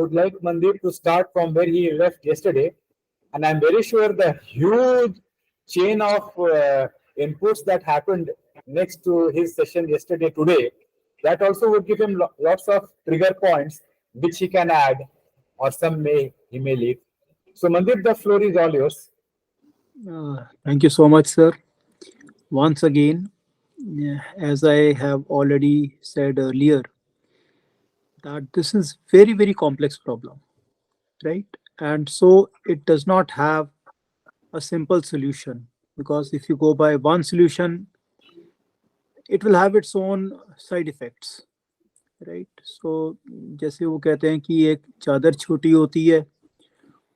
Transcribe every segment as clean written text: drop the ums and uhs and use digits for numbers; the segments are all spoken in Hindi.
would like Mandeep to start from where he left yesterday. And I'm very sure the huge chain of inputs that happened next to his session yesterday, today, that also would give him lots of trigger points which he can add, or some he may leave. So, Mandeep, the floor is all yours. Thank you so much, sir. Once again, as I have already said earlier, that this is very, very complex problem, right? And so it does not have a simple solution, because if you go by one solution, it will have its own side effects, right? So जैसे वो कहते हैं कि एक चादर छोटी होती है,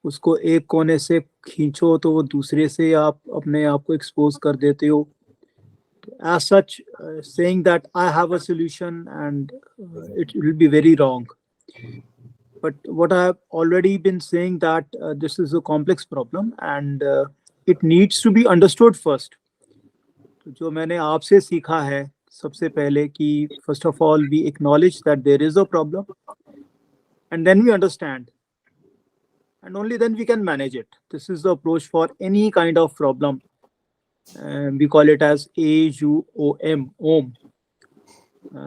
उसको एक कोने से खींचो तो वो दूसरे से आप अपने आप को एक्सपोज कर देते हो. As such, saying that I have a solution and it will be very wrong. But what I have already been saying that this is a complex problem and it needs to be understood first. तो जो मैंने आपसे सीखा है सबसे पहले कि first of all we acknowledge that there is a problem and then we understand and only then we can manage it. This is the approach for any kind of problem. We call it as AUOM, OM,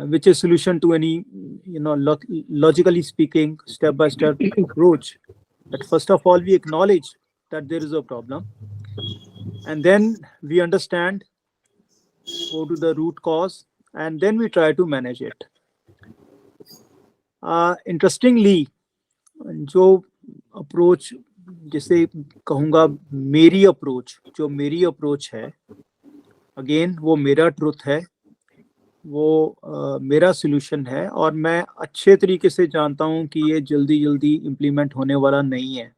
which is solution to any, logically speaking, step-by-step approach. But first of all, we acknowledge that there is a problem, and then we understand, go to the root cause, and then we try to manage it. Interestingly, जो approach जिसे कहूँगा मेरी अप्रोच है, अगेन वो मेरा ट्रुथ है, वो मेरा सॉल्यूशन है और मैं अच्छे तरीके से जानता हूँ कि ये जल्दी जल्दी इम्प्लीमेंट होने वाला नहीं है.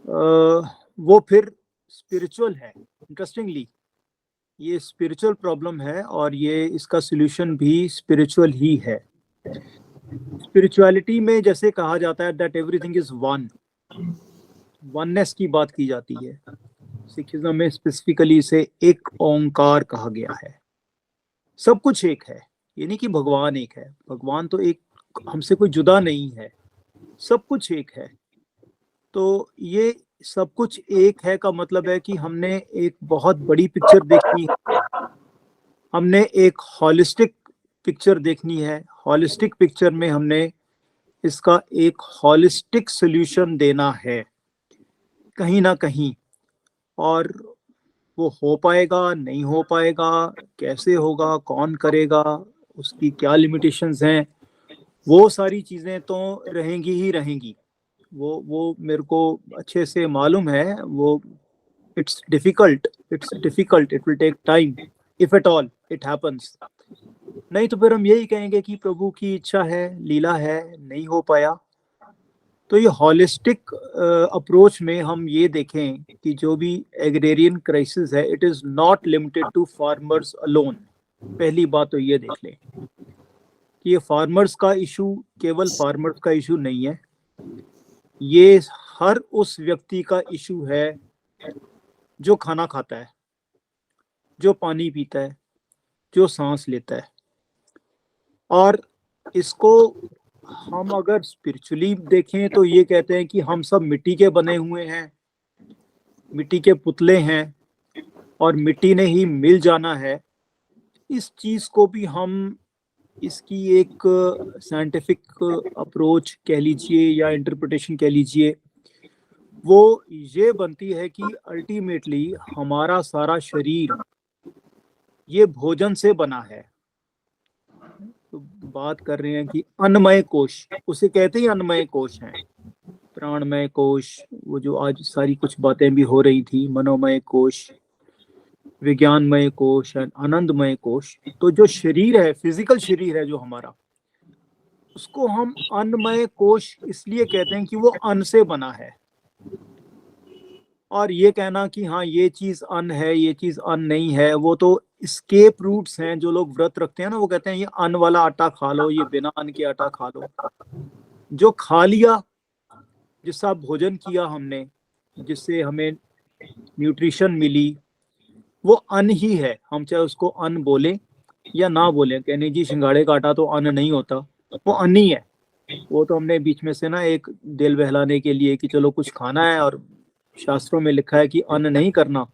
वो फिर स्पिरिचुअल है. इंटरेस्टिंगली ये स्पिरिचुअल प्रॉब्लम है और ये इसका सॉल्यूशन भी स्पिरिचुअल ही है. स्पिरिचुअलिटी में जैसे कहा जाता है that everything is one, oneness की बात की जाती है. सिखिज्म में स्पेसिफिकली इसे एक ओंकार कहा गया है. सब कुछ एक है, ये नहीं कि भगवान एक है. भगवान तो एक हमसे कोई जुदा नहीं है, सब कुछ एक है. तो ये सब कुछ एक है का मतलब है कि हमने एक बहुत बड़ी पिक्चर देखनी है, हमने एक हॉलिस्टिक पिक्चर देखनी है. हॉलिस्टिक पिक्चर में हमने इसका एक हॉलिस्टिक सॉल्यूशन देना है कहीं ना कहीं. और वो हो पाएगा नहीं हो पाएगा, कैसे होगा, कौन करेगा, उसकी क्या लिमिटेशंस हैं, वो सारी चीज़ें तो रहेंगी ही रहेंगी. वो मेरे को अच्छे से मालूम है. वो it's difficult, it will take time if at all it happens. नहीं तो फिर हम यही कहेंगे कि प्रभु की इच्छा है, लीला है, नहीं हो पाया. तो ये हॉलिस्टिक अप्रोच में हम ये देखें कि जो भी एग्रेरियन क्राइसिस है, it is not limited to farmers alone. पहली बात तो ये देख लें कि ये फार्मर्स का इशू केवल फार्मर्स का इशू नहीं है, ये हर उस व्यक्ति का इशू है जो खाना खाता है, जो पानी पीता है, जो सांस लेता है. और इसको हम अगर स्पिरिचुअली देखें तो ये कहते हैं कि हम सब मिट्टी के बने हुए हैं, मिट्टी के पुतले हैं और मिट्टी ने ही मिल जाना है. इस चीज़ को भी हम इसकी एक साइंटिफिक अप्रोच कह लीजिए या इंटरप्रिटेशन कह लीजिए, वो ये बनती है कि अल्टीमेटली हमारा सारा शरीर ये भोजन से बना है. तो बात कर रहे हैं कि अन्नमय कोश, उसे कहते ही अन्नमय कोश हैं. प्राणमय कोश, वो जो आज सारी कुछ बातें भी हो रही थी, मनोमय कोश, विज्ञानमय कोश, आनंदमय कोश. तो जो शरीर है, फिजिकल शरीर है जो हमारा, उसको हम अन्नमय कोश इसलिए कहते हैं कि वो अन्न से बना है. और ये कहना कि हाँ ये चीज़ अन्न है, ये चीज़ अन्न नहीं है, वो तो स्केप रूट्स हैं. जो लोग व्रत रखते हैं ना, वो कहते हैं ये अन्न वाला आटा खा लो, ये बिना अन्न के आटा खा लो. जो खा लिया, जिसका भोजन किया हमने, जिससे हमें न्यूट्रिशन मिली, वो अन्न ही है. हम चाहे उसको अन्न बोलें या ना बोलें, कहने जी सिंघाड़े का आटा तो अन्न नहीं होता, वो अन्न ही है. वो तो हमने बीच में से ना एक दिल बहलाने के लिए कि चलो कुछ खाना है और शास्त्रों में लिखा है कि अन्न नहीं करना,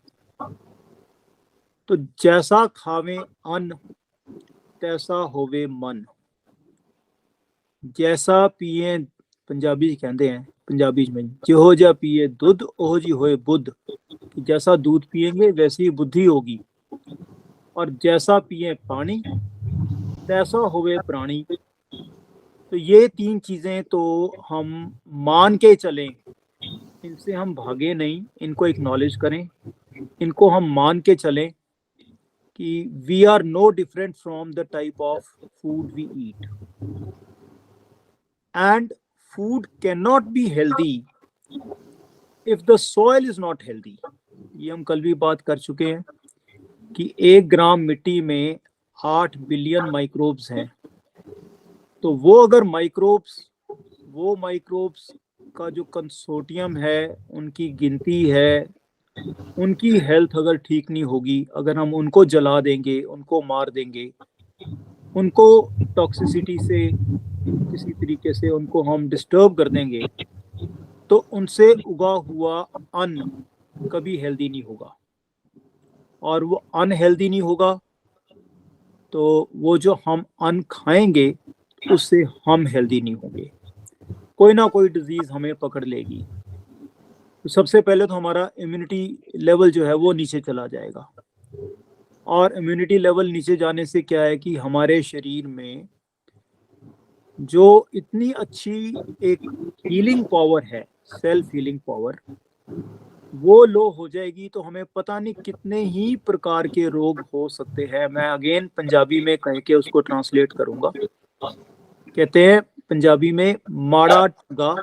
तो जैसा खावे अन्न तैसा होवे मन, जैसा पिए, पंजाबी कहते हैं पंजाबी में, जिहो जा पिए दूध ओहो जी होए बुद्ध, कि जैसा दूध पिएंगे वैसी बुद्धि होगी, और जैसा पिए पानी तैसा होवे प्राणी। तो ये तीन चीजें तो हम मान के चलें, इनसे हम भागे नहीं, इनको एक्नॉलेज करें, इनको हम मान के चलें कि we are no different from the type of food we eat, and food can not be healthy if the soil is not healthy. ये हम कल भी बात कर चुके हैं कि 1 ग्राम मिट्टी में 8 बिलियन माइक्रोब्स हैं। तो वो अगर वो माइक्रोब्स का जो कंसोर्टियम है, उनकी गिनती है, उनकी हेल्थ अगर ठीक नहीं होगी, अगर हम उनको जला देंगे, उनको मार देंगे, उनको टॉक्सिसिटी से किसी तरीके से उनको हम डिस्टर्ब कर देंगे, तो उनसे उगा हुआ अन्न कभी हेल्दी नहीं होगा, और वो अनहेल्दी नहीं होगा तो वो जो हम अन्न खाएंगे उससे हम हेल्दी नहीं होंगे, कोई ना कोई डिजीज हमें पकड़ लेगी। तो सबसे पहले तो हमारा इम्यूनिटी लेवल जो है वो नीचे चला जाएगा, और इम्यूनिटी लेवल नीचे जाने से क्या है कि हमारे शरीर में जो इतनी अच्छी एक हीलिंग पावर है, सेल्फ हीलिंग पावर, वो लो हो जाएगी, तो हमें पता नहीं कितने ही प्रकार के रोग हो सकते हैं। मैं अगेन पंजाबी में कह के उसको ट्रांसलेट करूंगा। कहते हैं पंजाबी में माड़ा टग्गा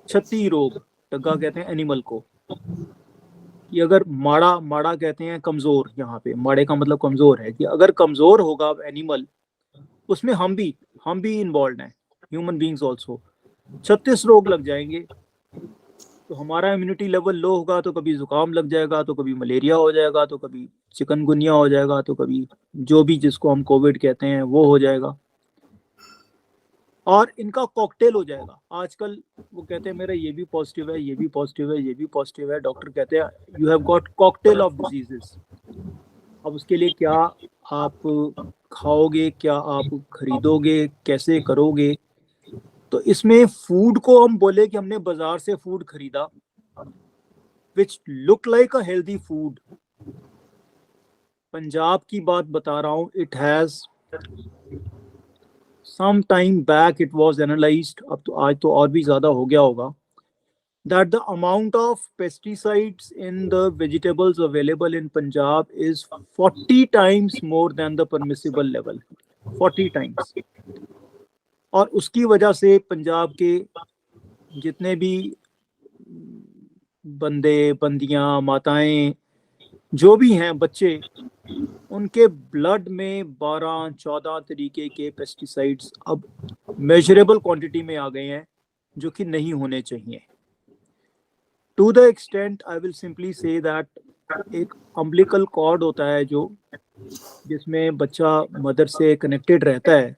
छत्ती रोग, टग्गा कहते हैं एनिमल को, कि अगर माड़ा कहते हैं कमजोर, यहाँ पे माड़े का मतलब कमजोर है, कि अगर कमजोर होगा एनिमल, उसमें हम भी इन्वॉल्व हैं, ह्यूमन बींग्स ऑल्सो, 36 रोग लग जाएंगे। तो हमारा इम्यूनिटी लेवल लो होगा तो कभी जुकाम लग जाएगा, तो कभी मलेरिया हो जाएगा, तो कभी चिकनगुनिया हो जाएगा, तो कभी जो भी जिसको हम कोविड कहते हैं वो हो जाएगा, और इनका कॉकटेल हो जाएगा। आजकल वो कहते हैं मेरा ये भी पॉजिटिव है, ये भी पॉजिटिव है, ये भी पॉजिटिव है, डॉक्टर कहते हैं you have got cocktail of diseases. अब उसके लिए क्या आप खाओगे, क्या आप खरीदोगे, कैसे करोगे? तो इसमें फूड को हम बोले कि हमने बाजार से फूड खरीदा which look like a healthy food, Punjab की बात बता रहा हूँ, it has some time back it was analyzed, अब तो आज तो और भी ज्यादा हो गया होगा, that the amount of pesticides in the vegetables available in Punjab is 40 times more than the permissible level, 40 times। और उसकी वजह से पंजाब के जितने भी बंदे बंदियां माताएं जो भी हैं, बच्चे, उनके ब्लड में 12-14 तरीके के पेस्टिसाइड्स अब मेजरेबल क्वांटिटी में आ गए हैं, जो कि नहीं होने चाहिए। To the extent I will simply say that एक अम्बिलिकल कॉर्ड होता है जो जिसमें बच्चा मदर से कनेक्टेड रहता है,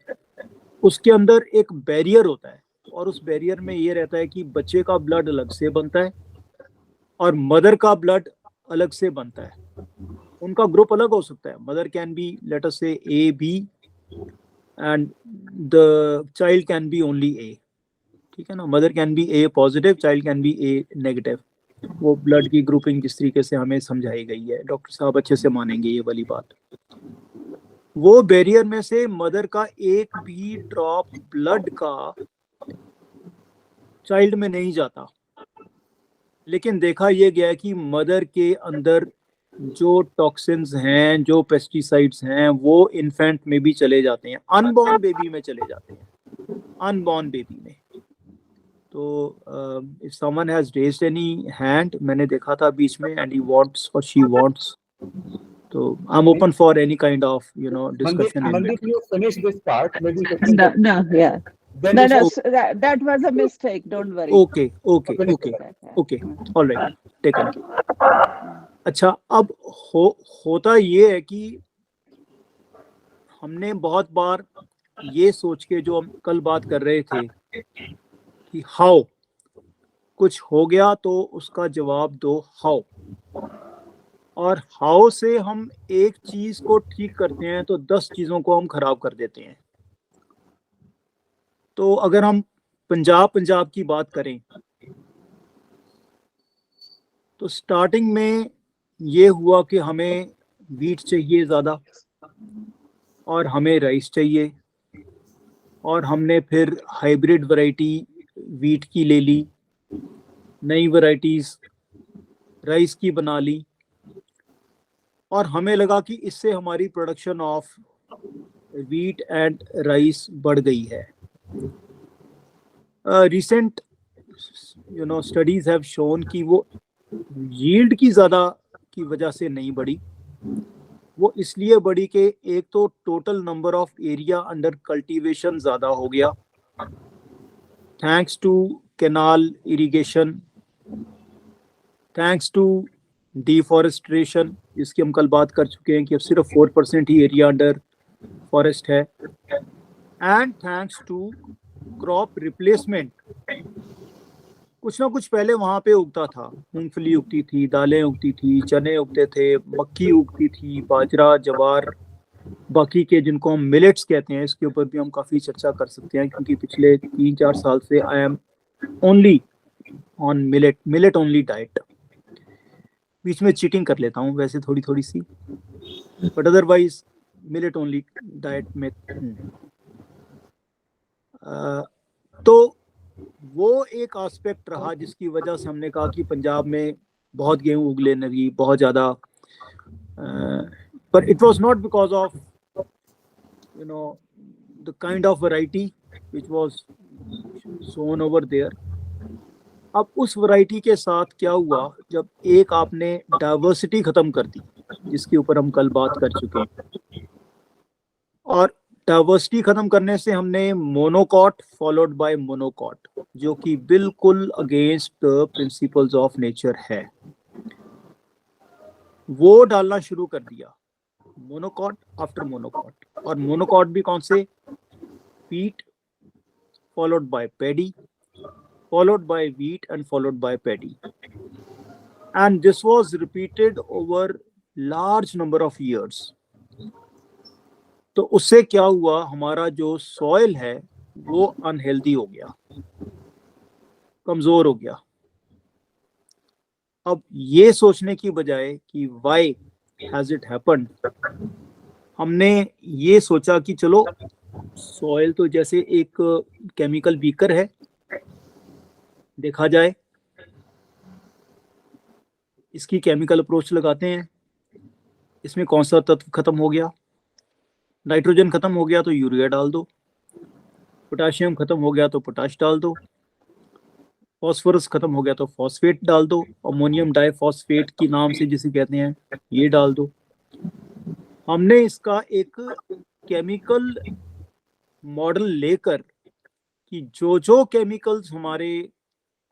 उसके अंदर एक बैरियर होता है, और उस बैरियर में ये रहता है कि बच्चे का ब्लड अलग से बनता है और मदर का ब्लड अलग से बनता है। उनका ग्रुप अलग हो सकता है, mother can be let us say A B and the child can be only A, ठीक है ना, mother can be A positive, child can be A negative. वो ब्लड की ग्रुपिंग जिस तरीके से हमें समझाई गई है, डॉक्टर साहब अच्छे से मानेंगे ये वाली बात। वो बैरियर में से मदर का एक भी ड्रॉप ब्लड का चाइल्ड में नहीं जाता, लेकिन देखा यह गया कि मदर के अंदर जो टॉक्सिन्स हैं, जो पेस्टिसाइड्स हैं, वो इन्फेंट में भी चले जाते हैं, अनबॉर्न बेबी में चले जाते हैं, अनबॉर्न बेबी में। तो if someone has raised any hand, मैंने देखा था बीच में, एंड ही वांट्स और शी वांट्स, तो I am open for any kind of discussion. Mandeep, you finish this part, maybe No, yeah. then No, you no, should- that was a mistake. Don't worry. Okay, all right, taken। अच्छा, अब होता ये है कि हमने बहुत बार ये सोच के, जो हम कल बात कर रहे थे कि हाउ, कुछ हो गया तो उसका जवाब दो हाउ, और हाउ से हम एक चीज को ठीक करते हैं तो 10 चीजों को हम खराब कर देते हैं। तो अगर हम पंजाब की बात करें तो स्टार्टिंग में ये हुआ कि हमें वीट चाहिए ज़्यादा और हमें राइस चाहिए, और हमने फिर हाइब्रिड वैरायटी वीट की ले ली, नई वैरायटीज राइस की बना ली, और हमें लगा कि इससे हमारी production of wheat and rice बढ़ गई है। रिसेंट स्टडीज हैव शोन कि वो यील्ड की ज़्यादा की वजह से नहीं बढ़ी, वो इसलिए बढ़ी कि एक तो total number of area under cultivation ज़्यादा हो गया, thanks to canal irrigation, thanks to deforestation, जिसकी हम कल बात कर चुके हैं कि अब सिर्फ 4% ही एरिया अंडर फॉरेस्ट है, and thanks to crop replacement. कुछ ना कुछ पहले वहाँ पे उगता था, मूंगफली उगती थी, दालें उगती थी, चने उगते थे, मक्की उगती थी, बाजरा, जवार, बाकी के जिनको हम मिलेट्स कहते हैं, इसके ऊपर भी हम काफ़ी चर्चा कर सकते हैं, क्योंकि पिछले 3-4 साल से I am only on millet only diet. बीच में चीटिंग कर लेता हूँ वैसे थोड़ी थोड़ी सी, but otherwise millet only diet में तो वो एक एस्पेक्ट रहा जिसकी वजह से हमने कहा कि पंजाब में बहुत गेहूं उगले लगी, बहुत ज़्यादा, पर it was not because of the kind of variety which was sown over there. अब उस वैरायटी के साथ क्या हुआ, जब एक आपने डाइवर्सिटी खत्म कर दी, जिसके ऊपर हम कल बात कर चुके हैं, और डाइवर्सिटी खत्म करने से हमने मोनोकॉट फॉलोड बाय मोनोकॉट, जो कि बिल्कुल against the principles of nature है, वो डालना शुरू कर दिया, मोनोकॉट आफ्टर मोनोकॉट। और मोनोकॉट भी कौन से, wheat followed by paddy, followed by wheat and followed by paddy, and this was repeated over large number of years। तो उससे क्या हुआ, हमारा जो सॉइल है वो अनहेल्दी हो गया, कमजोर हो गया। अब ये सोचने की बजाय कि व्हाई हैज इट हैपेंड, हमने ये सोचा कि चलो सॉइल तो जैसे एक केमिकल बीकर है, देखा जाए इसकी केमिकल अप्रोच लगाते हैं, इसमें कौन सा तत्व खत्म हो गया, नाइट्रोजन खत्म हो गया तो यूरिया डाल दो, पोटाशियम खत्म हो गया तो पोटाश डाल दो, फॉस्फोरस खत्म हो गया तो फॉस्फेट डाल दो, अमोनियम डाइफॉस्फेट के नाम से जिसे कहते हैं ये डाल दो। हमने इसका एक केमिकल मॉडल लेकर कि जो जो केमिकल्स हमारे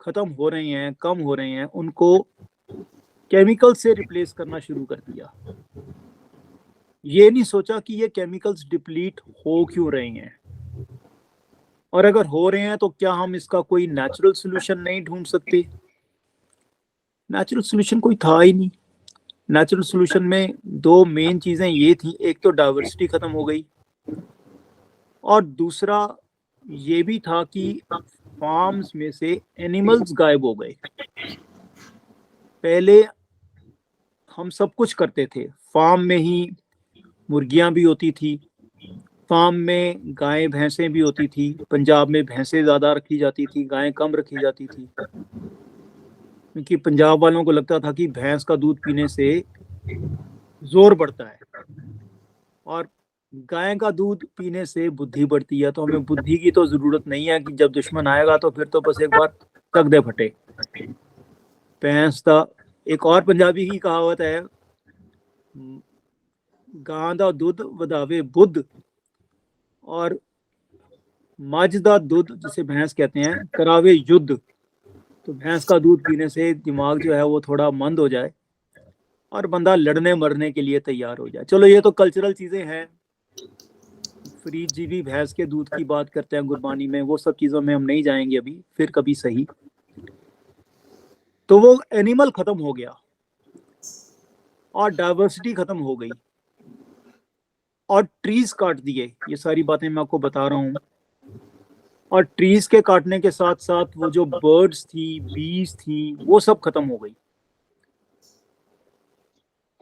खत्म हो रहे हैं, कम हो रहे हैं, उनको केमिकल से रिप्लेस करना शुरू कर दिया। ये नहीं सोचा कि ये केमिकल्स डिप्लीट हो क्यों रहे हैं, और अगर हो रहे हैं तो क्या हम इसका कोई नेचुरल सोल्यूशन नहीं ढूंढ सकते। नेचुरल सोल्यूशन कोई था ही नहीं। नेचुरल सोल्यूशन में दो मेन चीजें ये थी, एक तो डाइवर्सिटी खत्म हो गई, और दूसरा ये भी था कि फार्म्स में से एनिमल्स गायब हो गए। पहले हम सब कुछ करते थे, फार्म में ही मुर्गियां भी होती थी, फार्म में गायें भैंसें भी होती थी। पंजाब में भैंसें ज़्यादा रखी जाती थी, गायें कम रखी जाती थी, क्योंकि पंजाब वालों को लगता था कि भैंस का दूध पीने से जोर बढ़ता है और गाय का दूध पीने से बुद्धि बढ़ती है। तो हमें बुद्धि की तो ज़रूरत नहीं है कि जब दुश्मन आएगा तो फिर तो बस एक बार तक दे फटे। भैंस का एक और पंजाबी की कहावत है, गां दा दुध वधावे बुद्ध, और मझ दा दुध जिसे भैंस कहते हैं करावे युद्ध। तो भैंस का दूध पीने से दिमाग जो है वो थोड़ा मंद हो जाए और बंदा लड़ने मरने के लिए तैयार हो जाए। चलो ये तो कल्चरल चीजें हैं, फरीद जी भी भैंस के दूध की बात करते हैं गुरबानी में, वो सब चीज़ों में हम नहीं जाएंगे अभी, फिर कभी सही। तो वो एनिमल खत्म हो गया और डाइवर्सिटी खत्म हो गई और ट्रीज काट दिए। ये सारी बातें मैं आपको बता रहा हूँ। और ट्रीज के काटने के साथ साथ वो जो बर्ड्स थी, बीज थी, वो सब खत्म हो गई।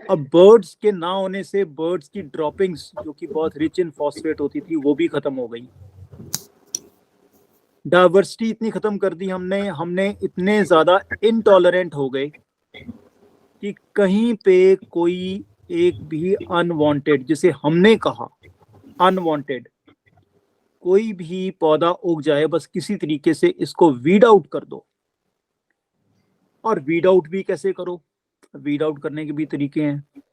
अब बर्ड्स के ना होने से बर्ड्स की ड्रॉपिंग्स जो कि बहुत रिच इन फॉस्फेट होती थी वो भी खत्म हो गई। डाइवर्सिटी इतनी खत्म कर दी हमने इतने ज्यादा इनटॉलरेंट हो गए कि कहीं पे कोई एक भी अनवांटेड, जिसे हमने कहा अनवांटेड, कोई भी पौधा उग जाए, बस किसी तरीके से इसको वीड आउट कर दो। और वीड आउट भी कैसे करो? वीड आउट करने के भी तरीके हैं,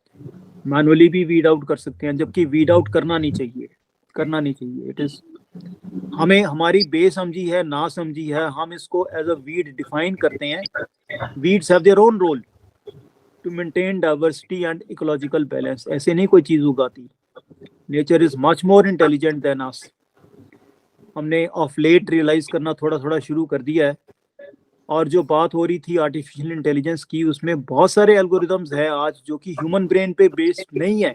मैनुअली भी वीड आउट कर सकते हैं, जबकि वीड आउट करना नहीं चाहिए। इट इज, हमें हमारी बेसमझी है, ना समझी है, हम इसको एज अ वीड डिफाइन करते हैं। Weeds have their own role to maintain diversity and ecological balance. ऐसे नहीं कोई चीज उगाती। Nature is much more intelligent than us. हमने ऑफ लेट रियलाइज करना थोड़ा थोड़ा शुरू कर दिया है। और जो बात हो रही थी आर्टिफिशियल इंटेलिजेंस की, उसमें बहुत सारे एल्गोरिदम्स है आज जो कि ह्यूमन ब्रेन पे बेस्ड नहीं है।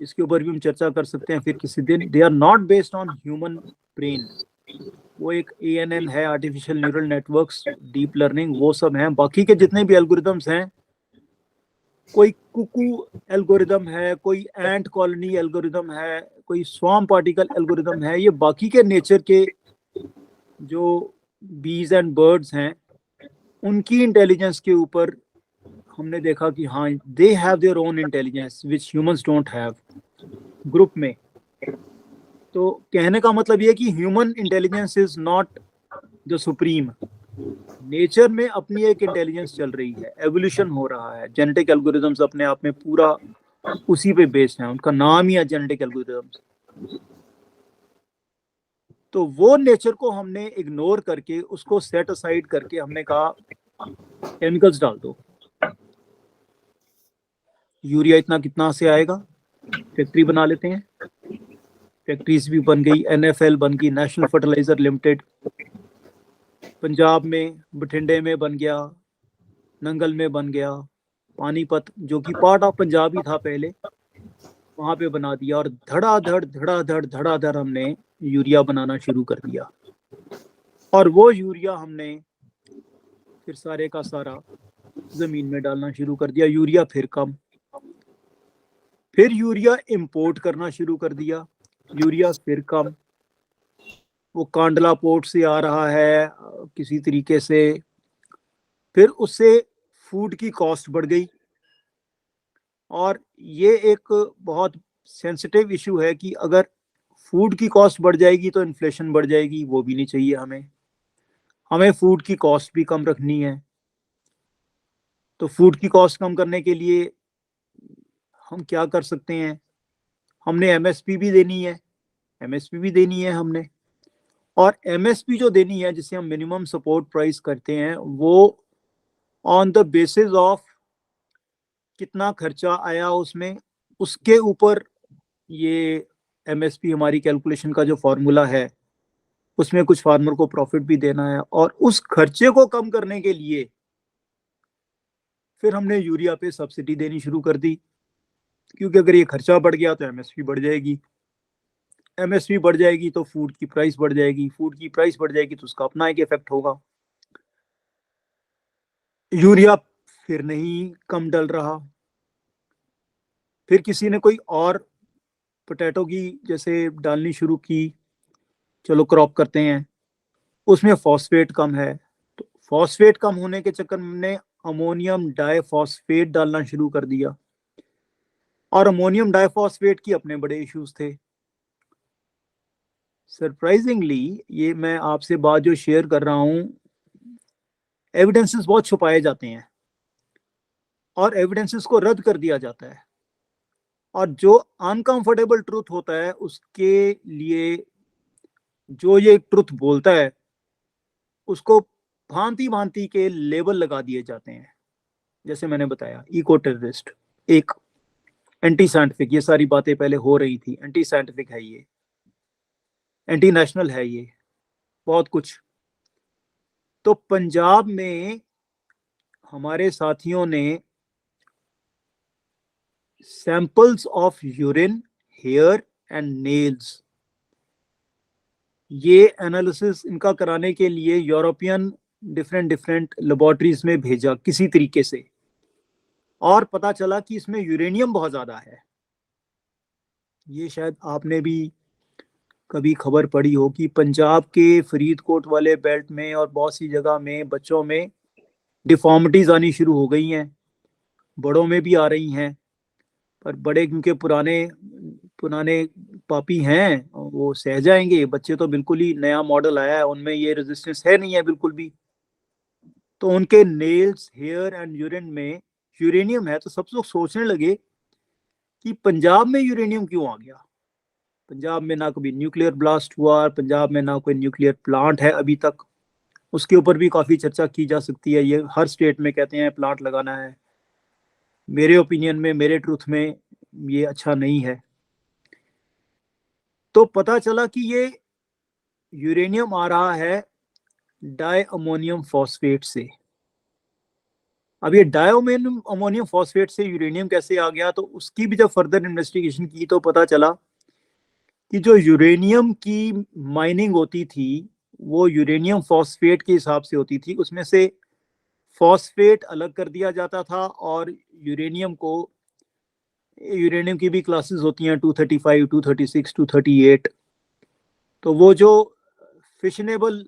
इसके ऊपर भी हम चर्चा कर सकते हैं फिर किसी दिन। They are not based on human brain. वो एक ANN है, artificial neural networks, deep learning, वो सब हैं। बाकी के जितने भी एल्गोरिदम्स हैं, कोई कुकू एल्गोरिदम है, कोई एंट कॉलोनी एल्गोरिदम है, कोई स्वार्म पार्टिकल एल्गोरिदम है, ये बाकी के नेचर के जो बीज एंड बर्ड्स हैं उनकी इंटेलिजेंस के ऊपर हमने देखा कि हाँ, they have their own intelligence which humans don't have group में। तो कहने का मतलब ये कि human intelligence is not the supreme. Nature में अपनी एक इंटेलिजेंस चल रही है, एवोल्यूशन हो रहा है। जेनेटिक एल्गोरिदम्स अपने आप में पूरा उसी पे बेस्ड हैं, उनका नाम ही है जेनेटिक एल्गोरिदम्स। तो वो नेचर को हमने इग्नोर करके, उसको सेट असाइड करके हमने कहा केमिकल्स डाल दो। यूरिया इतना कितना से आएगा, फैक्ट्री बना लेते हैं। फैक्ट्रीज भी बन गई, NFL बन गई, नेशनल फर्टिलाइजर लिमिटेड। पंजाब में बठिंडे में बन गया, नंगल में बन गया, पानीपत जो कि पार्ट ऑफ पंजाब ही था पहले, वहां पे बना दिया। और धड़ाधड़ हमने यूरिया बनाना शुरू कर दिया। और वो यूरिया हमने फिर सारे का सारा जमीन में डालना शुरू कर दिया। यूरिया फिर कम, फिर यूरिया इंपोर्ट करना शुरू कर दिया, यूरिया फिर कम। वो कांडला पोर्ट से आ रहा है किसी तरीके से, फिर उससे फूड की कॉस्ट बढ़ गई। और ये एक बहुत सेंसिटिव इशू है कि अगर फूड की कॉस्ट बढ़ जाएगी तो इन्फ्लेशन बढ़ जाएगी, वो भी नहीं चाहिए हमें फूड की कॉस्ट भी कम रखनी है। तो फूड की कॉस्ट कम करने के लिए हम क्या कर सकते हैं? हमने MSP भी देनी है हमने। और MSP जो देनी है, जिसे हम मिनिमम सपोर्ट प्राइस करते हैं, वो ऑन द बेसिस ऑफ कितना खर्चा आया उसमें, उसके ऊपर ये MSP हमारी कैलकुलेशन का जो फॉर्मूला है, उसमें कुछ फार्मर को प्रॉफिट भी देना है। और उस खर्चे को कम करने के लिए फिर हमने यूरिया पे सब्सिडी देनी शुरू कर दी, क्योंकि अगर ये खर्चा बढ़ गया तो MSP बढ़ जाएगी, MSP बढ़ जाएगी तो फूड की प्राइस बढ़ जाएगी, फूड की प्राइस बढ़ जाएगी तो उसका अपना एक इफेक्ट होगा। यूरिया फिर नहीं कम डल रहा। फिर किसी ने कोई और पोटैटो की जैसे डालनी शुरू की, चलो क्रॉप करते हैं, उसमें फॉस्फेट कम है। तो फॉस्फेट कम होने के चक्कर में हमने अमोनियम डाइफॉस्फेट डालना शुरू कर दिया। और अमोनियम डाइफॉस्फेट की अपने बड़े इश्यूज थे। सरप्राइजिंगली ये मैं आपसे बात जो शेयर कर रहा हूं, एविडेंसेस बहुत छुपाए जाते हैं और एविडेंसेस को रद्द कर दिया जाता है। और जो अनकंफर्टेबल ट्रूथ होता है, उसके लिए जो ये ट्रुथ बोलता है, उसको भांति भांति के लेबल लगा दिए जाते हैं। जैसे मैंने बताया, इको टेररिस्ट एक, एंटी साइंटिफिक, ये सारी बातें पहले हो रही थी, एंटी साइंटिफिक है ये, एंटी नेशनल है ये, बहुत कुछ। तो पंजाब में हमारे साथियों ने samples of urine, hair and nails, ये एनालिसिस इनका कराने के लिए यूरोपियन डिफरेंट डिफरेंट लेबोरेटरीज में भेजा किसी तरीके से, और पता चला कि इसमें यूरेनियम बहुत ज्यादा है। ये शायद आपने भी कभी खबर पड़ी हो कि पंजाब के फरीदकोट वाले बेल्ट में और बहुत सी जगह में बच्चों में डिफॉर्मिटीज आनी शुरू हो गई हैं, बड़ों में भी आ रही हैं। पर बड़े क्योंकि पुराने पुराने पापी हैं, वो सह जाएंगे। बच्चे तो बिल्कुल ही नया मॉडल आया है, उनमें ये रेजिस्टेंस है नहीं है बिल्कुल भी। तो उनके नेल्स, हेयर एंड यूरिन में यूरेनियम है। तो सब लोग सोचने लगे कि पंजाब में यूरेनियम क्यों आ गया। पंजाब में ना कभी न्यूक्लियर ब्लास्ट हुआ, पंजाब में ना कोई न्यूक्लियर प्लांट है अभी तक। उसके ऊपर भी काफी चर्चा की जा सकती है। ये हर स्टेट में कहते हैं प्लांट लगाना है। मेरे ओपिनियन में, मेरे ट्रूथ में ये अच्छा नहीं है। तो पता चला कि ये यूरेनियम आ रहा है डाई अमोनियम फॉस्फेट से। अब ये डाई अमोनियम फॉस्फेट से यूरेनियम कैसे आ गया, तो उसकी भी जब फर्दर इन्वेस्टिगेशन की तो पता चला कि जो यूरेनियम की माइनिंग होती थी वो यूरेनियम फॉस्फेट के हिसाब से होती थी। उसमें से फॉस्फेट अलग कर दिया जाता था और यूरेनियम की भी क्लासेस होती हैं, 235, 236, 238। तो वो जो फिशनेबल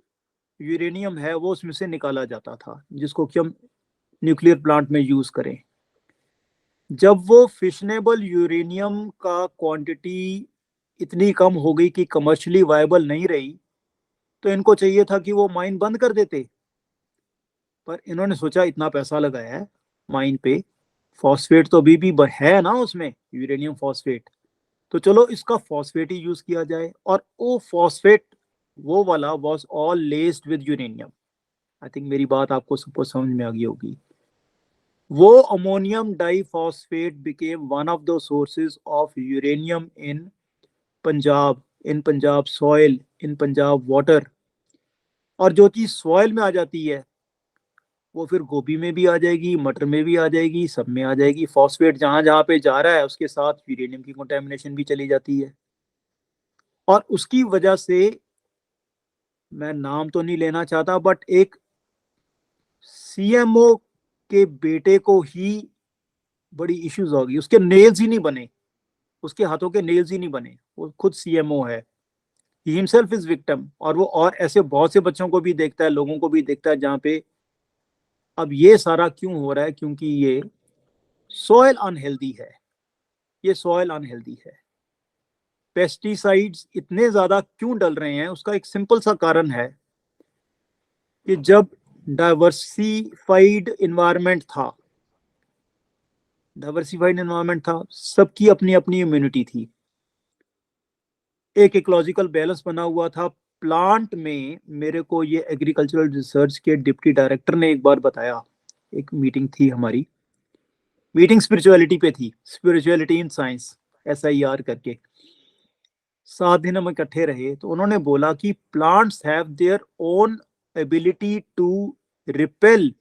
यूरेनियम है वो उसमें से निकाला जाता था, जिसको कि हम न्यूक्लियर प्लांट में यूज करें। जब वो फिशनेबल यूरेनियम का क्वांटिटी इतनी कम हो गई कि कमर्शियली वायबल नहीं रही, तो इनको चाहिए था कि वो माइन बंद कर देते। पर इन्होंने सोचा इतना पैसा लगाया है माइन पे, फॉस्फेट तो अभी भी है ना उसमें, यूरेनियम फॉस्फेट, तो चलो इसका फॉस्फेट ही यूज किया जाए। और वो फॉस्फेट वो वाला was all लेस्ड with uranium. I think मेरी बात आपको सब समझ में आ गई होगी। वो ammonium diphosphate became one of the sources of uranium in Punjab, in Punjab soil, in Punjab water. और जो चीज सॉइल में आ जाती है वो फिर गोभी में भी आ जाएगी, मटर में भी आ जाएगी, सब में आ जाएगी। फॉस्फेट जहां जहां पे जा रहा है उसके साथ यूरेनियम की कंटेमिनेशन भी चली जाती है। और उसकी वजह से, मैं नाम तो नहीं लेना चाहता, बट एक सीएमओ के बेटे को ही बड़ी इश्यूज होगी। उसके नेल्स ही नहीं बने, उसके हाथों के नेल्स ही नहीं बने। वो खुद सीएमओ है, ही हिमसेल्फ इज विक्टिम। और वो और ऐसे बहुत से बच्चों को भी देखता है, लोगों को भी देखता है जहां पे। अब ये सारा क्यों हो रहा है? क्योंकि ये सॉइल अनहेल्दी है, ये सॉइल अनहेल्दी है। पेस्टिसाइड्स इतने ज्यादा क्यों डल रहे हैं, उसका एक सिंपल सा कारण है कि जब डाइवर्सिफाइड इन्वायरमेंट था, सबकी अपनी अपनी इम्यूनिटी थी, एक इकोलॉजिकल बैलेंस बना हुआ था प्लांट में। मेरे को ये एग्रीकल्चरल रिसर्च के डिप्टी डायरेक्टर ने एक बार बताया, एक मीटिंग थी हमारी, मीटिंग स्पिरिचुअलिटी पे थी, स्पिरिचुअलिटी इन साइंस, SIR करके। 7 दिन हम इकट्ठे रहे, तो उन्होंने बोला कि plants have their own ability to repel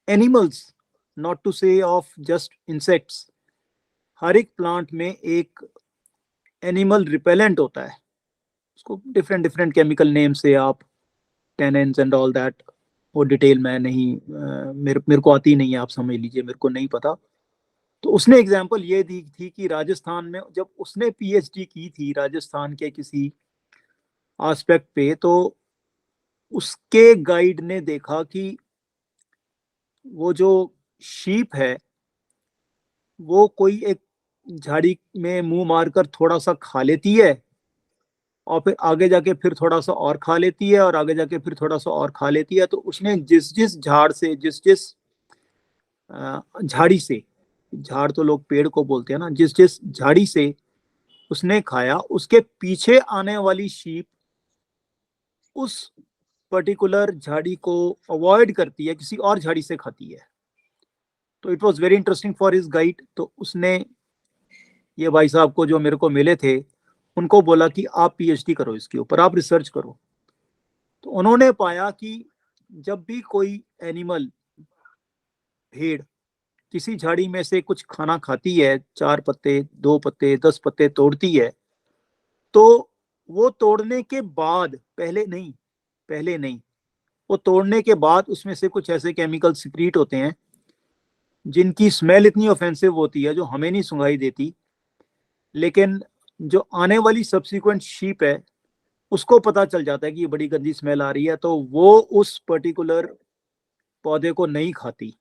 animals, not to say of just insects. हर एक प्लांट में एक एनिमल रिपेलेंट होता है, उसको डिफरेंट डिफरेंट केमिकल नेम से आप, टेनेंस एंड ऑल दैट, वो डिटेल मैं नहीं, मेरे को आती नहीं है, आप समझ लीजिए, मेरे को नहीं पता। तो उसने एग्जांपल ये दी थी कि राजस्थान में जब उसने PhD की थी राजस्थान के किसी एस्पेक्ट पे, तो उसके गाइड ने देखा कि वो जो शीप है वो कोई एक झाड़ी में मुंह मारकर थोड़ा सा खा लेती है, और फिर आगे जाके फिर थोड़ा सा और खा लेती है, और आगे जाके फिर थोड़ा सा और खा लेती है। तो उसने जिस जिस झाड़ से, जिस जिस झाड़ी से, झाड़ तो लोग पेड़ को बोलते हैं ना, जिस जिस झाड़ी से उसने खाया, उसके पीछे आने वाली शीप उस पर्टिकुलर झाड़ी को अवॉइड करती है, किसी और झाड़ी से खाती है। तो it was very interesting for his guide. तो उसने ये भाई साहब को जो मेरे को मिले थे उनको बोला कि आप पीएचडी करो इसके ऊपर, आप रिसर्च करो। तो उन्होंने पाया कि जब भी कोई एनिमल, भेड़, किसी झाड़ी में से कुछ खाना खाती है, 4 पत्ते, 2 पत्ते, 10 पत्ते तोड़ती है, तो वो तोड़ने के बाद, पहले नहीं, वो तोड़ने के बाद उसमें से कुछ ऐसे केमिकल सिक्रीट होते हैं जिनकी स्मेल इतनी ऑफेंसिव होती है जो हमें नहीं सुंघाई देती, लेकिन जो आने वाली सब्सिक्वेंट शीप है उसको पता चल जाता है कि ये बड़ी गंदी स्मेल आ रही है, तो वो उस पर्टिकुलर पौधे को नहीं खाती।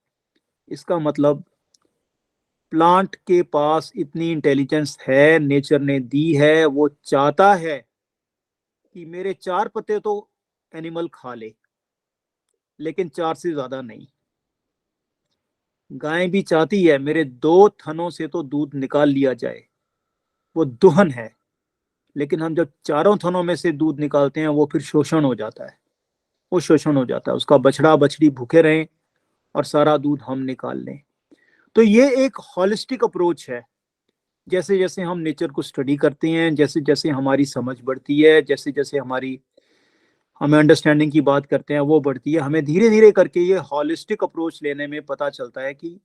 इसका मतलब प्लांट के पास इतनी इंटेलिजेंस है, नेचर ने दी है, वो चाहता है कि मेरे 4 पत्ते तो एनिमल खा ले, लेकिन 4 से ज्यादा नहीं। गाय भी चाहती है मेरे 2 थनों से तो दूध निकाल लिया जाए, वो दुहन है, लेकिन हम जब चारों थनों में से दूध निकालते हैं वो फिर शोषण हो जाता है, वो शोषण हो जाता है, उसका बछड़ा बछड़ी भूखे रहें और सारा दूध हम निकाल लें। तो ये एक हॉलिस्टिक अप्रोच है। जैसे जैसे हम नेचर को स्टडी करते हैं, जैसे जैसे हमारी समझ बढ़ती है, जैसे जैसे हमें अंडरस्टैंडिंग की बात करते हैं वो बढ़ती है, हमें धीरे धीरे करके ये हॉलिस्टिक अप्रोच लेने में पता चलता है कि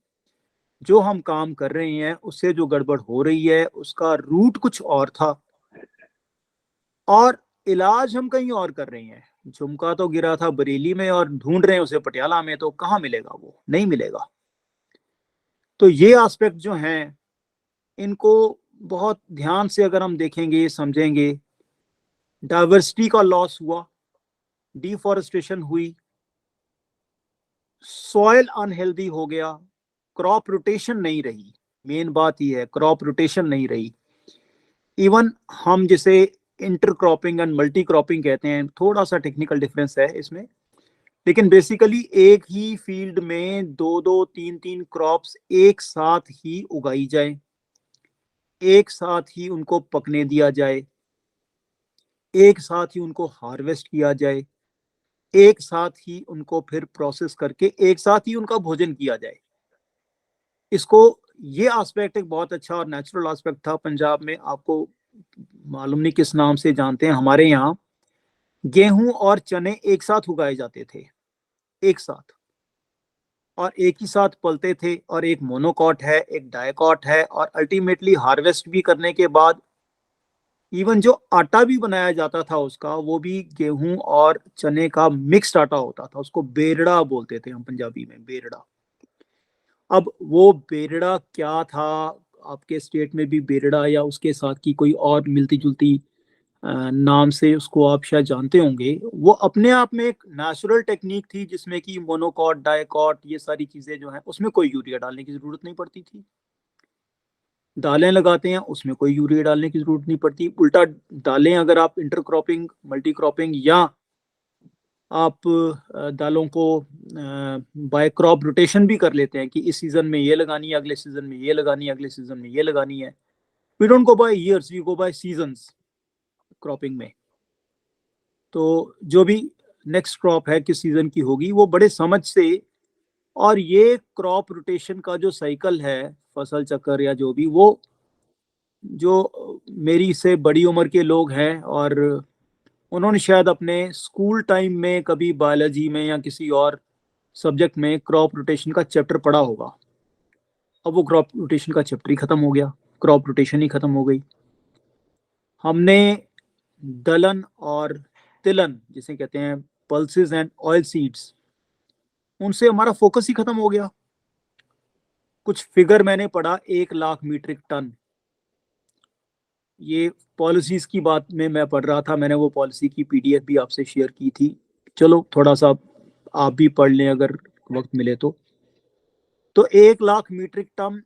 जो हम काम कर रहे हैं उससे जो गड़बड़ हो रही है उसका रूट कुछ और था और इलाज हम कहीं और कर रहे हैं। झुमका तो गिरा था बरेली में और ढूंढ रहे हैं उसे पटियाला में, तो कहाँ मिलेगा, वो नहीं मिलेगा। तो ये एस्पेक्ट जो हैं इनको बहुत ध्यान से अगर हम देखेंगे, समझेंगे, डाइवर्सिटी का लॉस हुआ, डिफॉरेस्टेशन हुई, सॉइल अनहेल्दी हो गया, क्रॉप रोटेशन नहीं रही, मेन बात ये है क्रॉप रोटेशन नहीं रही। इवन हम जिसे इंटरक्रॉपिंग एंड मल्टी क्रॉपिंग कहते हैं, थोड़ा सा टेक्निकल डिफरेंस है इसमें, लेकिन बेसिकली एक ही फील्ड में 2-2, 3-3 क्रॉप्स एक साथ ही उगाई जाए, एक साथ ही उनको पकने दिया जाए, एक साथ ही उनको हार्वेस्ट किया जाए, एक साथ ही उनको फिर प्रोसेस करके एक साथ ही उनका भोजन किया जाए। इसको, ये एस्पेक्ट एक बहुत अच्छा और नेचुरल एस्पेक्ट था। पंजाब में आपको मालूम नहीं किस नाम से जानते हैं, हमारे यहाँ गेहूं और चने एक साथ उगाए जाते थे, एक साथ, और एक ही साथ पलते थे, और एक मोनोकॉट है, एक डायकॉट है, और अल्टीमेटली हार्वेस्ट भी करने के बाद इवन जो आटा भी बनाया जाता था उसका, वो भी गेहूं और चने का मिक्स्ड आटा होता था, उसको बेरड़ा बोलते थे हम पंजाबी में, बेरड़ा। अब वो बेरड़ा क्या था, आपके स्टेट में भी बेरड़ा या उसके साथ की कोई और मिलती जुलती नाम से उसको आप शायद जानते होंगे, वो अपने आप में एक नेचुरल टेक्निक थी जिसमें कि मोनोकॉट, डायकॉट, ये सारी चीजें जो हैं उसमें कोई यूरिया डालने की जरूरत नहीं पड़ती थी। दालें लगाते हैं उसमें कोई यूरिया डालने की जरूरत नहीं पड़ती। उल्टा दालें अगर आप इंटरक्रॉपिंग, मल्टी क्रॉपिंग, या आप दालों को बाय क्रॉप रोटेशन भी कर लेते हैं कि इस सीजन में ये लगानी है, अगले सीजन में ये लगानी है, अगले सीजन में ये लगानी है, we don't go by years, we go by seasons cropping में। तो जो भी नेक्स्ट क्रॉप है किस सीजन की होगी वो बड़े समझ से, और ये क्रॉप रोटेशन का जो साइकिल है, फसल चक्र या जो भी, वो जो मेरी से बड़ी उम्र के लोग हैं और उन्होंने शायद अपने स्कूल टाइम में कभी बायोलॉजी में या किसी और सब्जेक्ट में क्रॉप रोटेशन का चैप्टर पढ़ा होगा। अब वो क्रॉप रोटेशन का चैप्टर ही खत्म हो गया, क्रॉप रोटेशन ही खत्म हो गई। हमने दलहन और तिलहन जिसे कहते हैं, पल्सेस एंड ऑयल सीड्स, उनसे हमारा फोकस ही खत्म हो गया। कुछ फिगर मैंने पढ़ा, 1 लाख मीट्रिक टन, ये पॉलिसीज की बात में मैं पढ़ रहा था, मैंने वो पॉलिसी की पीडीएफ भी आपसे शेयर की थी, चलो थोड़ा सा आप भी पढ़ लें अगर वक्त मिले तो 1 लाख मीट्रिक टन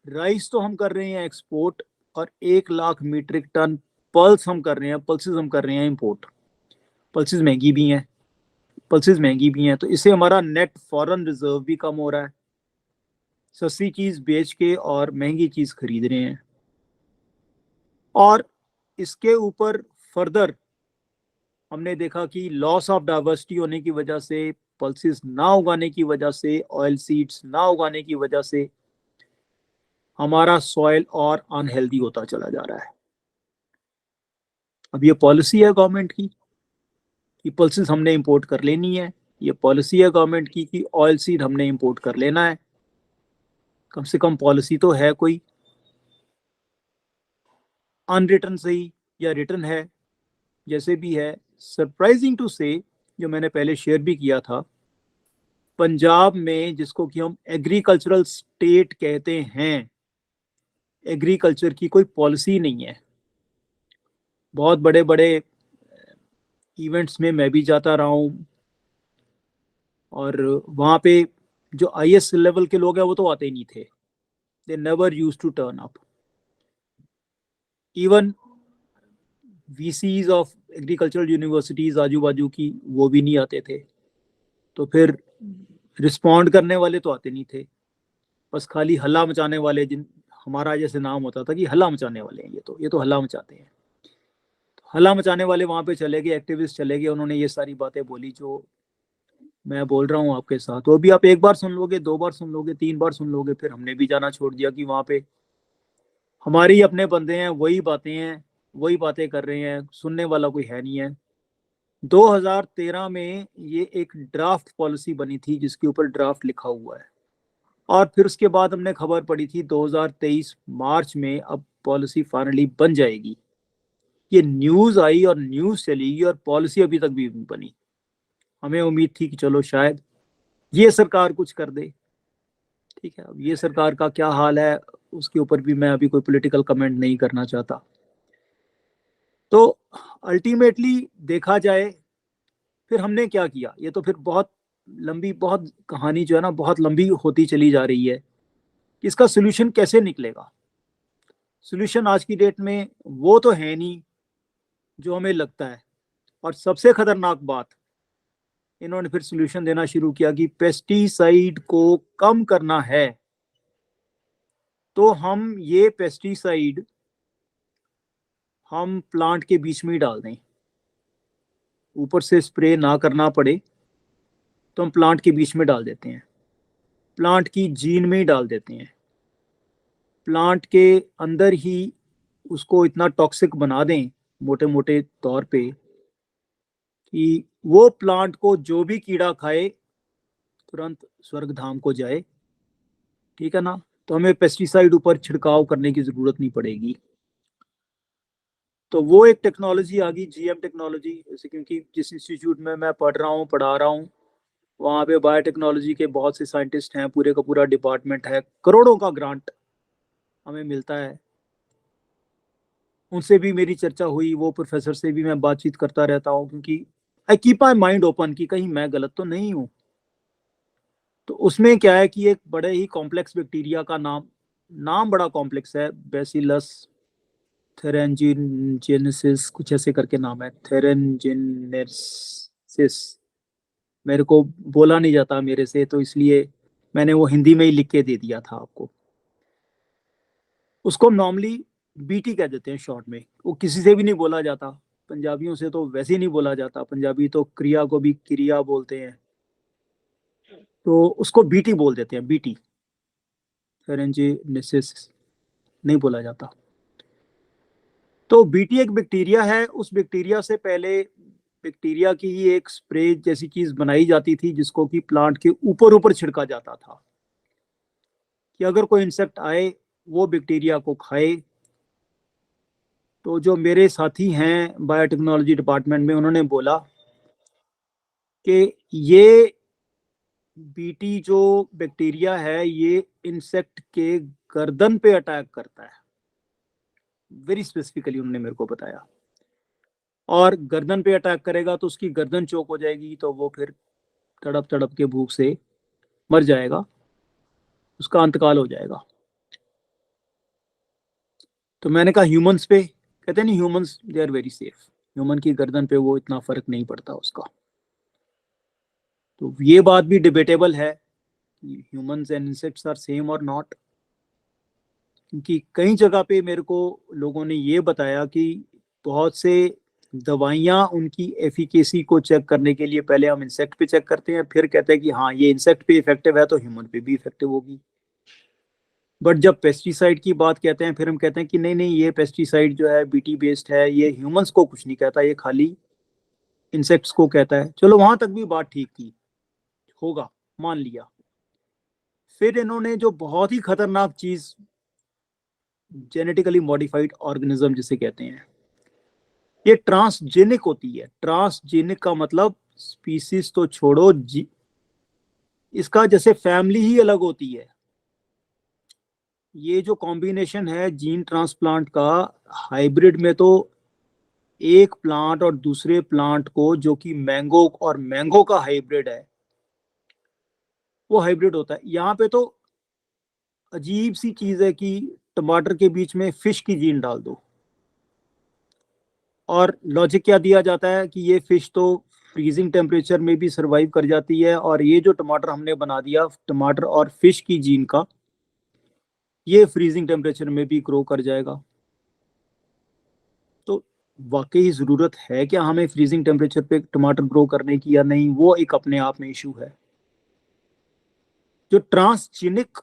राइस तो हम कर रहे हैं एक्सपोर्ट, और 1 लाख मीट्रिक टन पल्स हम कर रहे हैं, पल्सेस हम कर रहे हैं इंपोर्ट। पल्सेस महंगी भी हैं, पल्सेस महंगी भी हैं, तो इससे हमारा नेट फॉरेन रिजर्व भी कम हो रहा है, सस्ती चीज बेच के और महंगी चीज खरीद रहे हैं। और इसके ऊपर फर्दर हमने देखा कि लॉस ऑफ डाइवर्सिटी होने की वजह से पल्सेस ना उगाने की वजह से, ऑयल सीड्स ना उगाने की वजह से हमारा सॉइल और अनहेल्दी होता चला जा रहा है। अब ये पॉलिसी है गवर्नमेंट की कि पल्सेस हमने इंपोर्ट कर लेनी है, ये पॉलिसी है गवर्नमेंट की कि ऑयल सीड हमने इंपोर्ट कर लेना है। कम से कम पॉलिसी तो है कोई, अनरिटन सही या रिटन है, जैसे भी है। सरप्राइजिंग टू से, जो मैंने पहले शेयर भी किया था, पंजाब में जिसको कि हम एग्रीकल्चरल स्टेट कहते हैं, एग्रीकल्चर की कोई पॉलिसी नहीं है। बहुत बड़े बड़े इवेंट्स में मैं भी जाता रहा हूँ और वहाँ पे जो IAS लेवल के लोग हैं वो तो आते ही नहीं थे। They never used to turn up. Even VCs of agricultural universities आजू बाजू की, वो भी नहीं आते थे। तो फिर रिस्पॉन्ड करने वाले तो आते नहीं थे, बस खाली हल्ला मचाने वाले, जिन हमारा जैसे नाम होता था कि हल्ला मचाने वाले हैं, ये तो हल्ला मचाते हैं। तो हल्ला मचाने वाले वहाँ पे चले गए, एक्टिविस्ट चले गए, उन्होंने ये सारी बातें बोली जो मैं बोल रहा हूँ आपके साथ। वो भी आप एक बार सुन लोगे, 2 बार सुन लोगे, 3 बार सुन लोगे, फिर हमने भी जाना छोड़ दिया कि वहाँ पे हमारे ही अपने बंदे हैं, वही बातें हैं, वही बातें कर रहे हैं, सुनने वाला कोई है नहीं है। 2013 में ये एक ड्राफ्ट पॉलिसी बनी थी जिसके ऊपर ड्राफ्ट लिखा हुआ है, और फिर उसके बाद हमने खबर पड़ी थी 2023 मार्च में अब पॉलिसी फाइनली बन जाएगी। ये न्यूज़ आई और न्यूज़ चली और पॉलिसी अभी तक भी नहीं बनी। हमें उम्मीद थी कि चलो शायद ये सरकार कुछ कर दे। ठीक है, अब ये सरकार का क्या हाल है उसके ऊपर भी मैं अभी कोई पॉलिटिकल कमेंट नहीं करना चाहता। तो अल्टीमेटली देखा जाए फिर हमने क्या किया, ये तो फिर बहुत लंबी, बहुत कहानी जो है ना बहुत लंबी होती चली जा रही है। इसका सोल्यूशन कैसे निकलेगा? सोल्यूशन आज की डेट में वो तो है नहीं जो हमें लगता है। और सबसे खतरनाक बात, इन्होंने फिर सोल्यूशन देना शुरू किया कि पेस्टिसाइड को कम करना है तो हम ये पेस्टिसाइड हम प्लांट के बीच में ही डाल दें, ऊपर से स्प्रे ना करना पड़े, तो हम प्लांट के बीच में डाल देते हैं, प्लांट की जीन में ही डाल देते हैं, प्लांट के अंदर ही उसको इतना टॉक्सिक बना दें मोटे मोटे तौर पे कि वो प्लांट को जो भी कीड़ा खाए तुरंत स्वर्ग धाम को जाए। ठीक है ना? तो हमें पेस्टिसाइड ऊपर छिड़काव करने की जरूरत नहीं पड़ेगी। तो वो एक टेक्नोलॉजी आ गई, GM टेक्नोलॉजी। जैसे क्योंकि जिस इंस्टीट्यूट में मैं पढ़ा रहा हूँ वहाँ पे बायोटेक्नोलॉजी के बहुत से साइंटिस्ट हैं, पूरे का पूरा डिपार्टमेंट है, करोड़ों का ग्रांट हमें मिलता है। उनसे भी मेरी चर्चा हुई, वो प्रोफेसर से भी मैं बातचीत करता रहता हूँ, क्योंकि I keep my mind open कि कहीं मैं गलत तो नहीं हूँ। तो उसमें क्या है कि एक बड़े ही कॉम्प्लेक्स बैक्टीरिया का नाम बड़ा कॉम्प्लेक्स है, बेसिलस थेरेंजिनेसिस कुछ ऐसे करके नाम है, थेरेंजिनेसिस। मेरे को बोला नहीं जाता मेरे से, तो इसलिए मैंने वो हिंदी में ही लिख के दे दिया था आपको। उसको नॉर्मली BT कह देते हैं शॉर्ट में, वो किसी से भी नहीं बोला जाता, पंजाबियों से तो वैसे ही नहीं बोला जाता, पंजाबी तो क्रिया को भी क्रिया बोलते हैं, तो उसको BT बोल देते हैं, BT, फेरेंजिनेसिस नहीं बोला जाता। तो BT एक बैक्टीरिया है, उस बैक्टीरिया से पहले बैक्टीरिया की ही एक स्प्रे जैसी चीज बनाई जाती थी जिसको कि प्लांट के ऊपर ऊपर छिड़का जाता था कि अगर कोई इंसेक्ट आए वो बैक्टीरिया को खाए। तो जो मेरे साथी हैं बायोटेक्नोलॉजी डिपार्टमेंट में, उन्होंने बोला कि ये BT जो बैक्टीरिया है ये इंसेक्ट के गर्दन पे अटैक करता है, वेरी स्पेसिफिकली उन्होंने मेरे को बताया। और गर्दन पे अटैक करेगा तो उसकी गर्दन चोक हो जाएगी, तो वो फिर तड़प तड़प के भूख से मर जाएगा, उसका अंतकाल हो जाएगा। तो मैंने कहा ह्यूमंस पे, कहते नहीं humans they are very safe, human की गर्दन पे वो इतना फर्क नहीं पड़ता उसका। तो ये बात भी डिबेटेबल है कि humans and insects are same और नॉट, क्योंकि कई जगह पे मेरे को लोगों ने ये बताया कि बहुत से दवाइयाँ उनकी एफिकेसी को चेक करने के लिए पहले हम इंसेक्ट पे चेक करते हैं, फिर कहते हैं कि हाँ ये इंसेक्ट पे इफेक्टिव है तो ह्यूमन पे भी इफेक्टिव होगी। बट जब पेस्टिसाइड की बात कहते हैं फिर हम कहते हैं कि नहीं नहीं, ये पेस्टिसाइड जो है बीटी बेस्ड है, ये ह्यूमंस को कुछ नहीं कहता, ये खाली इंसेक्ट्स को कहता है। चलो वहां तक भी बात ठीक थी, होगा, मान लिया। फिर इन्होंने जो बहुत ही खतरनाक चीज, जेनेटिकली मॉडिफाइड ऑर्गेनिज्म जिसे कहते हैं, ये ट्रांसजेनिक होती है। ट्रांसजेनिक का मतलब स्पीसीज तो छोड़ो, इसका जैसे फैमिली ही अलग होती है। ये जो कॉम्बिनेशन है जीन ट्रांसप्लांट का, हाइब्रिड में तो एक प्लांट और दूसरे प्लांट को, जो कि मैंगो और मैंगो का हाइब्रिड है, वो हाइब्रिड होता है। यहाँ पे तो अजीब सी चीज है कि टमाटर के बीच में फिश की जीन डाल दो, और लॉजिक क्या दिया जाता है कि ये फिश तो फ्रीजिंग टेम्परेचर में भी सरवाइव कर जाती है, और ये जो टमाटर हमने बना दिया टमाटर और फिश की जीन का, ये फ्रीजिंग टेम्परेचर में भी ग्रो कर जाएगा। तो वाकई ज़रूरत है क्या हमें फ्रीजिंग टेम्परेचर पे टमाटर ग्रो करने की या नहीं, वो एक अपने आप में इशू है। जो ट्रांसजेनिक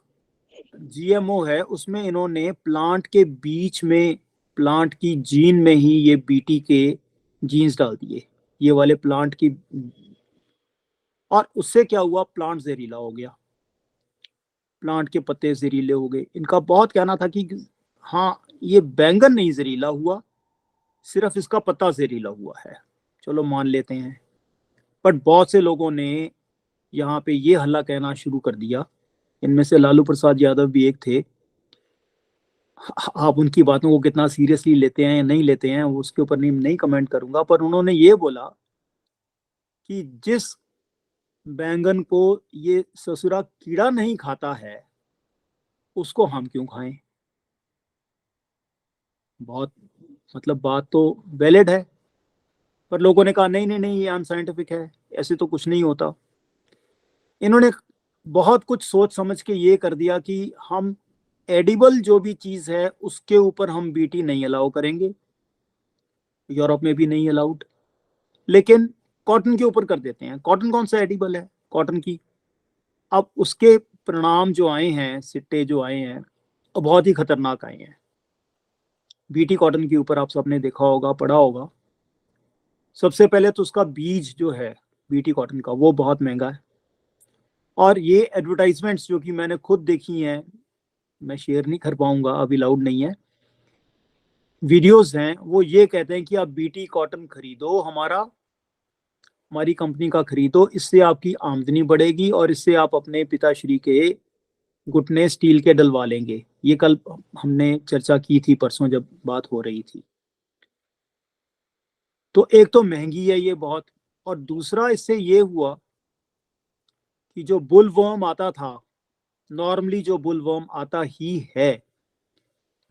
जीएमओ है उसमें इन्होंने प्लांट के बीच में, प्लांट की जीन में ही ये बीटी के जीन्स डाल दिए, ये वाले प्लांट की, और उससे क्या हुआ, प्लांट जहरीला हो गया, प्लांट के पत्ते जहरीले हो गए। इनका बहुत कहना था कि हाँ ये बैंगन नहीं जहरीला हुआ, सिर्फ इसका पत्ता जहरीला हुआ है। चलो मान लेते हैं, बट बहुत से लोगों ने यहाँ पे ये हल्ला कहना शुरू कर दिया, इनमें से लालू प्रसाद यादव भी एक थे। आप उनकी बातों को कितना सीरियसली लेते हैं या नहीं लेते हैं उसके ऊपर नहीं कमेंट करूंगा, पर उन्होंने ये बोला कि जिस बैंगन को ये ससुरा कीड़ा नहीं खाता है उसको हम क्यों खाएं। बहुत मतलब बात तो वैलिड है, पर लोगों ने कहा नहीं नहीं नहीं, ये अनसाइंटिफिक है, ऐसे तो कुछ नहीं होता। इन्होंने बहुत कुछ सोच समझ के ये कर दिया कि हम एडिबल जो भी चीज है उसके ऊपर हम बीटी नहीं अलाउ करेंगे, यूरोप में भी नहीं अलाउड, लेकिन कॉटन के ऊपर कर देते हैं। कॉटन कौन सा एडिबल है कॉटन की। अब उसके परिणाम जो आए हैं, सिट्टे जो आए हैं, वो बहुत ही खतरनाक आए हैं। बीटी कॉटन के ऊपर आप सबने देखा होगा, पढ़ा होगा। सबसे पहले तो उसका बीज जो है बीटी कॉटन का, वो बहुत महंगा है, और ये एडवर्टाइजमेंट्स जो कि मैंने खुद देखी हैं, मैं शेयर नहीं कर पाऊंगा, अभी अलाउड नहीं है, वीडियोस हैं, वो ये कहते हैं कि आप बीटी कॉटन खरीदो, हमारी कंपनी का खरीदो, इससे आपकी आमदनी बढ़ेगी और इससे आप अपने पिताश्री के घुटने स्टील के डलवा लेंगे। ये कल हमने चर्चा की थी, परसों जब बात हो रही थी। तो एक तो महंगी है ये बहुत, और दूसरा इससे ये हुआ कि जो बुलवर्म आता था, नॉर्मली जो बुलवर्म आता ही है,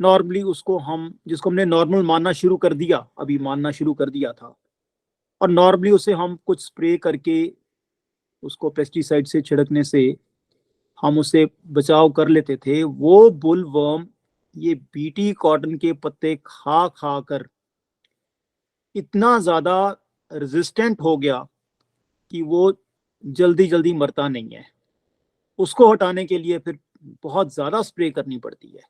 नॉर्मली उसको हम, जिसको हमने नॉर्मल मानना शुरू कर दिया, अभी मानना शुरू कर दिया था, और नॉर्मली उसे हम कुछ स्प्रे करके उसको पेस्टिसाइड से छिड़कने से हम उसे बचाव कर लेते थे। वो बुलवर्म ये बीटी कॉटन के पत्ते खा खा कर इतना ज्यादा रेजिस्टेंट हो गया कि वो जल्दी जल्दी मरता नहीं है। उसको हटाने के लिए फिर बहुत ज्यादा स्प्रे करनी पड़ती है।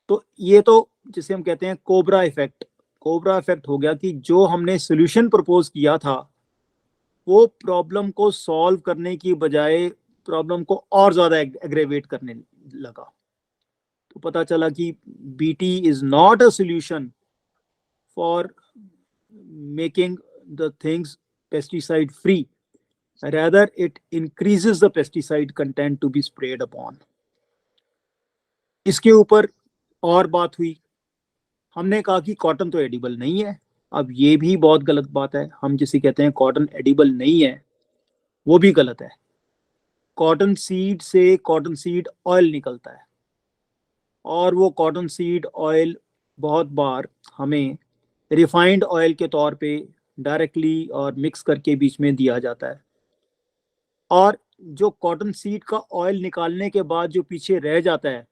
तो ये तो जिसे हम कहते हैं कोबरा इफेक्ट, कोबरा इफेक्ट हो गया कि जो हमने सोल्यूशन प्रपोज किया था वो प्रॉब्लम को सॉल्व करने की बजाय प्रॉब्लम को और ज्यादा एग्रेवेट करने लगा। तो पता चला कि BT is not a solution for making the things pesticide free, rather it increases the pesticide content to be sprayed upon। इसके ऊपर और बात हुई, हमने कहा कि कॉटन तो एडिबल नहीं है। अब ये भी बहुत गलत बात है, हम जिसे कहते हैं कॉटन एडिबल नहीं है वो भी गलत है। कॉटन सीड से कॉटन सीड ऑयल निकलता है, और वो कॉटन सीड ऑयल बहुत बार हमें रिफाइंड ऑयल के तौर पे डायरेक्टली और मिक्स करके बीच में दिया जाता है, और जो कॉटन सीड का ऑयल निकालने के बाद जो पीछे रह जाता है,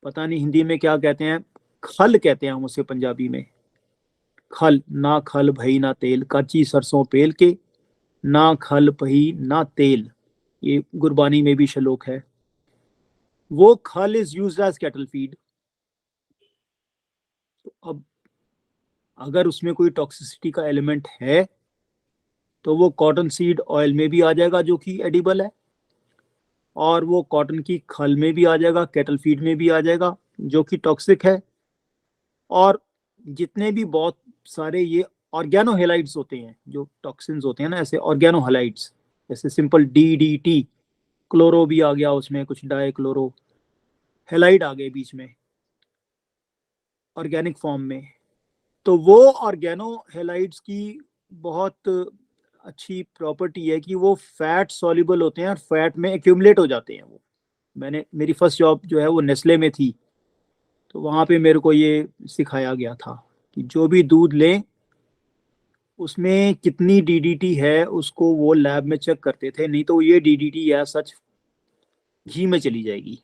पता नहीं हिंदी में क्या कहते हैं, खल कहते हैं हम उसे पंजाबी में, खल ना खल भई ना तेल, काची सरसों पेल के, ना खल भई ना तेल, ये गुरबानी में भी श्लोक है। वो खल is used as cattle feed. तो अब अगर उसमें कोई टॉक्सिसिटी का एलिमेंट है तो वो कॉटन सीड ऑयल में भी आ जाएगा जो कि एडिबल है, और वो कॉटन की खल में भी आ जाएगा, कैटल फीड में भी आ जाएगा जो कि टॉक्सिक है। और जितने भी बहुत सारे ये ऑर्गेनोहेलाइड्स होते हैं, जो टॉक्सिन्स होते हैं ना, ऐसे ऑर्गेनोहेलाइड्स, जैसे सिंपल DDT, क्लोरो भी आ गया उसमें, कुछ डाई क्लोरो हेलाइड आ गए बीच में ऑर्गेनिक फॉर्म में। तो वो ऑर्गेनोहेलाइड्स की बहुत अच्छी प्रॉपर्टी है कि वो फैट सॉल्युबल होते हैं और फैट में एक्यूमुलेट हो जाते हैं। वो मेरी फर्स्ट जॉब जो है वो नेस्ले में थी, तो वहाँ पे मेरे को ये सिखाया गया था कि जो भी दूध लें उसमें कितनी DDT है उसको वो लैब में चेक करते थे, नहीं तो ये DDT या सच घी में चली जाएगी।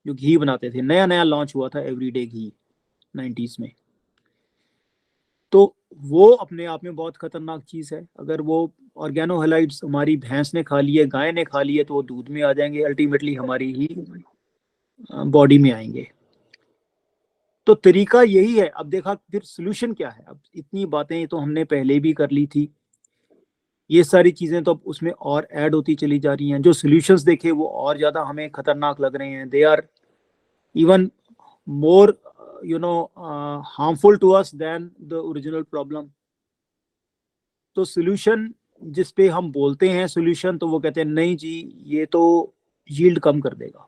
जो घी बनाते थे, नया नया लॉन्च हुआ था एवरीडे घी 90s में, तो वो अपने आप में बहुत खतरनाक चीज है। अगर वो ऑर्गेनोहेलाइड्स हमारी भैंस ने खा लिए, गाय ने खा लिए, तो वो दूध में आ जाएंगे, अल्टीमेटली हमारी ही बॉडी में आएंगे। तो तरीका यही है। अब देखा फिर सोल्यूशन क्या है। अब इतनी बातें तो हमने पहले भी कर ली थी, ये सारी चीजें तो अब उसमें और ऐड होती चली जा रही हैं। जो सॉल्यूशंस देखे वो और ज्यादा हमें खतरनाक लग रहे हैं। They are even more harmful to us than the original problem. तो सॉल्यूशन जिस पे हम बोलते हैं सॉल्यूशन, तो वो कहते हैं नहीं जी ये तो यील्ड कम कर देगा।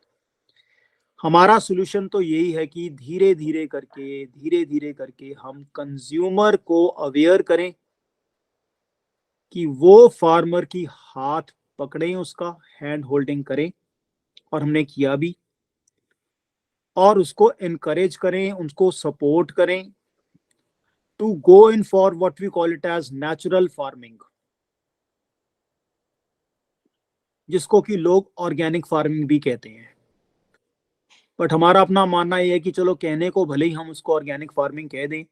हमारा सॉल्यूशन तो यही है कि धीरे धीरे करके हम कंज्यूमर को अवेयर करें, कि वो फार्मर की हाथ पकड़ें, उसका हैंड होल्डिंग करें, और हमने किया भी, और उसको एनकरेज करें, उसको सपोर्ट करें to go in for what we call it as natural farming, जिसको कि लोग ऑर्गेनिक फार्मिंग भी कहते हैं। बट हमारा अपना मानना यह है कि चलो कहने को भले ही हम उसको ऑर्गेनिक फार्मिंग कह दें,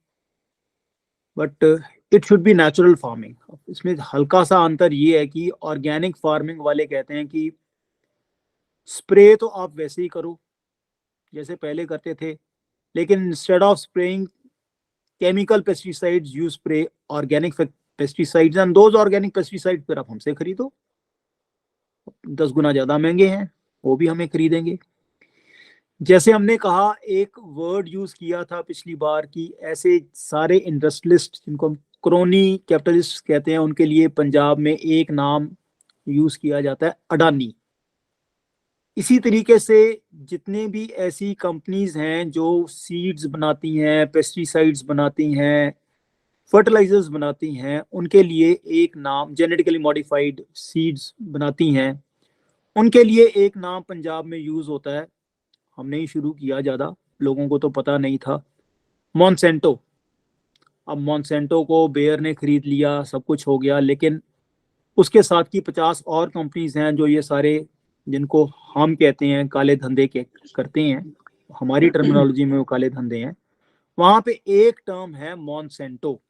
but it should be natural farming. इसमें हल्का सा अंतर ये है कि ऑर्गेनिक फार्मिंग वाले कहते हैं कि स्प्रे तो आप वैसे ही करो जैसे पहले करते थे, लेकिन instead of spraying chemical pesticides you spray organic pesticides, and those organic pesticides फिर आप हमसे खरीदो, 10 गुना ज्यादा महंगे हैं, वो भी हमें खरीदेंगे। जैसे हमने कहा, एक वर्ड यूज किया था पिछली बार कि ऐसे सारे इंडस्ट्रियलिस्ट जिनको हम क्रोनी कैपिटलिस्ट कहते हैं, उनके लिए पंजाब में एक नाम यूज किया जाता है, अडानी। इसी तरीके से जितने भी ऐसी कंपनीज हैं जो सीड्स बनाती हैं, पेस्टिसाइड्स बनाती हैं, फर्टिलाइजर्स बनाती हैं, उनके लिए एक नाम, जेनेटिकली मॉडिफाइड सीड्स बनाती हैं, उनके लिए एक नाम पंजाब में यूज होता है। हमने ही शुरू किया, ज़्यादा लोगों को तो पता नहीं था, मॉन्सेंटो। अब मॉन्सेंटो को बेयर ने खरीद लिया, सब कुछ हो गया, लेकिन उसके साथ की 50 और कंपनीज हैं जो ये सारे, जिनको हम कहते हैं काले धंधे के करते हैं, हमारी टर्मिनोलॉजी में वो काले धंधे हैं। वहां पे एक टर्म है मॉन्सेंटो,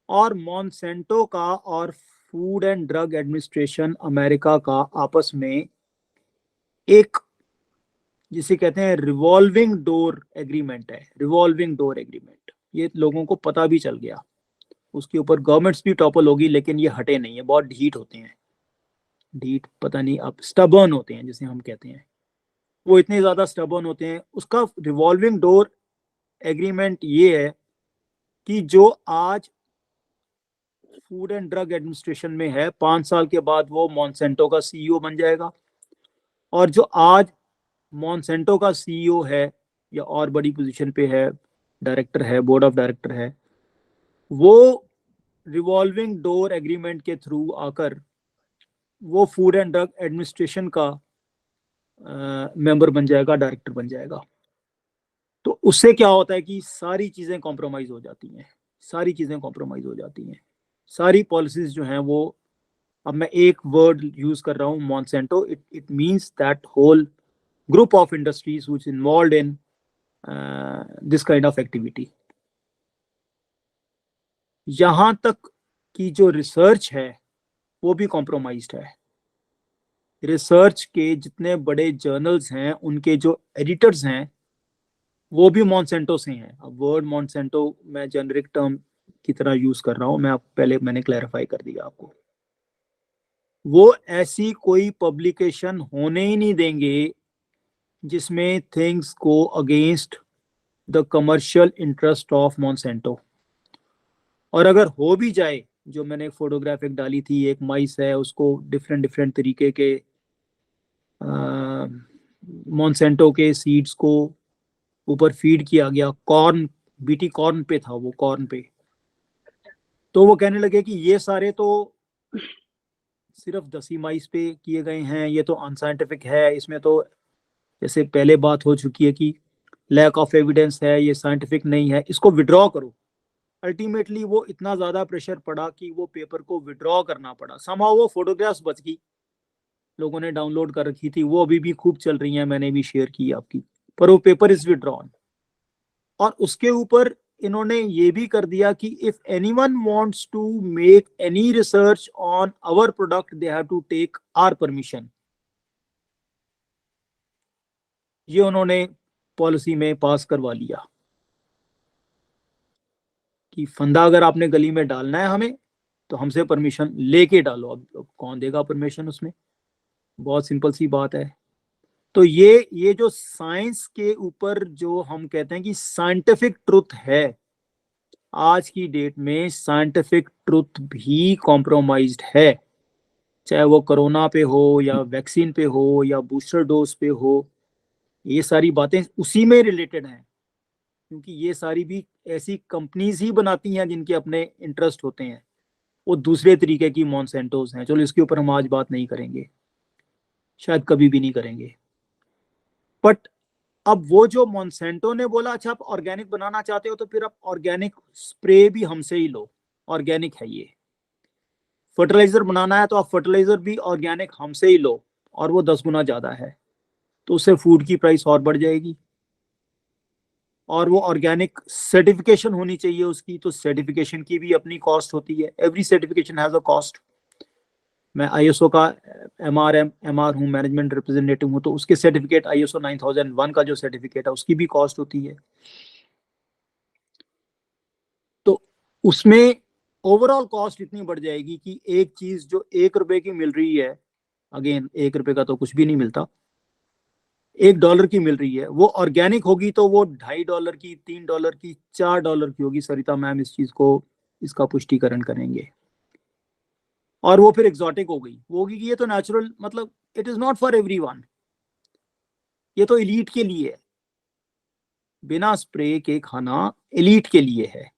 और मॉन्सेंटो का और food and drug administration America का आपस में एक, जिसे कहते हैं रिवॉल्विंग डोर एग्रीमेंट है। रिवॉल्विंग डोर एग्रीमेंट, ये लोगों को पता भी चल गया। उसके ऊपर गवर्नमेंट्स भी टॉपल होगी, लेकिन ये हटे नहीं है, बहुत ढीठ होते हैं, ढीठ पता नहीं, अब स्टबर्न होते हैं जिसे हम कहते हैं, वो इतने ज्यादा स्टबर्न होते हैं। उसका रिवॉल्विंग डोर एग्रीमेंट ये है कि जो आज फूड एंड ड्रग एडमिनिस्ट्रेशन में है, 5 साल के बाद वो मॉन्सेंटो का CEO बन जाएगा, और जो आज मॉन्सेंटो का CEO है या और बड़ी पोजीशन पे है, डायरेक्टर है, बोर्ड ऑफ डायरेक्टर है, वो रिवॉल्विंग डोर एग्रीमेंट के थ्रू आकर वो फूड एंड ड्रग एडमिनिस्ट्रेशन का मेंबर बन जाएगा, डायरेक्टर बन जाएगा। तो उससे क्या होता है कि सारी चीजें कॉम्प्रोमाइज हो जाती हैं, सारी चीजें कॉम्प्रोमाइज हो जाती हैं, सारी पॉलिसीज जो हैं वो, अब मैं एक वर्ड यूज कर रहा हूँ, Monsanto, it means that whole group of industries which involved in this kind of activity. यहां तक कि जो रिसर्च है वो भी कॉम्प्रोमाइज्ड है। रिसर्च के जितने बड़े जर्नल्स हैं उनके जो एडिटर्स हैं वो भी मॉन्सेंटो से हैं। अब वर्ड मॉन्सेंटो मैं जेनरिक टर्म की तरह यूज कर रहा हूं, मैं पहले मैंने क्लैरिफाई कर दिया आपको। वो ऐसी कोई पब्लिकेशन होने ही नहीं देंगे जिसमें things go against the commercial interest of Monsanto. और अगर हो भी जाए, जो मैंने एक फोटोग्राफ एक डाली थी, एक माइस है उसको डिफरेंट डिफरेंट तरीके के मॉन्सेंटो के सीड्स को ऊपर फीड किया गया, कॉर्न, बीटी कॉर्न पे था वो, कॉर्न पे, तो वो कहने लगे कि ये सारे तो सिर्फ 10 माइस पे किए गए हैं, ये तो अनसाइंटिफिक है, इसमें तो जैसे पहले बात हो चुकी है कि लैक ऑफ एविडेंस है, ये साइंटिफिक नहीं है, इसको विड्रॉ करो। अल्टीमेटली वो इतना ज्यादा प्रेशर पड़ा कि वो पेपर को विड्रॉ करना पड़ा। समहाउ वो फोटोग्राफ्स बच गई, लोगों ने डाउनलोड कर रखी थी, वो अभी भी खूब चल रही हैं, मैंने भी शेयर की आपकी, पर वो पेपर इज विड्रॉन। और उसके ऊपर इन्होंने ये भी कर दिया कि if anyone wants to make any research on our product they have to take our permission. ये उन्होंने पॉलिसी में पास करवा लिया कि फंदा अगर आपने गली में डालना है हमें, तो हमसे परमिशन लेके डालो। अब कौन देगा परमिशन उसमें, बहुत सिंपल सी बात है। तो ये जो साइंस के ऊपर जो हम कहते हैं कि साइंटिफिक ट्रुथ है, आज की डेट में साइंटिफिक ट्रुथ भी कॉम्प्रोमाइज्ड है। चाहे वो कोरोना पे हो या वैक्सीन पे हो या बूस्टर डोज पे हो, ये सारी बातें उसी में रिलेटेड हैं, क्योंकि ये सारी भी ऐसी कंपनीज ही बनाती हैं जिनके अपने इंटरेस्ट होते हैं। वो दूसरे तरीके की मॉन्सेंटोज हैं। चलो इसके ऊपर हम आज बात नहीं करेंगे, शायद कभी भी नहीं करेंगे। बट अब वो जो मॉन्सेंटो ने बोला, अच्छा आप ऑर्गेनिक बनाना चाहते हो तो फिर आप ऑर्गेनिक स्प्रे भी हमसे ही लो, ऑर्गेनिक है ये। फर्टिलाइजर बनाना है तो आप फर्टिलाइजर भी ऑर्गेनिक हमसे ही लो, और वो 10 गुना ज्यादा है, तो उससे फूड की प्राइस और बढ़ जाएगी। और वो ऑर्गेनिक सर्टिफिकेशन होनी चाहिए उसकी, तो सर्टिफिकेशन की भी अपनी कॉस्ट होती है। Every certification has a cost. मैं आईएसओ का एमआर हूँ, मैनेजमेंट रिप्रेजेंटेटिव हूँ, तो उसके सर्टिफिकेट आईएसओ 9001 का जो सर्टिफिकेट है उसकी भी कॉस्ट होती है। तो उसमें ओवरऑल कॉस्ट इतनी बढ़ जाएगी कि एक चीज जो 1 रुपए की मिल रही है, अगेन 1 रुपए का तो कुछ भी नहीं मिलता, $1 की मिल रही है, वो ऑर्गेनिक होगी तो वो $2.5 की, $3 की, $4 की होगी। सरिता मैम इस चीज को, इसका पुष्टिकरण करेंगे। और वो फिर एग्जॉटिक हो गई, वो होगी कि ये तो नेचुरल, मतलब it is not for everyone, ये तो एलीट के लिए है, बिना स्प्रे के खाना एलीट के लिए है।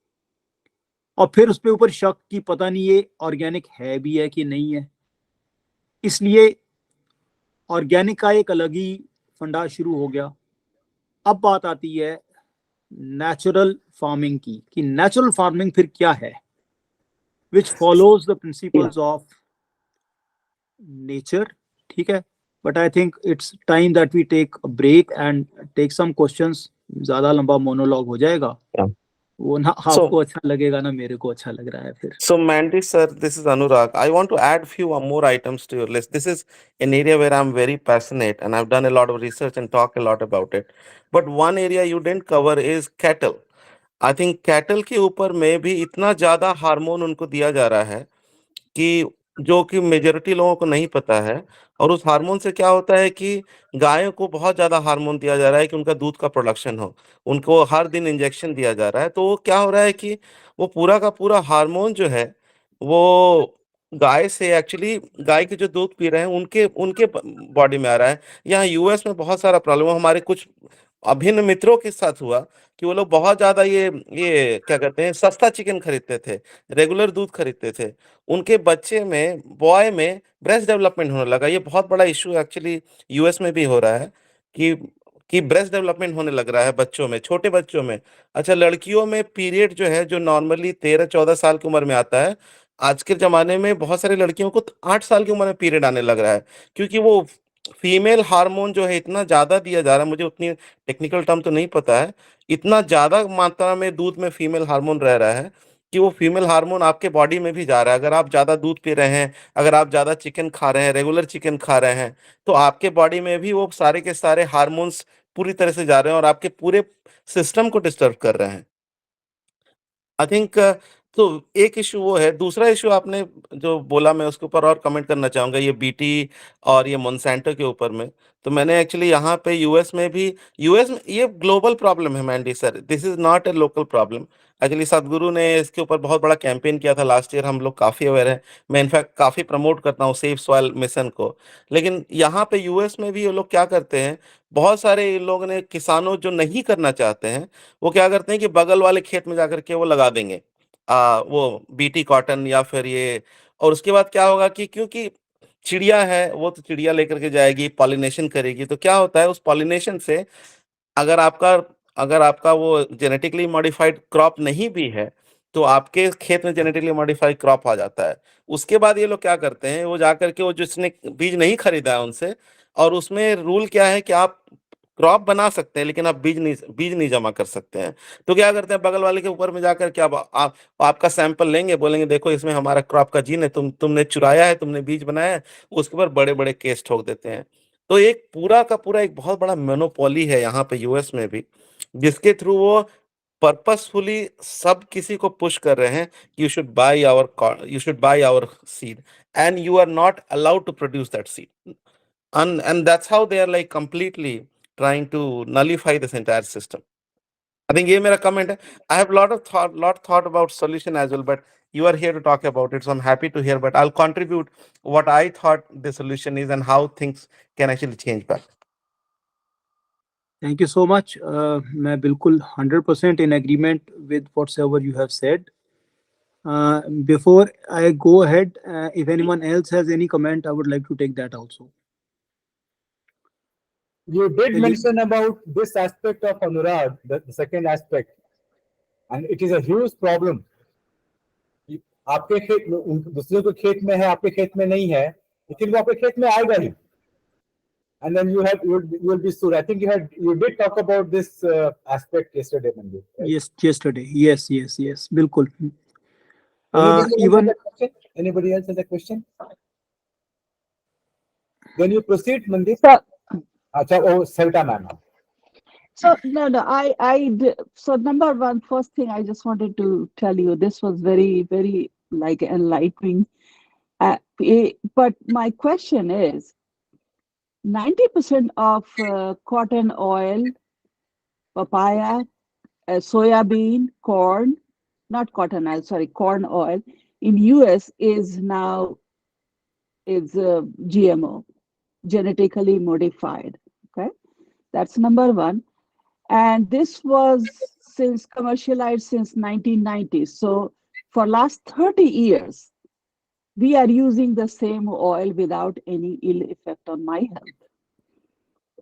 और फिर उस पे ऊपर शक कि पता नहीं ये ऑर्गेनिक है भी है कि नहीं है। इसलिए ऑर्गेनिक का एक अलग ही फंडा शुरू हो गया। अब बात आती है नेचुरल फार्मिंग की, कि नेचुरल फार्मिंग फिर क्या है, which follows the principles of nature. ठीक है, but I think it's time that we take a break and take some questions. ज्यादा लंबा मोनोलॉग हो जाएगा, Yeah. वो ना So, आपको अच्छा लगेगा ना मेरे को अच्छा लग रहा है फिर। so Mandy sir, this is Anurag. I want to add few more items to your list. This is an area where I'm very passionate and I've done a lot of research and talk a lot about it. But one area you didn't cover is cattle. I think cattle के ऊपर में भी इतना ज्यादा हार्मोन उनको दिया जा रहा है कि जो कि मेजॉरिटी लोगों को नहीं पता है। और उस हार्मोन से क्या होता है कि गायों को बहुत ज़्यादा हार्मोन दिया जा रहा है कि उनका दूध का प्रोडक्शन हो। उनको हर दिन इंजेक्शन दिया जा रहा है, तो वो क्या हो रहा है कि वो पूरा का पूरा हार्मोन जो है, वो गाय से एक्चुअली गाय के जो दूध पी रहे हैं उनके उनके बॉडी में आ रहा है। यहाँ यूएस में बहुत सारा प्रॉब्लम है। हमारे कुछ अभिन्न मित्रों के साथ हुआ कि वो लोग बहुत ज़्यादा ये क्या कहते हैं, सस्ता चिकन खरीदते थे, रेगुलर दूध खरीदते थे। उनके बच्चे में, बॉय में ब्रेस्ट डेवलपमेंट होने लगा। ये बहुत बड़ा इश्यू एक्चुअली यूएस में भी हो रहा है कि ब्रेस्ट डेवलपमेंट होने लग रहा है बच्चों में, छोटे बच्चों में। अच्छा, लड़कियों में पीरियड जो है, जो नॉर्मली 13-14 साल की उम्र में आता है, आज के ज़माने में बहुत सारी लड़कियों को 8 साल की उम्र में पीरियड आने लग रहा है, क्योंकि वो फीमेल हार्मोन जो है इतना ज़्यादा दिया जा रहा है। मुझे उतनी टेक्निकल टर्म तो नहीं पता है, इतना ज़्यादा मात्रा में दूध में फीमेल हार्मोन रह रहा है कि वो फीमेल हार्मोन आपके बॉडी में भी जा रहा है। अगर आप ज्यादा दूध पी रहे हैं, अगर आप ज्यादा चिकन खा रहे हैं, रेगुलर चिकन खा रहे हैं, तो आपके बॉडी में भी वो सारे के सारे हार्मोन्स पूरी तरह से जा रहे हैं और आपके पूरे सिस्टम को डिस्टर्ब कर रहे हैं। आई थिंक तो एक इशू वो है। दूसरा इशू आपने जो बोला, मैं उसके ऊपर और कमेंट करना चाहूंगा, ये बीटी और ये मोनसैंटो के ऊपर में। तो मैंने एक्चुअली यहाँ पे यूएस में भी, यूएस में ये ग्लोबल प्रॉब्लम है Mandy sir, this is not a local problem. Actually Sadhguru ने इसके ऊपर बहुत बड़ा कैंपेन किया था लास्ट ईयर, हम लोग काफी अवेयर हैं। मैं इनफैक्ट काफी प्रमोट करता हूँ सेफ सॉइल मिशन को। लेकिन यहाँ पे यूएस में भी ये लोग क्या करते हैं, बहुत सारे इन लोगों ने, किसानों जो नहीं करना चाहते हैं, वो क्या करते हैं कि बगल वाले खेत में जाकर के वो लगा देंगे वो बीटी कॉटन या फिर ये। और उसके बाद क्या होगा कि क्योंकि चिड़िया है, वो तो चिड़िया लेकर के जाएगी, पॉलिनेशन करेगी, तो क्या होता है उस पॉलिनेशन से, अगर आपका अगर आपका वो जेनेटिकली मॉडिफाइड क्रॉप नहीं भी है, तो आपके खेत में जेनेटिकली मॉडिफाइड क्रॉप आ जाता है। उसके बाद ये लोग क्या करते हैं, वो जाकर के वो जिसने बीज नहीं खरीदा है उनसे, और उसमें रूल क्या है कि आप क्रॉप बना सकते हैं लेकिन आप बीज नहीं जमा कर सकते हैं। तो क्या करते हैं, बगल वाले के ऊपर में जाकर के आप आपका सैंपल लेंगे, बोलेंगे देखो इसमें हमारा क्रॉप का जीन है, तुमने चुराया है, तुमने बीज बनाया है। उसके ऊपर बड़े बड़े केस ठोक देते हैं। तो एक पूरा का पूरा एक बहुत बड़ा मोनोपोली है यहाँ पे यूएस में भी, जिसके थ्रू वो पर्पसफुली सब किसी को पुश कर रहे हैं कि you should buy our seed and you are not allowed to produce that seed. And that's how they are like completely trying to nullify this entire system. I think ये मेरा comment है. I have lot thought about solution as well, but you are here to talk about it, so I'm happy to hear. But I'll contribute what I thought the solution is and how things can actually change back. Thank you so much. मैं बिल्कुल 100% in agreement with whatsoever you have said. Before I go ahead, if anyone else has any comment, I would like to take that also. You did Will you- mention about this aspect of Anurag, the second aspect, and it is a huge problem. आपके खेत में दूसरे के खेत में है, आपके खेत में नहीं है, लेकिन वो आपके खेत में आएगा ही. And then you will be sued. I think you did talk about this aspect yesterday, Manju. Right? Yes, yesterday. Yes, बिल्कुल. Anybody else has a question? Then you proceed, Mandeep. So, Savita ma'am. so so number one, first thing I just wanted to tell you, this was very, very like enlightening. But my question is, 90% of cotton oil, papaya, soya bean, corn, not cotton oil, sorry, corn oil in US is now GMO, genetically modified. Okay, that's number one. And this was commercialized since 1990s. So for last 30 years, we are using the same oil without any ill effect on my health.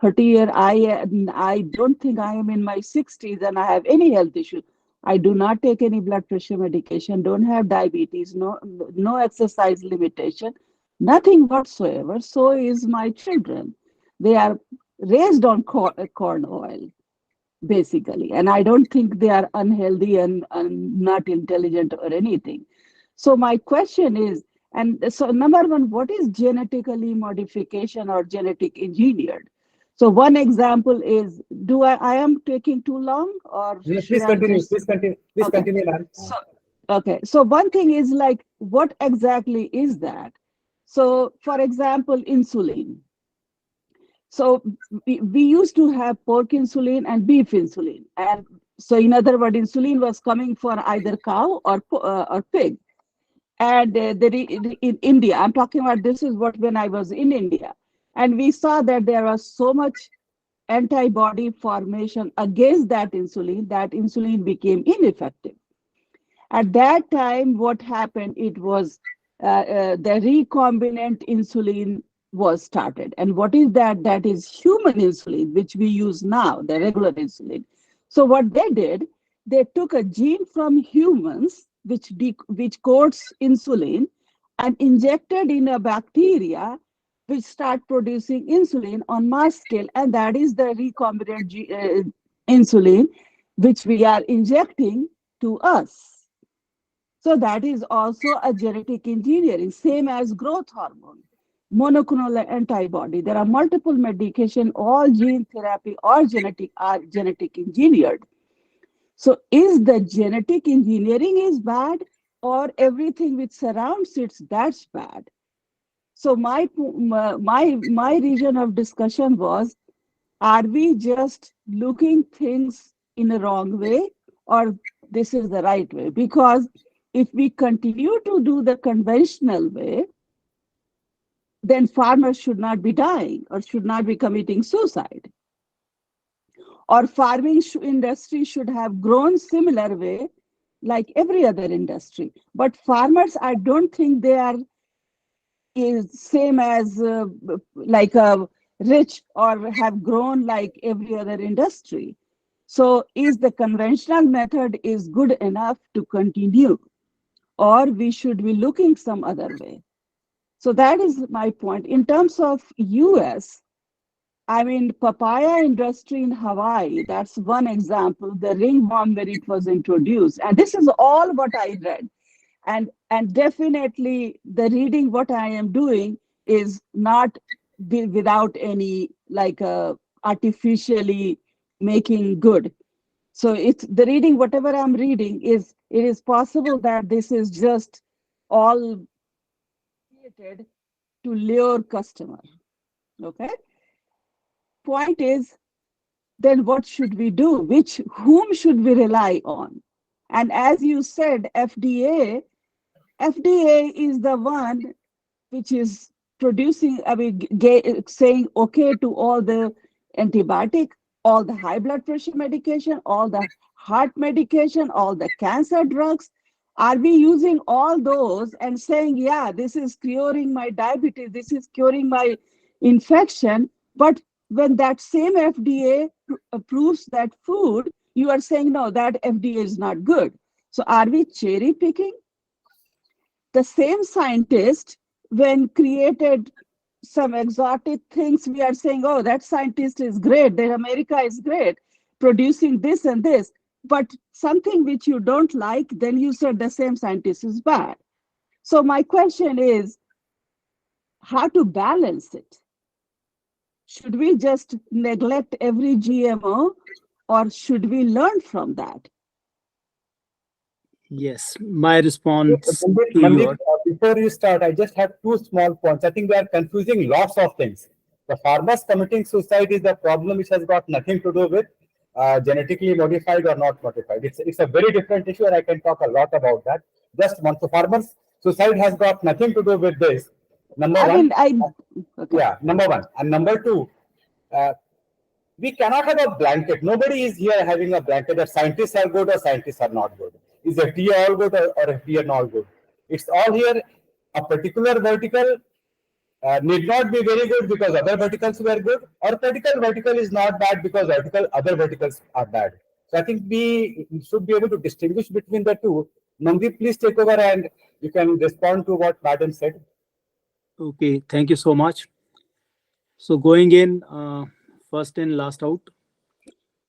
30 years, I don't think I am in my 60s and I have any health issue. I do not take any blood pressure medication, don't have diabetes, no exercise limitation, nothing whatsoever. So is my children. They are raised on corn oil, basically. And I don't think they are unhealthy and not intelligent or anything. So my question is, and so number one, what is genetically modification or genetic engineered? So one example is, I am taking too long or? Yes, please continue, Okay. continue, ma'am. So one thing is like, what exactly is that? So for example, insulin. So we used to have pork insulin and beef insulin. And so in other words, insulin was coming for either cow or pig. And in India, I'm talking about, this is what when I was in India. And we saw that there was so much antibody formation against that insulin became ineffective. At that time, what happened, it was the recombinant insulin was started. And what is that? That is human insulin, which we use now, the regular insulin. So what they did, they took a gene from humans, which codes insulin, and injected in a bacteria, which start producing insulin on mass scale. And that is the recombinant insulin, which we are injecting to us. So that is also a genetic engineering, same as growth hormone, monoclonal antibody. There are multiple medication, all gene therapy or genetic are genetic engineered. So is the genetic engineering is bad, or everything which surrounds it, that's bad? So my region of discussion was, are we just looking things in a wrong way, or this is the right way? Because if we continue to do the conventional way, then farmers should not be dying or should not be committing suicide. Or farming industry should have grown similar way like every other industry. But farmers, I don't think they are is same as like a rich or have grown like every other industry. So is the conventional method is good enough to continue, or we should be looking some other way? So that is my point. In terms of US, I mean, papaya industry in Hawaii, that's one example, the ringworm where it was introduced. And this is all what I read. And definitely the reading what I am doing is not without any like artificially making good. So it's the reading, whatever I'm reading is, it is possible that this is just all created to lure customer. Okay. Point is, then what should we do? Whom should we rely on? And as you said, FDA is the one which is producing, I mean, saying okay to all the antibiotic, all the high blood pressure medication, all the heart medication, all the cancer drugs. Are we using all those and saying, yeah, this is curing my diabetes, this is curing my infection? But when that same FDA approves that food, you are saying, no, that FDA is not good. So are we cherry picking? The same scientist, when created some exotic things, we are saying, oh, that scientist is great, that America is great, producing this and this. But something which you don't like, then you said the same scientist is bad. So my question is, how to balance it? Should we just neglect every GMO, or should we learn from that? Yes, my response to Mandeep, your before you start, I just have two small points. I think we are confusing lots of things. The farmers committing suicide is a problem which has got nothing to do with genetically modified or not modified. It's a very different issue, and I can talk a lot about that. Just one. So farmers suicide has got nothing to do with this. Number one. Okay. Yeah, number one. And number two, we cannot have a blanket. Nobody is here having a blanket that scientists are good or scientists are not good. Is FDA all good or FDA not good? It's all here. A particular vertical need not be very good because other verticals were good, or particular vertical is not bad because other verticals are bad. So I think we should be able to distinguish between the two. Mandeep, please take over and you can respond to what Madam said. Okay, thank you so much. So going in, first in last out.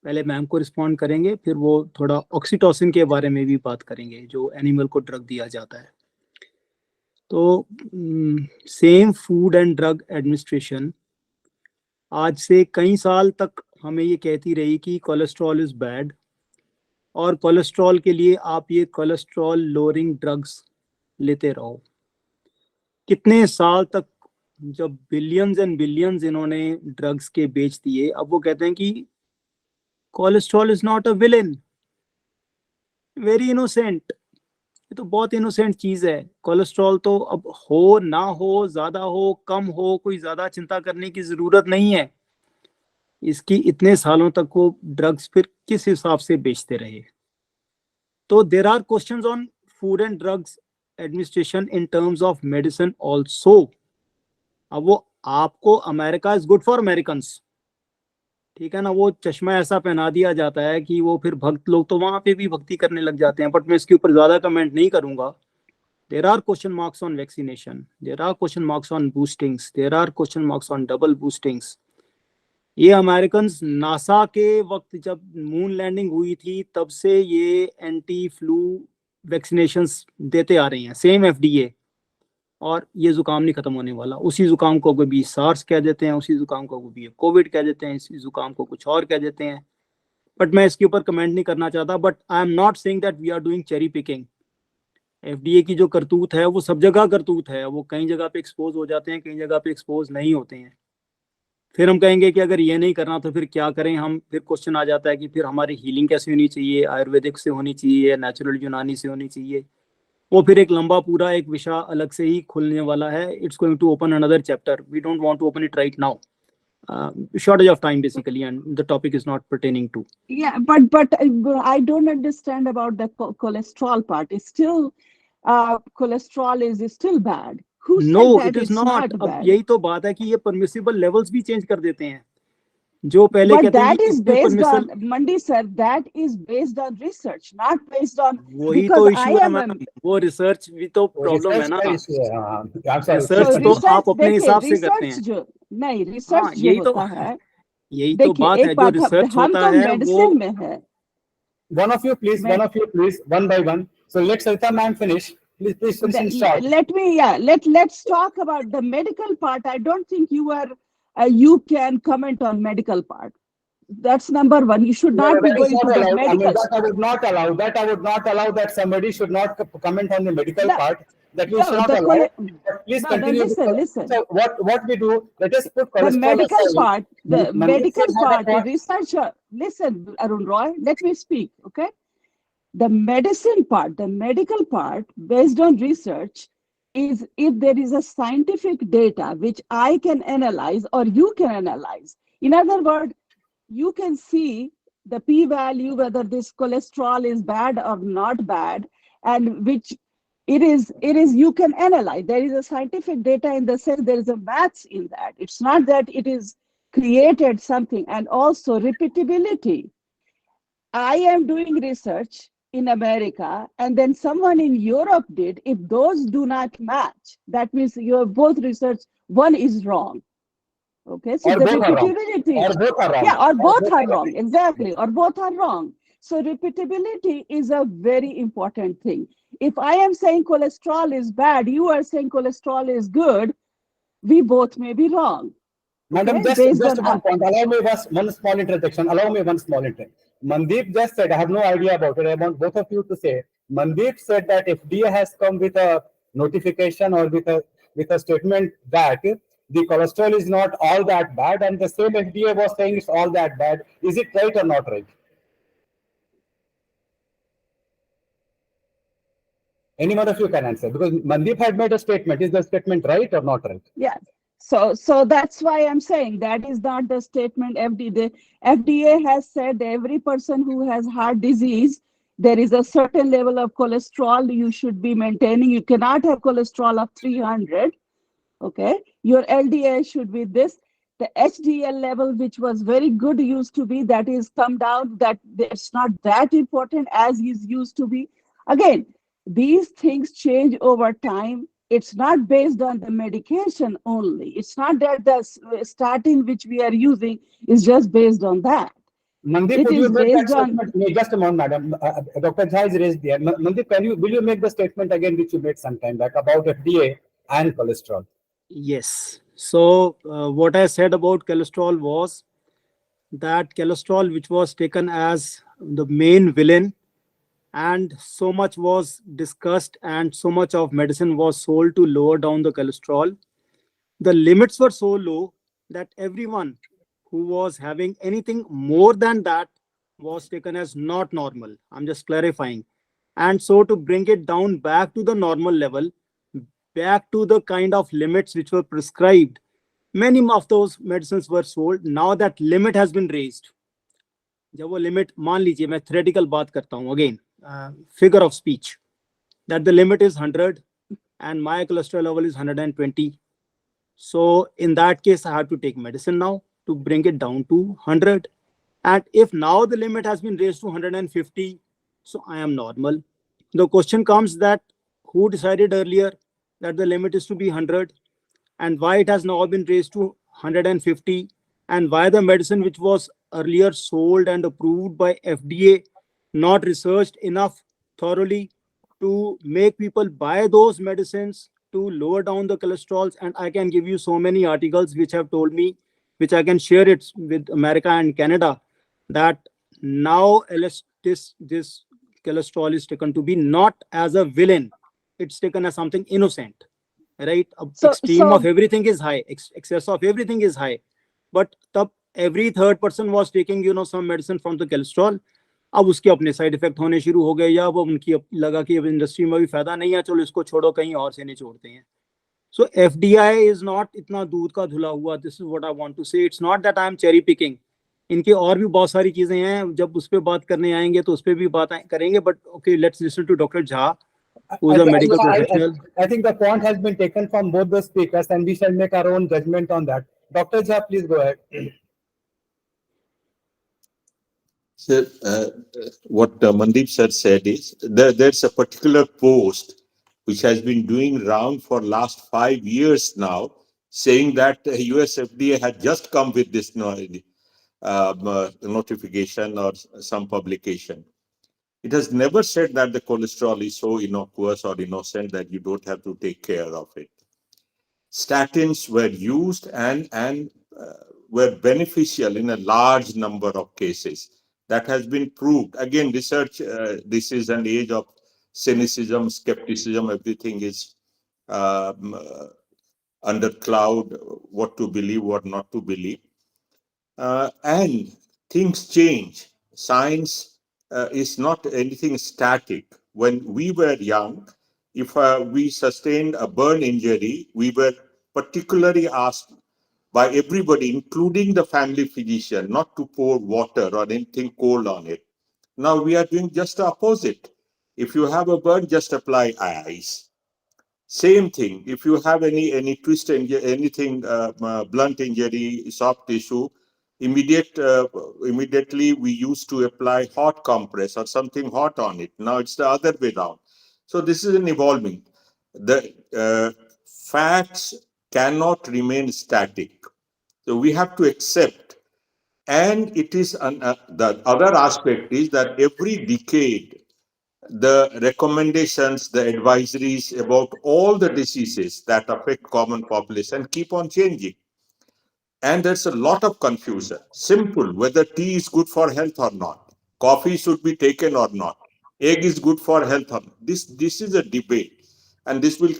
पहले मैम को रिस्पॉन्ड करेंगे, फिर वो थोड़ा ऑक्सीटोसिन के बारे में भी बात करेंगे जो एनिमल को ड्रग दिया जाता है. तो same food and drug administration आज से कई साल तक हमें ये कहती रही कि कोलेस्ट्रॉल इज बैड, और कोलेस्ट्रॉल के लिए आप ये कोलेस्ट्रॉल लोअरिंग ड्रग्स लेते रहो. कितने साल तक, जब बिलियंस एंड बिलियंस इन्होंने ड्रग्स के बेच दिए, अब वो कहते हैं कि cholesterol is not a villain, very innocent. ये तो बहुत इनोसेंट चीज है. कोलेस्ट्रॉल तो अब हो ना हो, ज्यादा हो कम हो, कोई ज्यादा चिंता करने की जरूरत नहीं है. इसकी इतने सालों तक वो ड्रग्स फिर किस हिसाब से बेचते रहे. तो there are questions on food and drugs administration in terms of medicine also. अब वो आपको America is good for Americans, ठीक है ना, वो चश्मा ऐसा पहना दिया जाता है कि वो फिर भक्त लोग तो वहां पे भी भक्ति करने लग जाते हैं. बट मैं इसके ऊपर ज्यादा कमेंट नहीं करूंगा. There are question marks on vaccination, there are question marks on boostings, there are question marks on double boostings. ये अमेरिकन्स नासा के वक्त जब मून लैंडिंग हुई थी तब से ये एंटी फ्लू वैक्सीनेशंस देते आ रहे हैं, सेम एफडीए, और ये जुकाम नहीं खत्म होने वाला। उसी जुकाम को कभी सार्स कह देते हैं, उसी जुकाम को कभी कोविड कह देते हैं, इसी जुकाम को कुछ और कह देते हैं। बट मैं इसके ऊपर कमेंट नहीं करना चाहता। But I am not saying that we are doing cherry picking. FDA की जो करतूत है वो सब जगह करतूत है, वो कई जगह पे एक्सपोज हो जाते हैं, कई जगह पे एक्सपोज नहीं होते हैं। फिर हम कहेंगे कि अगर ये नहीं करना तो फिर क्या करें हम। फिर क्वेश्चन आ जाता है कि फिर हमारी हीलिंग कैसे होनी चाहिए, आयुर्वेदिक से होनी चाहिए, नेचुरल यूनानी से होनी चाहिए। वो फिर एक लंबा पूरा एक विषय अलग से ही खुलने वाला है। It's going to open another chapter. We don't want to open it right now. Shortage of time basically, and the topic is not pertaining to. Yeah, but I don't understand about the cholesterol part. It's still cholesterol is still bad. Who No, said that it is it's not. अब bad? यही तो बात है कि ये परमिसिबल लेवल्स भी चेंज कर देते हैं। जो पहले But कहते हैं that कि is इसमें based permissible, on Mandi sir. That is based on research, not based on वही because तो I इशू है am a मैम। वो रिसर्च भी तो प्रॉब्लम है रिसर्च ना। का issue है, हाँ, I'm sorry, research please so तो continue. आप research अपने देखिए हिसाब से करते research हैं। जो नहीं हाँ, research जो यही तो होता है यही तो देखिए बात एक है। जो बात रिसर्च हम होता तो है वो मेडिसिन में है One of you, please, Med- one by one. So let Savita ma'am finish. Please finish in short. let's talk about the medical part. I don't think you can comment on medical part. That's number one. You should No, not be that is going not to the allowed. I mean, medical. that I would not allow. That I would not allow that somebody should not comment on the medical No, part. That we no, should not the allow. But please no, continue. listen. So what we do? Let us put The cholesterol medical aside. part, the Mandeep medical sir had a part, point. researcher. Listen, Arun Roy, let me speak, okay? The medicine part, the medical part, based on research, is if there is a scientific data which I can analyze or you can analyze. In other words, you can see the p-value, whether this cholesterol is bad or not bad, and which it is, you can analyze. There is a scientific data in the sense there is a maths in that. It's not that it is created something, and also repeatability. I am doing research in America, and then someone in Europe did. If those do not match, that means your both research, one is wrong. Okay, so Or the both are wrong. repeatability, Or both are wrong. yeah, or both are wrong. wrong, exactly, or both are wrong. So repeatability is a very important thing. If I am saying cholesterol is bad, you are saying cholesterol is good, we both may be wrong. Madam, Okay, just based on one point. Allow me one small interjection. Allow me one small interjection. Mandeep just said, I have no idea about it. I want both of you to say. Mandeep said that if DA has come with a notification or with a statement that the cholesterol is not all that bad, and the same FDA was saying it's all that bad. Is it right or not right? Any one of you can answer, because Mandeep had made a statement. Is the statement right or not right? Yes. So that's why I'm saying that is not the statement. The FDA has said every person who has heart disease, there is a certain level of cholesterol you should be maintaining. You cannot have cholesterol of 300. Okay, your LDL should be this. The HDL level, which was very good, used to be, that is come down. That it's not that important as is used to be. Again, these things change over time. It's not based on the medication only. It's not that the statin which we are using is just based on that. Mandeep, It would you is make that based on statement? No, just a moment, madam. Dr. Jha is raised there. Mandeep, will you make the statement again which you made sometime back about FDA and cholesterol? Yes. So what I said about cholesterol was that cholesterol, which was taken as the main villain, and so much was discussed and so much of medicine was sold to lower down the cholesterol. The limits were so low that everyone who was having anything more than that was taken as not normal. I'm just clarifying. And so to bring it down back to the normal level, back to the kind of limits which were prescribed, many of those medicines were sold. Now that limit has been raised. जब वो लिमिट मान लीजिए, मैं थ्योरेटिकल बात करता हूँ, again figure of speech, that the limit is 100 and my cholesterol level is 120. So in that case, I have to take medicine now to bring it down to 100. And if now the limit has been raised to 150, so I am normal. The question comes that who decided earlier that the limit is to be 100, and why it has now been raised to 150, and why the medicine which was earlier sold and approved by FDA not researched enough thoroughly to make people buy those medicines to lower down the cholesterols. And I can give you so many articles which have told me, which I can share it with America and Canada, that now this cholesterol is taken to be not as a villain, it's taken as something innocent, right? Extreme of everything is high, excess of everything is high, but every third person was taking, you know, some medicine from the cholesterol. अब उसके अपने साइड इफेक्ट होने शुरू हो गए, या अब उनकी लगा कि अब इंडस्ट्री में भी फायदा नहीं है, चलो इसको छोड़ो, कहीं और से निचोड़ते हैं. So FDI is not इतना दूध का धुला हुआ. This is what I want to say. It's not that I am cherry picking. इनके और भी बहुत सारी चीजें हैं, जब उस पे बात करने आएंगे तो उस पे भी बात करेंगे. But okay, let's listen to Dr. Jha, who is a medical professional. I think the point has been taken from both the speakers, and we shall make our own judgment on that. Dr. Jha, please go ahead. So, what Mandeep sir said is there's a particular post which has been doing round for last 5 years now, saying that US FDA had just come with this notification or some publication. It has never said that the cholesterol is so innocuous or innocent that you don't have to take care of it. Statins were used and were beneficial in a large number of cases. That has been proved. Again, research, this is an age of cynicism, skepticism, everything is under cloud, what to believe, what not to believe. And things change. Science is not anything static. When we were young, if we sustained a burn injury, we were particularly asked by everybody, including the family physician, not to pour water or anything cold on it. Now we are doing just the opposite. If you have a burn, just apply ice. Same thing. If you have any twist injury, anything blunt injury, soft tissue, immediately we used to apply hot compress or something hot on it. Now it's the other way around. So this is an evolving. The facts cannot remain static. So we have to accept. And it is the other aspect is that every decade, the recommendations, the advisories about all the diseases that affect common population keep on changing. And there's a lot of confusion. Simple, whether tea is good for health or not, coffee should be taken or not, egg is good for health or not. This is a debate. And this will,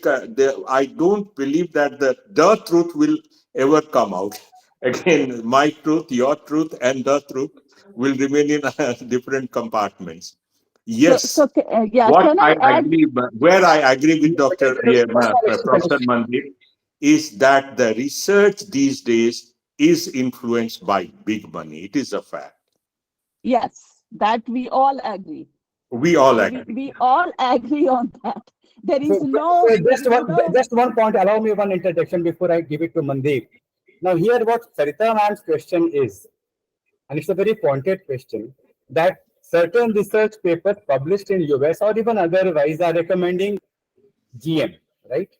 I don't believe that the truth will ever come out. Again, my truth, your truth, and the truth will remain in different compartments. Yes, what I agree, where I agree with Professor Mandeep is that the research these days is influenced by big money. It is a fact. Yes, that we all agree. We all agree. We all agree on that. There is just one point. Allow me one introduction before I give it to Mandeep. Now, here what Sarita ma'am's question is, and it's a very pointed question, that certain research papers published in US or even otherwise are recommending GM, right?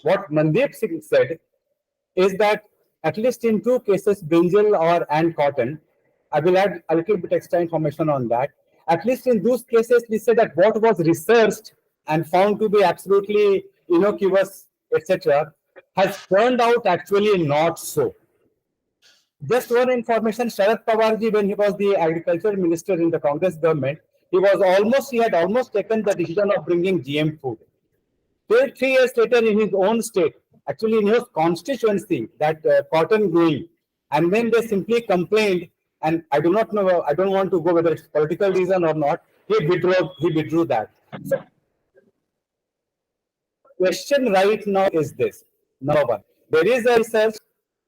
What Mandeep Singh said is that at least in 2 cases, brinjal and cotton, I will add a little bit extra information on that. At least in those cases, we said that what was researched and found to be absolutely innocuous, etc., has turned out actually not so. Just one information, Sharad Pawarji, when he was the agriculture minister in the Congress government, he had almost taken the decision of bringing GM food. 3 years later, in his own state, actually in his constituency, that cotton growing, and when they simply complained, and I do not know, I don't want to go whether it's political reason or not, he withdrew that. So, question right now is this. Number one, there is a research,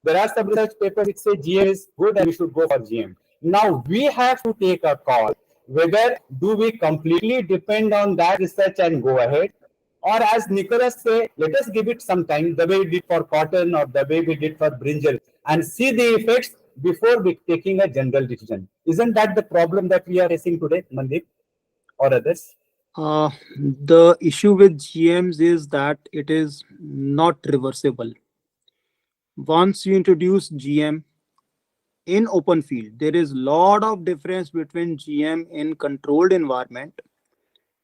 there are some research papers which say GM is good and we should go for GM. Now we have to take a call whether do we completely depend on that research and go ahead, or as Nicholas say, let us give it some time, the way we did for cotton or the way we did for brinjal, and see the effects before we taking a general decision. Isn't that the problem that we are facing today, Mandeep, or others? The issue with GMs is that it is not reversible. Once you introduce GM in open field, there is a lot of difference between GM in controlled environment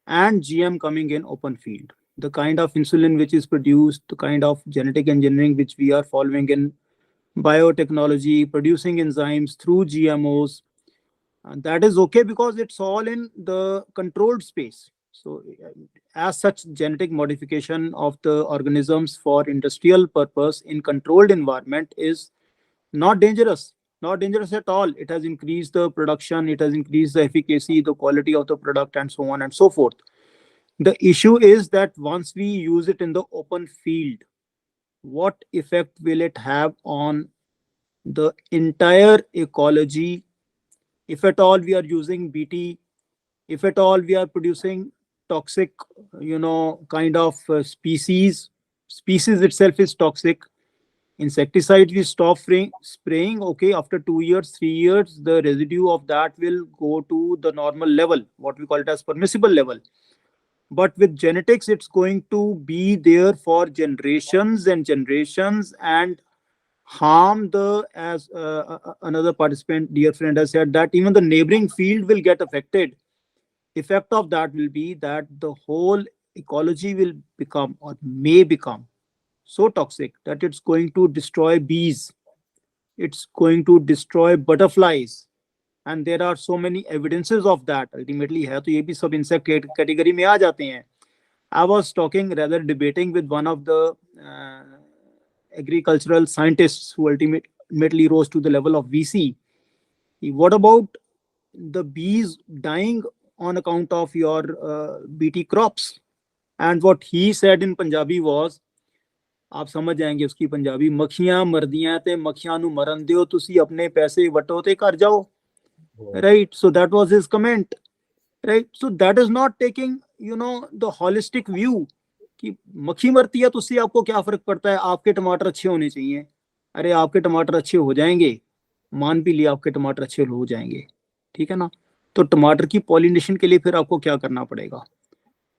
and GM coming in open field. The kind of insulin which is produced, the kind of genetic engineering which we are following in biotechnology, producing enzymes through GMOs, and that is okay because it's all in the controlled space. So as such, genetic modification of the organisms for industrial purpose in controlled environment is not dangerous, not dangerous at all. It has increased the production, it has increased the efficacy, the quality of the product, and so on and so forth. The issue is that once we use it in the open field, what effect will it have on the entire ecology? If at all we are using BT, if at all we are producing toxic, kind of species itself is toxic. Insecticide we stop spraying, okay, after 2 years, 3 years, the residue of that will go to the normal level, what we call it as permissible level. But with genetics, it's going to be there for generations and generations and harm the, as another participant, dear friend, has said, that even the neighboring field will get affected. Effect of that will be that the whole ecology will become or may become so toxic that it's going to destroy bees, it's going to destroy butterflies, and there are so many evidences of that. Ultimately है तो ये भी सब insect category में आ जाते हैं. I was talking, rather debating with one of the agricultural scientists who ultimately rose to the level of VC. What about the bees dying on account of your BT crops? And what he said in Punjabi was, आप समझ जाएंगे उसकी पंजाबी, मक्खियां मरदियां ते मक्खियां नु मरन दियो, तुसी अपने पैसे वटो ते घर जाओ. Right? So that was his comment. Right? So that is not taking, the holistic view. कि मक्खी मरती है तो उससे आपको क्या फर्क पड़ता है, आपके टमाटर अच्छे होने चाहिए. अरे आपके टमाटर अच्छे हो जाएंगे, मान भी लिया आपके टमाटर अच्छे हो जाएंगे, ठीक है ना. तो टमाटर की पॉलिनेशन के लिए फिर आपको क्या करना पड़ेगा?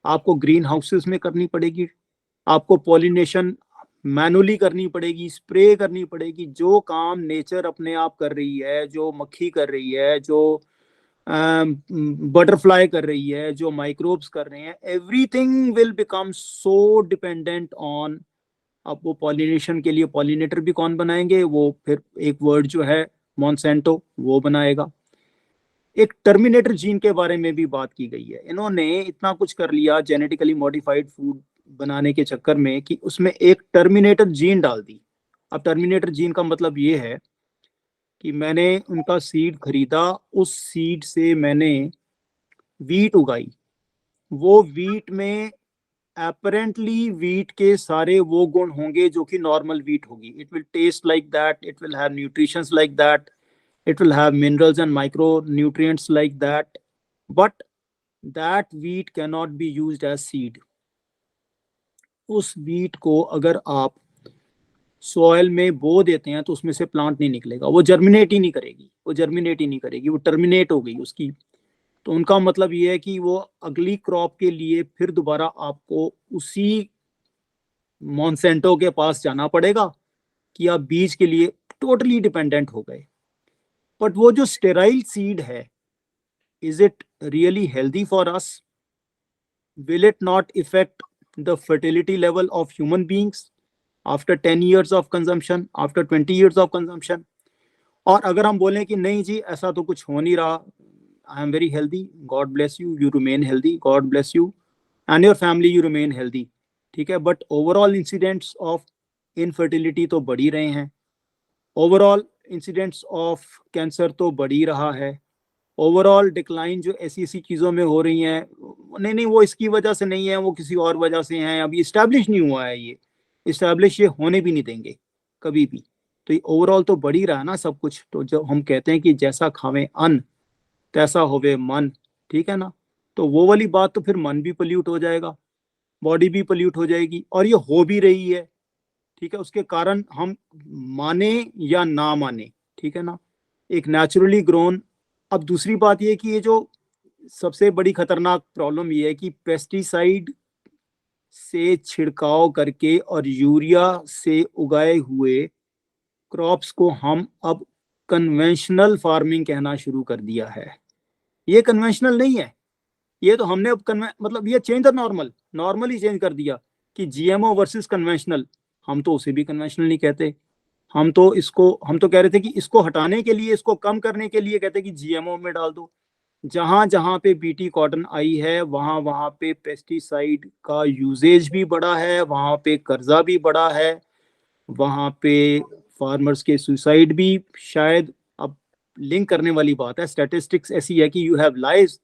आपको ग्रीन हाउसेस में करनी पड़ेगी, आपको पॉलिनेशन मैनुअली करनी पड़ेगी, स्प्रे करनी पड़ेगी. जो काम नेचर अपने आप कर रही है, जो मक्खी कर रही है, जो बटरफ्लाई कर रही है, जो माइक्रोब्स कर रहे हैं, everything will become so dependent on. अब वो पॉलिनेशन के लिए पॉलिनेटर भी कौन बनाएंगे? वो फिर एक वर्ड जो है मॉन्सेंटो, वो बनाएगा. एक टर्मिनेटर जीन के बारे में भी बात की गई है. इन्होंने इतना कुछ कर लिया जेनेटिकली मॉडिफाइड फूड बनाने के चक्कर में कि उसमें एक टर्मिनेटर जीन डाल दी. अब टर्मिनेटर जीन का मतलब ये है कि मैंने उनका सीड खरीदा, उस सीड से मैंने वीट उगाई. वो वीट में अपरेंटली वीट के सारे वो गुण होंगे जो कि नॉर्मल वीट होगी. It will taste like that, it will have nutritions like that, it will have minerals and micronutrients like that, but that wheat cannot be used as seed. उस wheat को अगर आप सॉइल में बो देते हैं तो उसमें से प्लांट नहीं निकलेगा, वो जर्मिनेट ही नहीं करेगी, वो टर्मिनेट हो गई उसकी. तो उनका मतलब ये है कि वो अगली क्रॉप के लिए फिर दोबारा आपको उसी मॉन्सेंटो के पास जाना पड़ेगा कि आप बीज के लिए टोटली डिपेंडेंट हो गए. बट वो जो स्टेराइल सीड है, is it really healthy for us? Will it not effect the fertility level of human beings after 10 years of consumption, after 20 years of consumption? और अगर हम बोलें कि नहीं जी ऐसा तो कुछ हो नहीं रहा, I am very healthy, God bless you, you remain healthy, God bless you and your family, you remain healthy, ठीक है. But overall incidents of infertility तो बढ़ ही रहे हैं, ओवरऑल इंसिडेंट्स ऑफ कैंसर तो बढ़ ही रहा है, ओवरऑल डिक्लाइन जो ऐसी चीज़ों में हो रही हैं, नहीं वो इसकी वजह से नहीं है, वो किसी और वजह से हैं, अभी इस्टेब्लिश नहीं हुआ है, ये इस्टेब्लिश ये होने भी नहीं देंगे कभी भी. तो ये ओवरऑल तो बढ़ ही रहा है ना सब कुछ. तो जब हम कहते हैं कि जैसा खावें अन्न तैसा होवे मन, ठीक है ना, तो वो वाली बात तो फिर मन भी पोल्यूट हो जाएगा, बॉडी भी पोल्यूट हो जाएगी, और ये हो भी रही है, ठीक है. उसके कारण हम माने या ना माने, ठीक है ना, एक नेचुरली ग्रोन. अब दूसरी बात ये कि ये जो सबसे बड़ी खतरनाक प्रॉब्लम ये है कि पेस्टिसाइड से छिड़काव करके और यूरिया से उगाए हुए क्रॉप्स को हम अब कन्वेंशनल फार्मिंग कहना शुरू कर दिया है. ये कन्वेंशनल नहीं है, ये तो हमने अब मतलब ये change the normal he change कर दिया कि जीएमओ वर्सेस कन्वेंशनल। हम तो उसे भी कन्वेंशनल नहीं कहते, हम तो कह रहे थे कि इसको हटाने के लिए, इसको कम करने के लिए कहते कि जीएमओ में डाल दो। जहां जहां पे बीटी कॉटन आई है वहां वहां पे पेस्टिसाइड का यूजेज भी बढ़ा है, वहां पे कर्जा भी बढ़ा है, वहां पे फार्मर्स के सुसाइड भी शायद। अब लिंक करने वाली बात है, स्टैटिस्टिक्स ऐसी है कि you have lies,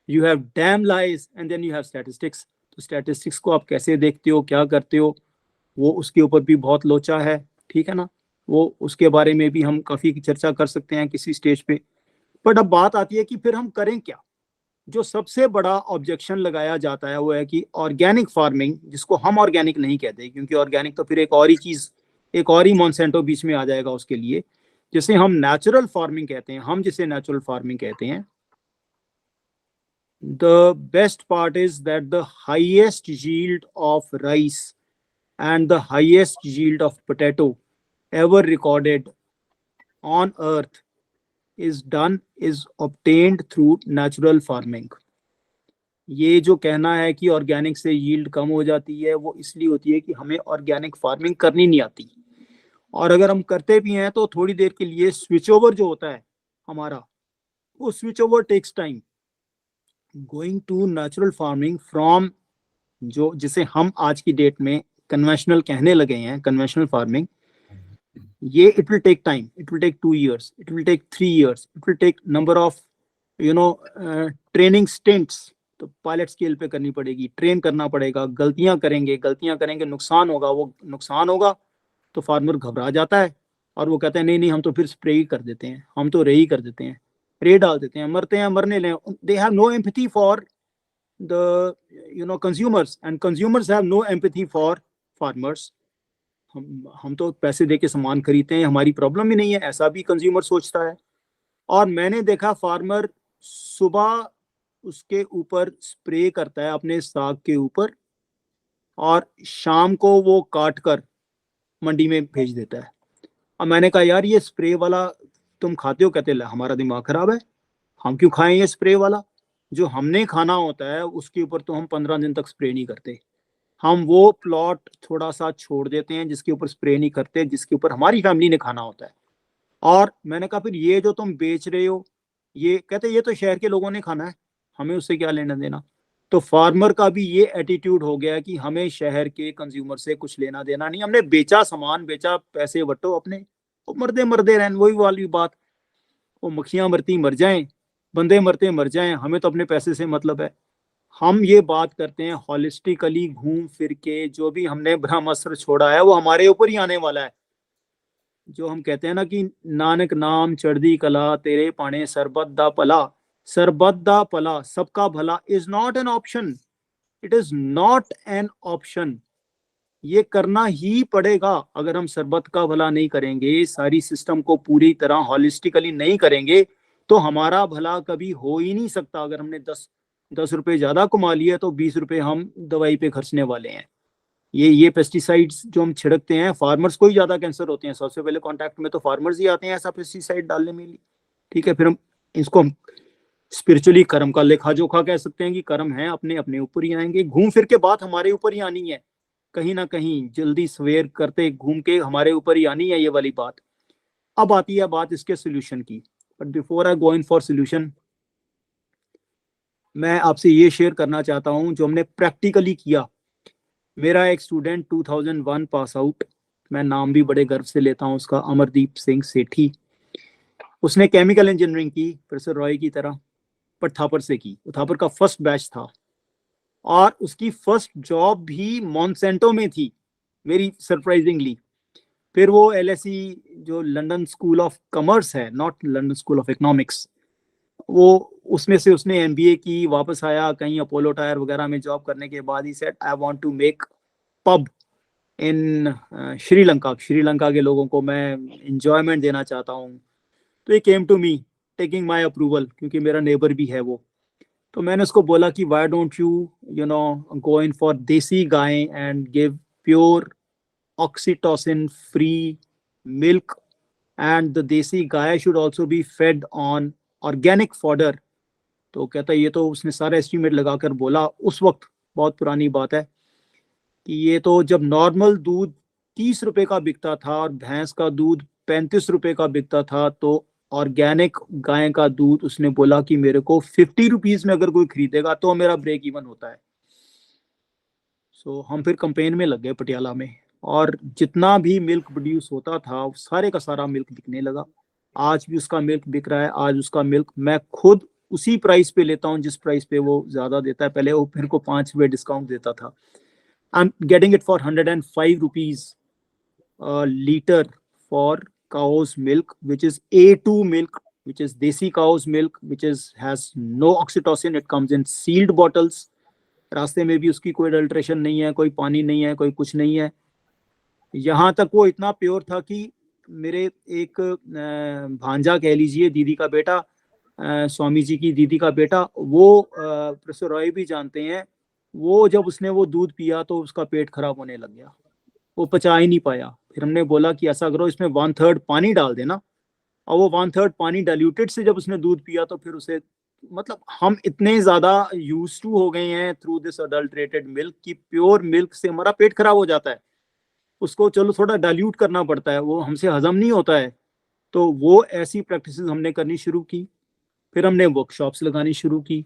you have damn lies and then you have statistics. तो स्टैटिस्टिक्स को आप कैसे देखते हो, क्या करते हो, वो उसके ऊपर भी बहुत लोचा है, ठीक है ना। वो उसके बारे में भी हम काफी चर्चा कर सकते हैं किसी स्टेज पे। बट अब बात आती है कि फिर हम करें क्या। जो सबसे बड़ा ऑब्जेक्शन लगाया जाता है वो है कि ऑर्गेनिक फार्मिंग, जिसको हम ऑर्गेनिक नहीं कहते, क्योंकि ऑर्गेनिक तो फिर एक और ही चीज, एक और ही मॉन्सेंटो बीच में आ जाएगा उसके लिए, जिसे हम नेचुरल फार्मिंग कहते हैं। हम जिसे नेचुरल फार्मिंग कहते हैं, the best part is that the highest yield of rice and the highest yield of potato ever recorded on earth is obtained through natural farming. ये जो कहना है कि ऑर्गेनिक से यील्ड कम हो जाती है, वो इसलिए होती है कि हमें ऑर्गेनिक फार्मिंग करनी नहीं आती, और अगर हम करते भी हैं तो थोड़ी देर के लिए स्विच ओवर जो होता है हमारा, वो switch over takes time. Going to natural farming from, जो जिसे हम आज की डेट में कन्वेंशनल कहने लगे हैं, कन्वेंशनल फार्मिंग, ये it will take time, it will take 2 years, it will take 3 years, it will take number of training stints. तो पायलट स्केल पे करनी पड़ेगी, ट्रेन करना पड़ेगा, गलतियां करेंगे, नुकसान होगा, वो नुकसान होगा तो फार्मर घबरा जाता है और वो कहते हैं नहीं नहीं हम तो फिर स्प्रे ही कर देते हैं, हम तो रे ही कर देते हैं, स्प्रे डाल देते हैं, मरते हैं मरने लें। They have no empathy for the consumers, and consumers have no empathy for farmers. हम तो पैसे दे के सामान खरीदते हैं, हमारी प्रॉब्लम ही नहीं है, ऐसा भी कंज्यूमर सोचता है। और मैंने देखा फार्मर सुबह उसके ऊपर स्प्रे करता है अपने साग के ऊपर, और शाम को वो काट कर मंडी में भेज देता है। अब मैंने कहा यार ये स्प्रे वाला तुम खाते हो? कहते हमारा दिमाग खराब है, हम क्यों खाएं ये स्प्रे वाला, जो हमने खाना होता है उसके ऊपर तो हम 15 दिन तक स्प्रे नहीं करते, हम वो प्लॉट थोड़ा सा छोड़ देते हैं जिसके ऊपर स्प्रे नहीं करते, जिसके ऊपर हमारी फैमिली ने खाना होता है। और मैंने कहा फिर ये जो तुम बेच रहे हो, ये कहते ये तो शहर के लोगों ने खाना है, हमें उससे क्या लेना देना। तो फार्मर का भी ये एटीट्यूड हो गया कि हमें शहर के कंज्यूमर से कुछ लेना देना नहीं, हमने बेचा सामान, बेचा, पैसे बटो अपने, वो मरदे रहन, वही वाली बात, वो मक्खियां मरती मर जाएं, बंदे मरते मर जाएं, हमें तो अपने पैसे से मतलब है। हम ये बात करते हैं हॉलिस्टिकली, घूम फिर के जो भी हमने ब्रह्मास्त्र छोड़ा है वो हमारे ऊपर ही आने वाला है। जो हम कहते हैं ना कि नानक नाम चढ़दी कला, तेरे पाने सरबत दा भला, सरबत दा भला, सबका भला is not an option, it is not an option. ये करना ही पड़ेगा। अगर हम सरबत का भला नहीं करेंगे, सारी सिस्टम को पूरी तरह हॉलिस्टिकली नहीं करेंगे, तो हमारा भला कभी हो ही नहीं सकता। अगर हमने 10 रुपए ज्यादा कमा लिए तो 20 रुपए हम दवाई पे खर्चने वाले हैं। ये पेस्टिसाइड्स जो हम छिड़कते हैं, फार्मर्स को ही ज्यादा कैंसर होते हैं, सबसे पहले कांटेक्ट में तो फार्मर्स ही आते हैं ऐसा पेस्टिसाइड डालने में। ठीक है, फिर हम इसको स्पिरिचुअली कर्म का लेखा जोखा कह सकते हैं कि कर्म है अपने अपने ऊपर ही आएंगे, घूम फिर के बात हमारे ऊपर ही आनी है, कहीं ना कहीं जल्दी सवेर करते घूम के हमारे ऊपर ही आनी है ये वाली बात। अब आती है बात इसके सोल्यूशन की, but before I go in for solution, मैं आपसे ये शेयर करना चाहता हूं जो हमने प्रैक्टिकली किया। मेरा एक स्टूडेंट 2001 पास आउट, मैं नाम भी बड़े गर्व से लेता हूं उसका, अमरदीप सिंह सेठी। उसने केमिकल इंजीनियरिंग की प्रोफेसर रॉय की तरह, पर थापर से की, थापर का फर्स्ट बैच था, और उसकी फर्स्ट जॉब भी मॉन्सेंटो में थी, वेरी सरप्राइजिंगली। फिर वो LSE जो लंदन स्कूल ऑफ कॉमर्स है, not London school of economics, वो उसमें से उसने MBA की, वापस आया कहीं अपोलो टायर वगैरह में जॉब करने के बाद ही said I want to make pub in Sri Lanka, Sri Lanka के लोगों को मैं इंजॉयमेंट देना चाहता हूँ। तो ये came to me taking my approval, क्योंकि मेरा नेबर भी है वो। तो मैंने उसको बोला कि why don't you no go in for desi gai and give pure oxytocin free milk, and the desi gaya should also be fed on organic fodder तो कहता है ये तो उसने सारा एस्टिमेट लगाकर बोला उस वक्त, बहुत पुरानी बात है, कि ये तो जब नॉर्मल दूध 30 रुपए का बिकता था और भैंस का दूध 35 रुपए का बिकता था, तो ऑर्गेनिक गाय का दूध उसने बोला कि मेरे को 50 रुपीज में अगर कोई खरीदेगा तो मेरा ब्रेक इवन होता है। सो हम फिर कंपेन में लग गए पटियाला में, और जितना भी मिल्क प्रोड्यूस होता था सारे का सारा मिल्क बिकने लगा। आज भी उसका मिल्क बिक रहा है। आज उसका मिल्क मैं खुद उसी प्राइस पे लेता हूँ जिस प्राइस पे वो ज्यादा देता है। पहले वो मेरे को 5 रुपए डिस्काउंट देता था। I am getting it for 105 rupees litre for cow's milk, which is A2 milk, which is desi cow's milk, which is has no oxytocin. It comes in sealed bottles. रास्ते में भी उसकी कोई अडल्ट्रेशन नहीं है, कोई पानी नहीं है, कोई कुछ नहीं है। यहाँ तक वो इतना प्योर था कि मेरे एक भांजा कह लीजिए, दीदी का बेटा, स्वामी जी की दीदी का बेटा, वो प्रोफेसर रॉय भी जानते हैं, वो जब उसने वो दूध पिया तो उसका पेट खराब होने लग गया, वो पचा ही नहीं पाया। फिर हमने बोला कि ऐसा करो, इसमें 1/3 पानी डाल देना, और वो 1/3 पानी डाइल्यूटेड से जब उसने दूध पिया तो फिर उसे, मतलब हम इतने ज्यादा यूज टू हो गए हैं थ्रू दिस अडल्ट्रेटेड मिल्क की प्योर मिल्क से हमारा पेट खराब हो जाता है। उसको चलो थोड़ा डाइल्यूट करना पड़ता है, वो हमसे हजम नहीं होता है। तो वो ऐसी प्रैक्टिसेस हमने करनी शुरू की। फिर हमने वर्कशॉप्स लगानी शुरू की।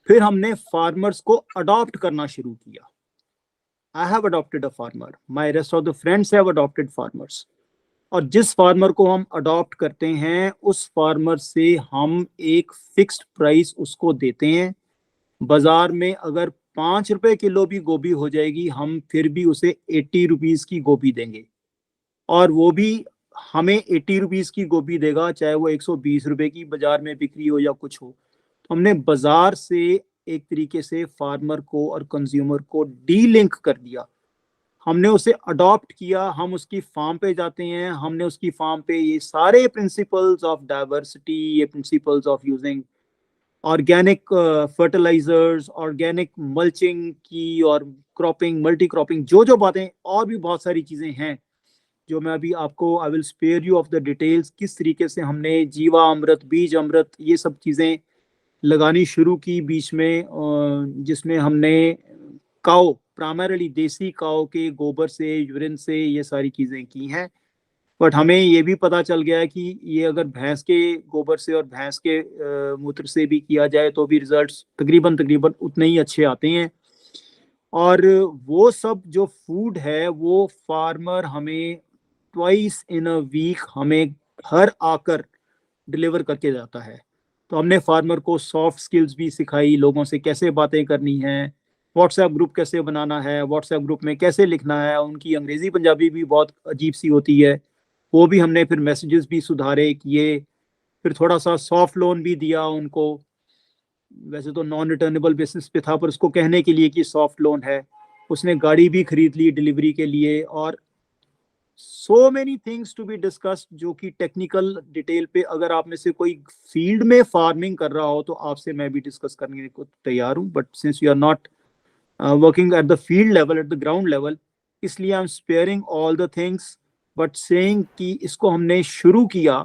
फिर हमने फार्मर्स को अडॉप्ट करना शुरू किया। I have adopted a farmer. My rest of the friends have adopted farmers. और जिस फार्मर को हम अडॉप्ट करते हैं उस फार्मर से हम एक फिक्स्ड प्राइस उसको देते हैं। बाजार में अगर 5 रुपए किलो भी गोभी हो जाएगी, हम फिर भी उसे 80 रुपीज की गोभी देंगे, और वो भी हमें 80 रुपीज की गोभी देगा, चाहे वो 120 रुपए की बाजार में बिक्री हो या कुछ हो। तो हमने बाजार से एक तरीके से फार्मर को और कंज्यूमर को डीलिंक कर दिया। हमने उसे अडॉप्ट किया। हम उसकी फार्म पे जाते हैं, हमने उसकी फार्म पे ये सारे प्रिंसिपल्स ऑफ डाइवर्सिटी, ये principles of using organic fertilisers, organic mulching की, और क्रॉपिंग, मल्टी क्रॉपिंग, जो जो बातें और भी बहुत सारी चीजें हैं जो मैं अभी आपको, I will spare you of the details, किस तरीके से हमने जीवा अमृत, बीज अमृत, ये सब चीजें लगानी शुरू की बीच में, जिसमें हमने काओ, प्राइमरीली देसी काओ के गोबर से, यूरिन से ये सारी चीजें की हैं। बट हमें ये भी पता चल गया है कि ये अगर भैंस के गोबर से और भैंस के मूत्र से भी किया जाए तो भी रिजल्ट्स तकरीबन उतने ही अच्छे आते हैं। और वो सब जो फूड है वो फार्मर हमें ट्वाइस इन अ वीक हमें घर आकर डिलीवर करके जाता है। तो हमने फार्मर को सॉफ्ट स्किल्स भी सिखाई, लोगों से कैसे बातें करनी है, व्हाट्सएप ग्रुप कैसे बनाना है, व्हाट्सएप ग्रुप में कैसे लिखना है। उनकी अंग्रेजी पंजाबी भी बहुत अजीब सी होती है, वो भी हमने फिर मैसेजेस भी सुधारे किए। फिर थोड़ा सा सॉफ्ट लोन भी दिया उनको, वैसे तो नॉन रिटर्नेबल बेसिस पे था, पर उसको कहने के लिए कि सॉफ्ट लोन है। उसने गाड़ी भी खरीद ली डिलीवरी के लिए, और so many things to be discussed, जो कि टेक्निकल डिटेल पे अगर आप में से कोई फील्ड में फार्मिंग कर रहा हो तो आपसे मैं भी डिस्कस करने को तैयार हूँ। But since you are not working at the field level, at the ground level, इसलिए I am sparing all the things, but saying कि इसको हमने शुरू किया,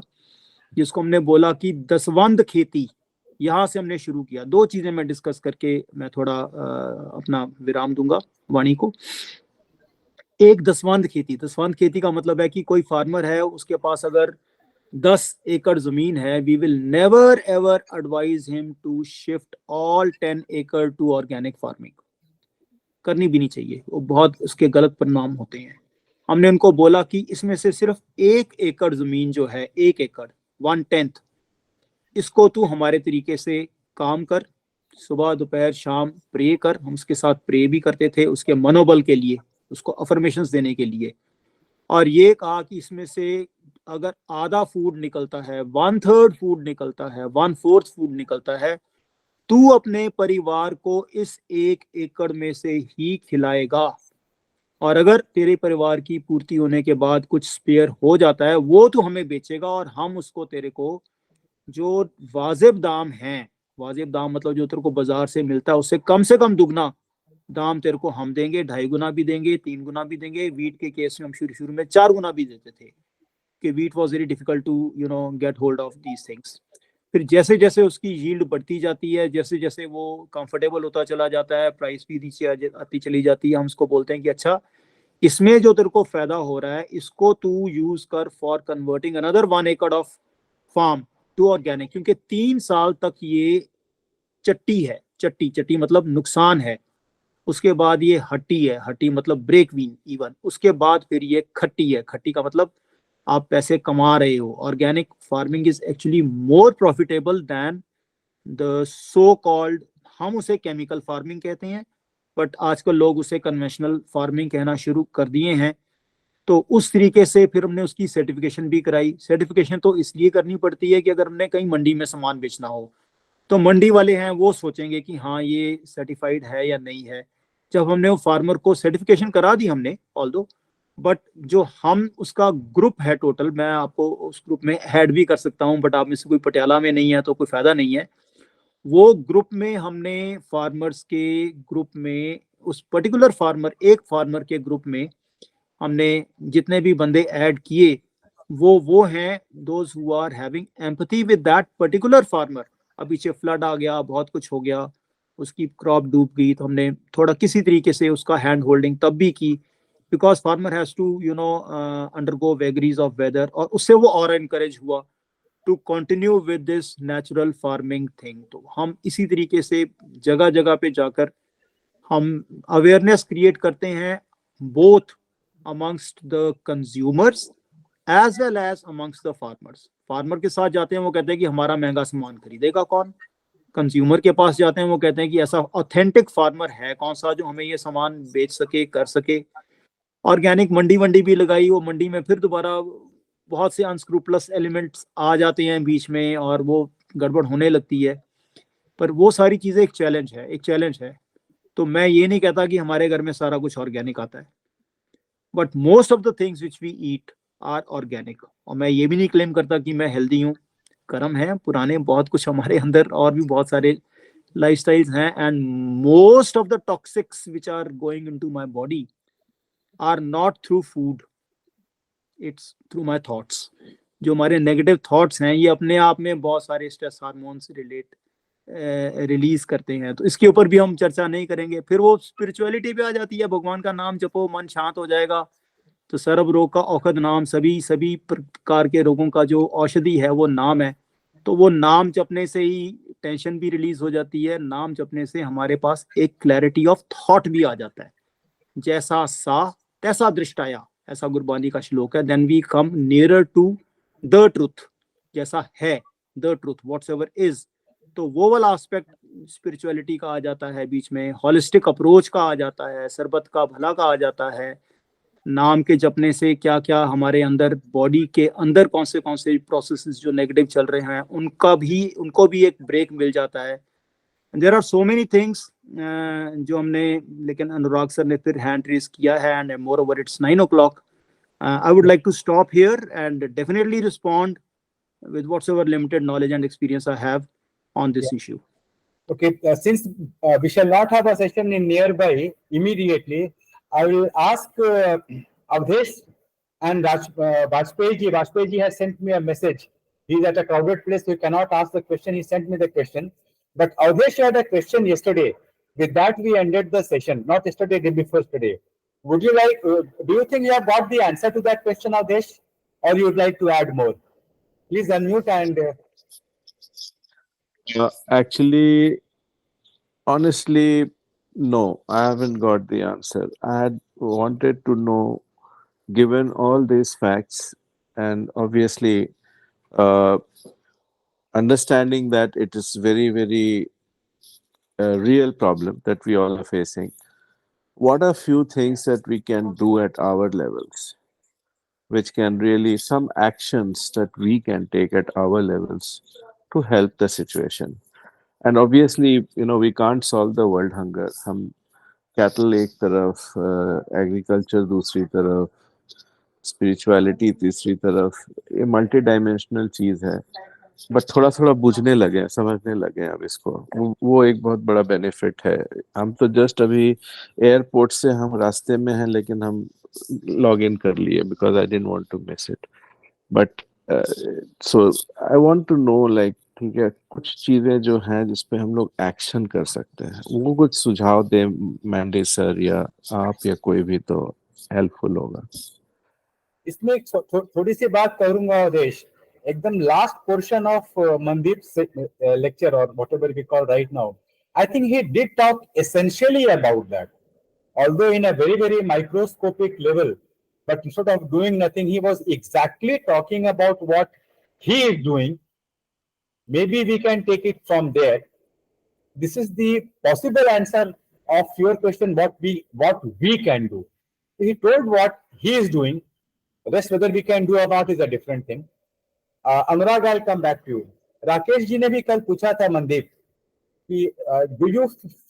जिसको हमने बोला कि दसवंध खेती, यहाँ से हमने शुरू किया। 2 चीजें मैं डिस्कस करके मैं थोड़ा अपना विराम दूंगा वाणी को। एक दसवंध खेती का मतलब है कि कोई फार्मर है, उसके पास अगर 10 एकड़ जमीन है, we will never ever advise him to shift all 10 एकड़ टू ऑर्गेनिक फार्मिंग। करनी भी नहीं चाहिए, वो बहुत उसके गलत परिणाम होते हैं। हमने उनको बोला कि इसमें से सिर्फ 1 एकड़ जमीन जो है, 1 एकड़ 1/10, इसको तू हमारे तरीके से काम कर, सुबह दोपहर शाम प्रे कर। हम उसके साथ प्रे भी करते थे उसके मनोबल के लिए, उसको अफर्मेशंस देने के लिए। और ये कहा कि इसमें से अगर आधा फूड निकलता है, 1/3 फूड निकलता है, 1/4 फूड निकलता है, तू अपने परिवार को इस 1 एकड़ में से ही खिलाएगा। और अगर तेरे परिवार की पूर्ति होने के बाद कुछ स्पेयर हो जाता है, वो तू हमें बेचेगा, और हम उसको तेरे को जो वाजिब दाम है, वाजिब दाम मतलब जो तेरे को बाजार से मिलता है उससे कम से कम दुगना दाम तेरे को हम देंगे, 2.5 गुना भी देंगे, 3 गुना भी देंगे। वीट के केस में हम शुरू में 4 गुना भी देते थे, कि wheat was very difficult to get hold of these things. फिर जैसे जैसे उसकी यील्ड बढ़ती जाती है, जैसे जैसे वो कंफर्टेबल होता चला जाता है, प्राइस भी नीचे आती चली जाती है, हम उसको बोलते हैं कि अच्छा इसमें जो तेरे को फायदा हो रहा है इसको तू यूज कर फॉर कन्वर्टिंग अनदर 1 एकड़ ऑफ फार्म टू ऑर्गेनिक, क्योंकि 3 साल तक ये चट्टी है, चट्टी चट्टी मतलब नुकसान है, उसके बाद ये हट्टी है, हट्टी मतलब ब्रेक इवन, उसके बाद फिर ये खट्टी है, खट्टी का मतलब आप पैसे कमा रहे हो। Organic farming is actually more profitable than the so called, हम उसे केमिकल फार्मिंग कहते हैं, बट आजकल लोग उसे कन्वेंशनल फार्मिंग कहना शुरू कर दिए हैं। तो उस तरीके से फिर हमने उसकी सर्टिफिकेशन भी कराई। सर्टिफिकेशन तो इसलिए करनी पड़ती है कि अगर हमने कहीं मंडी में सामान बेचना हो तो मंडी वाले हैं वो सोचेंगे कि हाँ ये सर्टिफाइड है या नहीं है। जब हमने वो फार्मर को सर्टिफिकेशन करा दी हमने ऑल्दो, बट जो हम उसका ग्रुप है टोटल, मैं आपको उस ग्रुप में ऐड भी कर सकता हूँ, बट आप में से कोई पटियाला में नहीं है तो कोई फायदा नहीं है। वो ग्रुप में हमने फार्मर्स के ग्रुप में उस पर्टिकुलर फार्मर, एक फार्मर के ग्रुप में हमने जितने भी बंदे ऐड किए वो हैं those who are having empathy with that particular farmer. अब पीछे फ्लड आ गया, बहुत कुछ हो गया, उसकी क्रॉप डूब गई, तो हमने थोड़ा किसी तरीके से उसका हैंड होल्डिंग तब भी की, because farmer has to undergo vagaries of weather, और उससे वो और एनकरेज हुआ to continue with this natural farming thing. तो हम इसी तरीके से जगह जगह पे जाकर हम अवेयरनेस क्रिएट करते हैं, both amongst the consumers as well as amongst the farmers। Farmer के साथ जाते हैं, वो कहते हैं कि हमारा महंगा सामान खरीदेगा कौन। कंज्यूमर के पास जाते हैं, वो कहते हैं कि ऐसा ऑथेंटिक फार्मर है कौन सा जो हमें ये सामान बेच सके, कर सके। ऑर्गेनिक मंडी भी लगाई, वो मंडी में फिर दोबारा बहुत से अनस्क्रूपलस एलिमेंट्स आ जाते हैं बीच में और वो गड़बड़ होने लगती है। पर वो सारी चीज़ें एक चैलेंज है। तो मैं ये नहीं कहता कि हमारे घर में सारा कुछ ऑर्गेनिक आता है, but most of the things which we eat are organic. और मैं ये भी नहीं क्लेम करता कि मैं हेल्दी हूँ, कर्म है पुराने, बहुत कुछ हमारे अंदर और भी बहुत सारे लाइफस्टाइल्स हैं, and most of the toxics which are going into my body are not through food, it's through my thoughts. जो हमारे नेगेटिव थॉट्स हैं ये अपने आप में बहुत सारे स्ट्रेस हार्मोन से रिलीज करते हैं। तो इसके ऊपर भी हम चर्चा नहीं करेंगे। फिर वो स्पिरिचुअलिटी पे आ जाती है, भगवान का नाम जपो मन शांत हो जाएगा, तो सर्व रोग का औषध नाम, सभी प्रकार के रोगों का जो औषधि है वो नाम है। तो वो नाम जपने से ही टेंशन भी रिलीज हो जाती है, नाम जपने से हमारे पास एक क्लैरिटी ऑफ थॉट भी आ जाता है। जैसा सा तैसा दृष्टाया, ऐसा गुरबानी का श्लोक है। Then we come nearer to the truth, जैसा है द ट्रुथ व्हाटसएवर इज। तो वो वाला एस्पेक्ट स्पिरिचुअलिटी का आ जाता है बीच में, हॉलिस्टिक अप्रोच का आ जाता है, सरबत का भला का आ जाता है। नाम के जपने से क्या क्या हमारे अंदर, बॉडी के अंदर कौन से प्रोसेसेस जो नेगेटिव चल रहे हैं उनको भी एक ब्रेक मिल जाता है। There are so many things जो हमने, लेकिन अनुराग सर ने फिर हैंड रेज किया है, and more over it's 9 o'clock। I would like to stop here and definitely respond with whatsoever limited knowledge and experience I have on this issue. Okay, since we shall not have a session in nearby immediately, I will ask Avdesh and Vajpayee ji. Vajpayee ji has sent me a message. He is at a crowded place, so he cannot ask the question. He sent me the question. But Avdesh had a question yesterday. With that, we ended the session. Not yesterday, day before yesterday. Would you like? Do you think you have got the answer to that question, Avdesh, or you would like to add more? Please unmute and. Actually, honestly, no, I haven't got the answer. I had wanted to know, given all these facts, and obviously understanding that it is very, very real problem that we all are facing, what are few things that we can do at our levels, which can really, some actions that we can take at our levels to help the situation. And obviously, we can't solve the world hunger. हम cattle एक तरफ, agriculture दूसरी तरफ, spirituality तीसरी तरफ, ये multi-dimensional चीज है। बट थोड़ा थोड़ा बुझने लगे, समझने लगे अब इसको, वो एक बहुत बड़ा बेनिफिट है। हम तो जस्ट अभी एयरपोर्ट से हम रास्ते में हैं, लेकिन हम लॉग इन कर लिए because I didn't want to miss it. But so I want to know, like, ठीक है, कुछ चीजें जो हैं जिसपे हम लोग एक्शन कर सकते हैं, वो कुछ सुझाव दें मैंडे सर या आप या कोई भी, तो हेल्पफुल होगा। इसमें एक थोड़ी सी बात करूंगा अवधेश. एकदम last portion of Mandeep lecture or whatever we call right now, I think he did talk essentially about that, although in a very microscopic level, but instead of doing nothing, he was exactly talking about what he is doing. Maybe we can take it from there. This is the possible answer of your question, what we can do. He told what he is doing. Rest whether we can do or not is a different thing. Anurag, I'll come back to you. Rakesh ji ने भी कल पूछा था मनदीप कि do you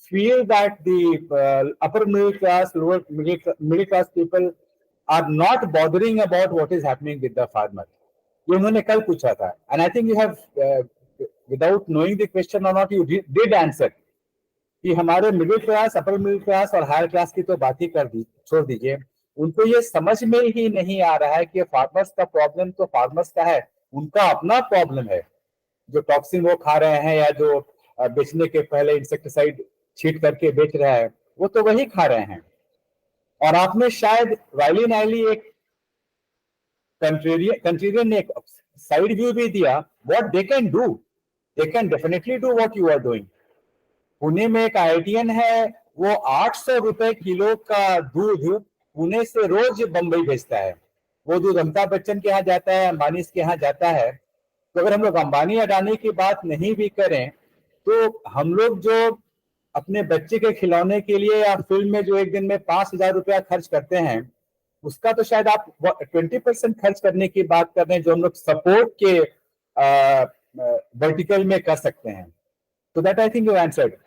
feel that the upper middle class, lower middle class people are not bothering about what is happening with the farmer? ये उन्होंने कल पूछा था. And I think you have, without knowing the question or not, you did answer कि हमारे middle class, upper middle class और हायर क्लास की तो बात ही छोड़ दीजिए. उनको ये समझ में ही नहीं आ रहा है कि फार्मर्स का प्रॉब्लम तो फार्मर्स का है, उनका अपना प्रॉब्लम है. जो टॉक्सिन वो खा रहे हैं या जो बेचने के पहले इंसेक्टिसाइड छीट करके बेच रहा है, वो तो वही खा रहे हैं. और आपने शायद वाइली नाइली एक कंट्रीरियन ने एक साइड व्यू भी दिया. What they can do, they can definitely do what you are doing. Pune में एक आईआईटीएन है, वो 800 रुपए किलो का दूध पुणे से रोज बंबई भेजता है. वो दूध अमिताभ बच्चन के यहाँ जाता है, अंबानी के यहाँ जाता है. तो अगर हम लोग अंबानी अडानी की बात नहीं भी करें, तो हम लोग जो अपने बच्चे के खिलौने के लिए या फिल्म में जो एक दिन में 5,000 रुपया खर्च करते हैं, उसका तो शायद आप 20% खर्च करने की बात कर रहे हैं, जो हम लोग सपोर्ट के वर्टिकल में कर सकते हैं. So that I think you answered.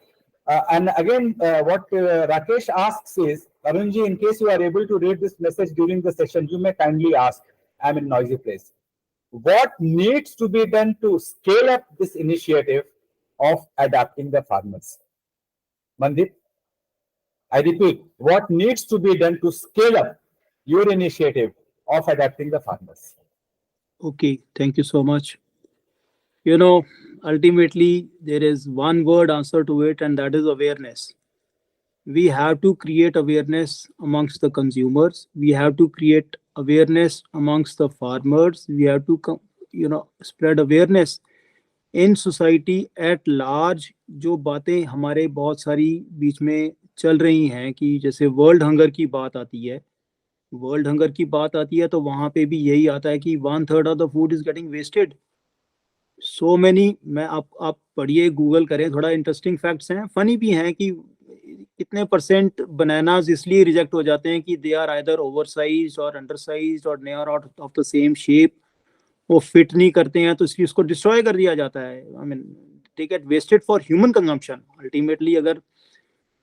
And again, what Rakesh asks is, Arunji, in case you are able to read this message during the session, you may kindly ask. I'm in noisy place. What needs to be done to scale up this initiative of adapting the farmers? Mandip, I repeat, what needs to be done to scale up your initiative of adapting the farmers? Okay, thank you so much. You know, ultimately, there is one word answer to it, and that is awareness. We have to create awareness amongst the consumers. We have to create awareness amongst the farmers. We have to, spread awareness in society at large. जो बातें हमारे बहुत सारी बीच में चल रही हैं कि जैसे वर्ल्ड हंगर की बात आती है, तो वहाँ पे भी यही आता है कि 1/3 of the food is getting wasted. So many, मैं आप पढ़िए, गूगल करें, थोड़ा इंटरेस्टिंग फैक्ट्स हैं, फनी भी हैं कि कितने परसेंट बनानाज इसलिए रिजेक्ट हो जाते हैं कि दे आर आइदर ओवरसाइज्ड और अंडरसाइज्ड और they are out of the same shape, वो फिट नहीं करते हैं, तो इसलिए उसको डिस्ट्रॉय कर दिया जाता है. I mean, they get wasted for human consumption. Ultimately अगर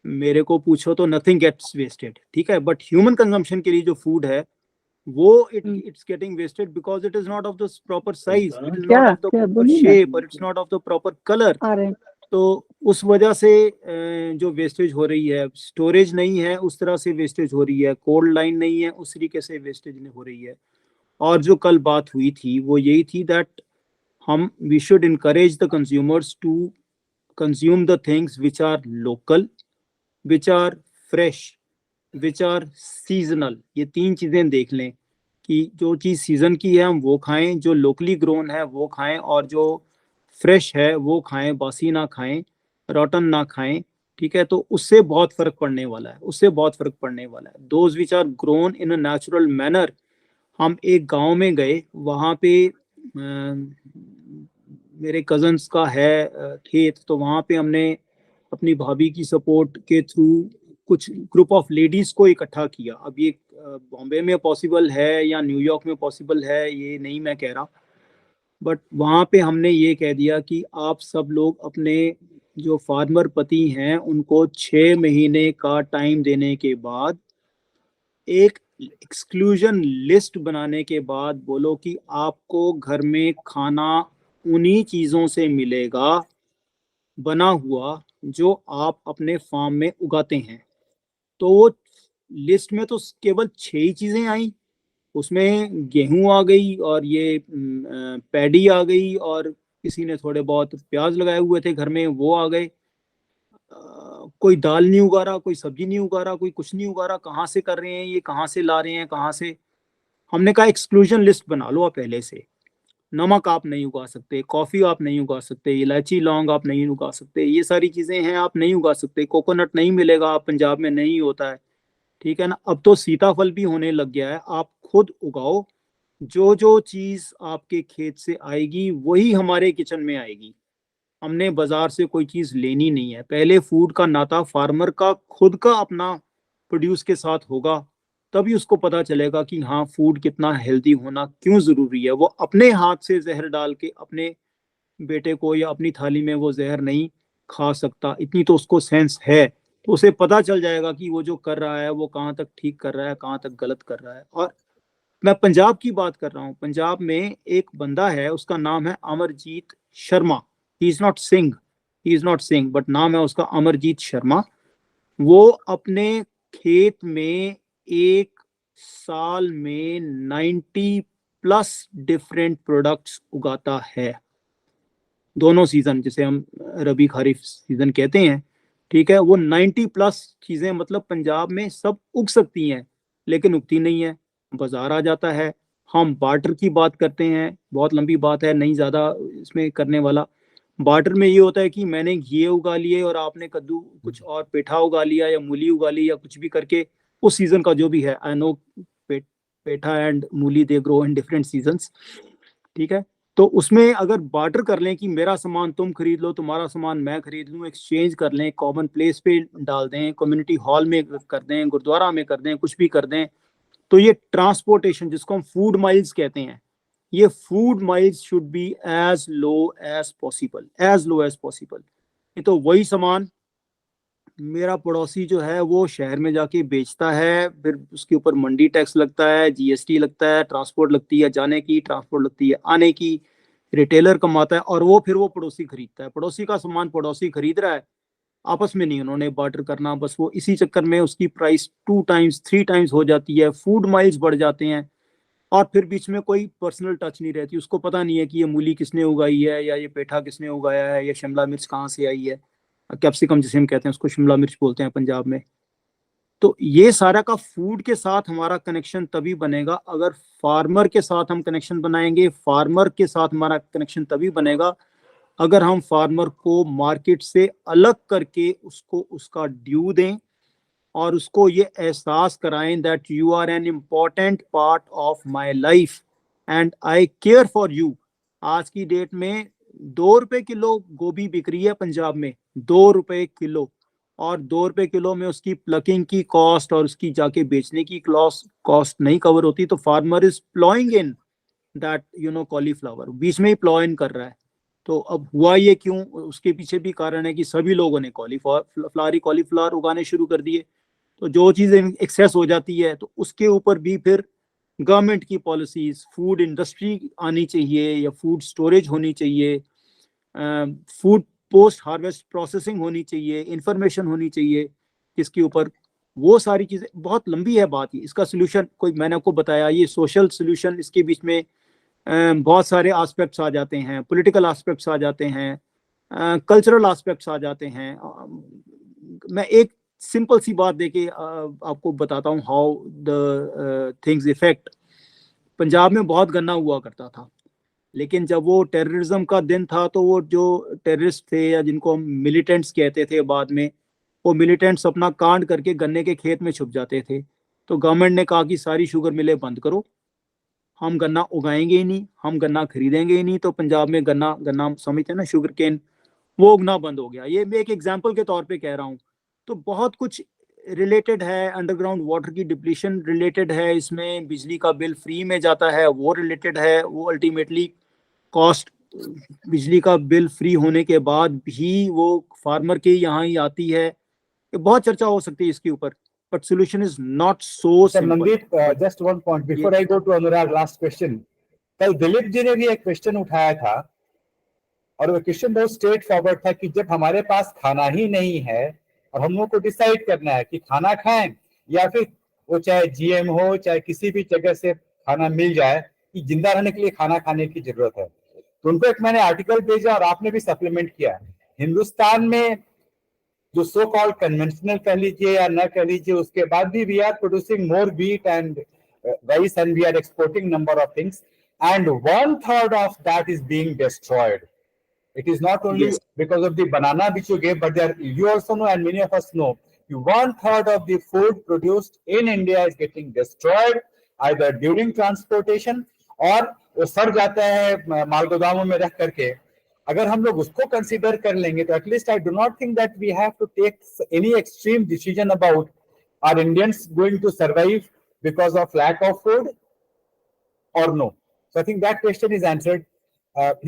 मेरे को पूछो तो नथिंग गेट्स वेस्टेड, ठीक है, बट ह्यूमन कंजम्पशन के लिए जो फूड है वो it's getting wasted because it is not of the proper size, it is not of the proper shape, or it's not of the proper color. तो उस वजह से जो वेस्टेज हो रही है, स्टोरेज नहीं है उस तरह से वेस्टेज हो रही है, कोल्ड लाइन नहीं है उस तरीके से वेस्टेज हो रही है. और जो कल बात हुई थी वो यही थी that we should encourage the consumers to consume the things which are local, which are fresh, which are seasonal. ये 3 चीजें देख लें कि जो चीज़ सीजन की है हम वो खाएं, जो लोकली ग्रोन है वो खाएं, और जो फ्रेश है वो खाएं, बासी ना खाएं, रॉटन ना खाएं, ठीक है. तो उससे बहुत फर्क पड़ने वाला है. Those which are grown in a natural manner. हम एक गांव में गए, वहाँ पे मेरे कजन्स का है खेत, तो वहाँ पे हमने अपनी भाभी की सपोर्ट के थ्रू कुछ ग्रुप ऑफ लेडीज को इकट्ठा किया. अब ये बॉम्बे में पॉसिबल है या न्यूयॉर्क में पॉसिबल है ये नहीं मैं कह रहा, बट वहाँ पे हमने ये कह दिया कि आप सब लोग अपने जो फार्मर पति हैं उनको 6 महीने का टाइम देने के बाद एक एक्सक्लूजन लिस्ट बनाने के बाद बोलो कि आपको घर में खाना उन्हीं चीज़ों से मिलेगा बना हुआ जो आप अपने फार्म में उगाते हैं. तो वो लिस्ट में तो केवल 6 ही चीजें आई, उसमें गेहूं आ गई और ये पैडी आ गई और किसी ने थोड़े बहुत प्याज लगाए हुए थे घर में, वो आ गए। कोई दाल नहीं उगा रहा, कोई सब्जी नहीं उगा रहा, कोई कुछ नहीं उगा रहा। कहाँ से कर रहे हैं ये, कहाँ से ला रहे हैं, कहाँ से? हमने कहा एक्सक्लूजन लिस्ट बना लो आप पहले से। नमक आप नहीं उगा सकते, कॉफी आप नहीं उगा सकते, इलायची लौंग आप नहीं उगा सकते, ये सारी चीजें हैं आप नहीं उगा सकते। कोकोनट नहीं मिलेगा, आप पंजाब में नहीं होता है, ठीक है ना। अब तो सीताफल भी होने लग गया है, आप खुद उगाओ। जो जो चीज आपके खेत से आएगी वही हमारे किचन में आएगी। हमने बाजार से कोई चीज लेनी नहीं है। पहले फूड का नाता फार्मर का खुद का अपना प्रोड्यूस के साथ होगा, तभी उसको पता चलेगा कि हाँ फूड कितना हेल्दी होना क्यों जरूरी है। वो अपने हाथ से जहर डाल के अपने बेटे को या अपनी थाली में वो जहर नहीं खा सकता, इतनी तो उसको सेंस है। तो उसे पता चल जाएगा कि वो जो कर रहा है वो कहाँ तक ठीक कर रहा है, कहाँ तक गलत कर रहा है। और मैं पंजाब की बात कर रहा हूँ। पंजाब में एक बंदा है, उसका नाम है Amarjeet Sharma. He is not Singh, he is not Singh, but नाम है उसका अमरजीत शर्मा। वो अपने खेत में एक साल में 90+ डिफरेंट प्रोडक्ट्स उगाता है। दोनों सीजन, जिसे हम रबी खरीफ सीजन कहते हैं, ठीक है। वो 90+ चीजें, मतलब पंजाब में सब उग सकती हैं लेकिन उगती नहीं है, बाजार आ जाता है। हम बार्टर की बात करते हैं, बहुत लंबी बात है, नहीं ज्यादा इसमें करने वाला। बार्टर में ये होता है कि मैंने ये उगा लिए और आपने कद्दू कुछ और पेठा उगा लिया या मूली उगा ली या कुछ भी करके, उस सीजन का जो भी है। आई नो पेठा एंड मूली they grow in different seasons, ठीक है। तो उसमें अगर बार्टर कर लें कि मेरा सामान तुम खरीद लो, तुम्हारा सामान मैं खरीद लूँ, एक्सचेंज कर लें, कॉमन प्लेस पे डाल दें, कम्युनिटी हॉल में कर दें, गुरुद्वारा में कर दें, कुछ भी कर दें, तो ये ट्रांसपोर्टेशन, जिसको हम फूड माइल्स कहते हैं, ये food miles should be as low as possible, as low as possible. ये तो वही सामान मेरा पड़ोसी जो है वो शहर में जाके बेचता है, फिर उसके ऊपर मंडी टैक्स लगता है, जीएसटी लगता है, ट्रांसपोर्ट लगती है जाने की, ट्रांसपोर्ट लगती है आने की, रिटेलर कमाता है, और वो फिर वो पड़ोसी खरीदता है। पड़ोसी का सामान पड़ोसी खरीद रहा है, आपस में नहीं उन्होंने बार्टर करना, बस वो इसी चक्कर में उसकी प्राइस 2 टाइम्स 3 टाइम्स हो जाती है, फूड माइल्स बढ़ जाते हैं, और फिर बीच में कोई पर्सनल टच नहीं रहती। उसको पता नहीं है कि ये मूली किसने उगाई है, या ये पेठा किसने उगाया है, या शिमला मिर्च कहाँ से आई है, कैप्सिकम जिसे हम कहते हैं उसको शिमला मिर्च बोलते हैं पंजाब में। तो ये सारा का फूड के साथ हमारा कनेक्शन तभी बनेगा अगर फार्मर के साथ हम कनेक्शन बनाएंगे। फार्मर के साथ हमारा कनेक्शन तभी बनेगा अगर हम फार्मर को मार्केट से अलग करके उसको उसका ड्यू दें और उसको ये एहसास कराएं that you are an important part of my life and I care for you. आज की डेट में 2 रुपए किलो गोभी बिक रही है पंजाब में, 2 रुपए किलो, और 2 रुपए किलो में उसकी प्लकिंग की कॉस्ट और उसकी जाके बेचने की कॉस्ट नहीं कवर होती। तो farmer is ploughing in that cauliflower, बीच में ही प्लॉ इन कर रहा है। तो अब हुआ ये क्यों, उसके पीछे भी कारण है कि सभी लोगों ने कॉलीफ्लावर उगाने शुरू कर दिए। तो जो चीज़ एक्सेस हो जाती है तो उसके ऊपर भी फिर गवर्नमेंट की पॉलिसीज, फूड इंडस्ट्री आनी चाहिए, या फूड स्टोरेज होनी चाहिए, फूड पोस्ट हार्वेस्ट प्रोसेसिंग होनी चाहिए, इंफॉर्मेशन होनी चाहिए जिसके ऊपर वो सारी चीज़ें। बहुत लंबी है बात ये, इसका सोल्यूशन कोई मैंने आपको बताया, ये सोशल सोल्यूशन, इसके बीच में बहुत सारे एस्पेक्ट्स आ जाते हैं, पॉलिटिकल एस्पेक्ट्स आ जाते हैं, कल्चरल एस्पेक्ट्स आ जाते हैं। मैं एक सिंपल सी बात देके आपको बताता हूँ how the things effect. Punjab में बहुत गन्ना हुआ करता था, लेकिन जब वो टेररिज्म का दिन था तो वो जो टेररिस्ट थे या जिनको हम मिलिटेंट्स कहते थे बाद में, वो मिलिटेंट्स अपना कांड करके गन्ने के खेत में छुप जाते थे। तो गवर्नमेंट ने कहा कि सारी शुगर मिलें बंद करो, हम गन्ना उगाएंगे ही नहीं, हम गन्ना खरीदेंगे ही नहीं। तो पंजाब में गन्ना गन्ना समझते हैं ना, शुगर केन, वो उगना बंद हो गया। ये मैं एक एग्जांपल के तौर पे कह रहा हूँ। तो बहुत कुछ रिलेटेड है, अंडरग्राउंड वाटर की डिप्लीशन रिलेटेड है, इसमें बिजली का बिल फ्री में जाता है वो रिलेटेड है, वो अल्टीमेटली कॉस्ट बिजली का बिल फ्री होने के बाद भी वो फार्मर के यहाँ ही आती है। ये बहुत चर्चा हो सकती है इसके ऊपर, but solution is not so Sir simple. Mandeep, just one point before I go to Anurag, last question. कल दिलीप जी ने भी एक क्वेश्चन उठाया था और वो क्वेश्चन बहुत स्ट्रेट फॉरवर्ड था कि जब हमारे पास खाना ही नहीं है और हम लोगों को डिसाइड करना है कि खाना खाएं या फिर वो चाहे जीएम हो चाहे किसी भी जगह से खाना मिल जाए, कि जिंदा रहने के लिए खाना खाने की जरूरत है, तो उनको एक मैंने आर्टिकल भेजा और आपने भी सप्लीमेंट किया। हिंदुस्तान में जो सो कॉल्ड कन्वेंशनल कह लीजिए या न कह लीजिए, उसके बाद भी we are producing more wheat and rice and we are exporting number of things, and 1/3 of that is being destroyed. It is not only Yes. because of the banana which you gave, but there, you also know, and many of us know, 1/3 of the food produced in India is getting destroyed either during transportation और वो सड़ जाता है माल गोदामों में रख करके। अगर हम लोग उसको कंसीडर कर लेंगे तो at least I do not think that we have to take any extreme decision about our Indians going to survive because of lack of food और no. So I think that question is answered.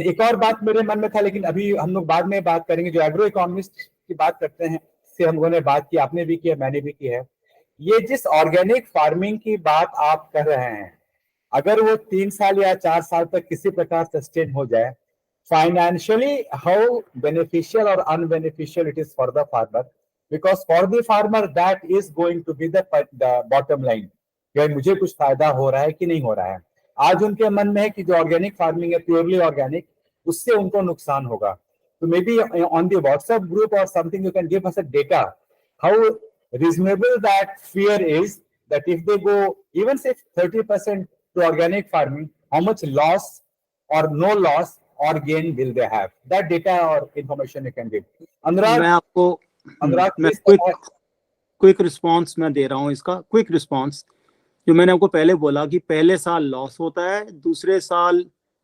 एक और बात मेरे मन में था, लेकिन अभी हम लोग बाद में बात करेंगे। जो एग्रो इकोनॉमिस्ट की बात करते हैं, से हम लोगों ने बात की, आपने भी की है, मैंने भी की है। ये जिस ऑर्गेनिक फार्मिंग की बात आप कर रहे हैं, अगर वो 3 साल या 4 साल तक किसी प्रकार सस्टेन हो जाए, financially how beneficial or unbeneficial it is for the farmer, because for the farmer that is going to be the bottom line, कि मुझे कुछ फायदा हो रहा है कि नहीं हो रहा है। आज उनके मन में है कि जो ऑर्गेनिक फार्मिंग है, प्योरली ऑर्गेनिक, उससे उनको नुकसान होगा। तो maybe on the WhatsApp group और something you can give us a data how reasonable that fear is, that if they go even say 30% to organic farming, how much loss or no loss or gain will they have? That data or information you can give. Anurag, मैं आपको Anurag, मैं please. क्विक रिस्पांस मैं दे रहा हूँ इसका। क्विक रिस्पांस जो मैंने आपको पहले बोला कि पहले साल लॉस होता है, दूसरे साल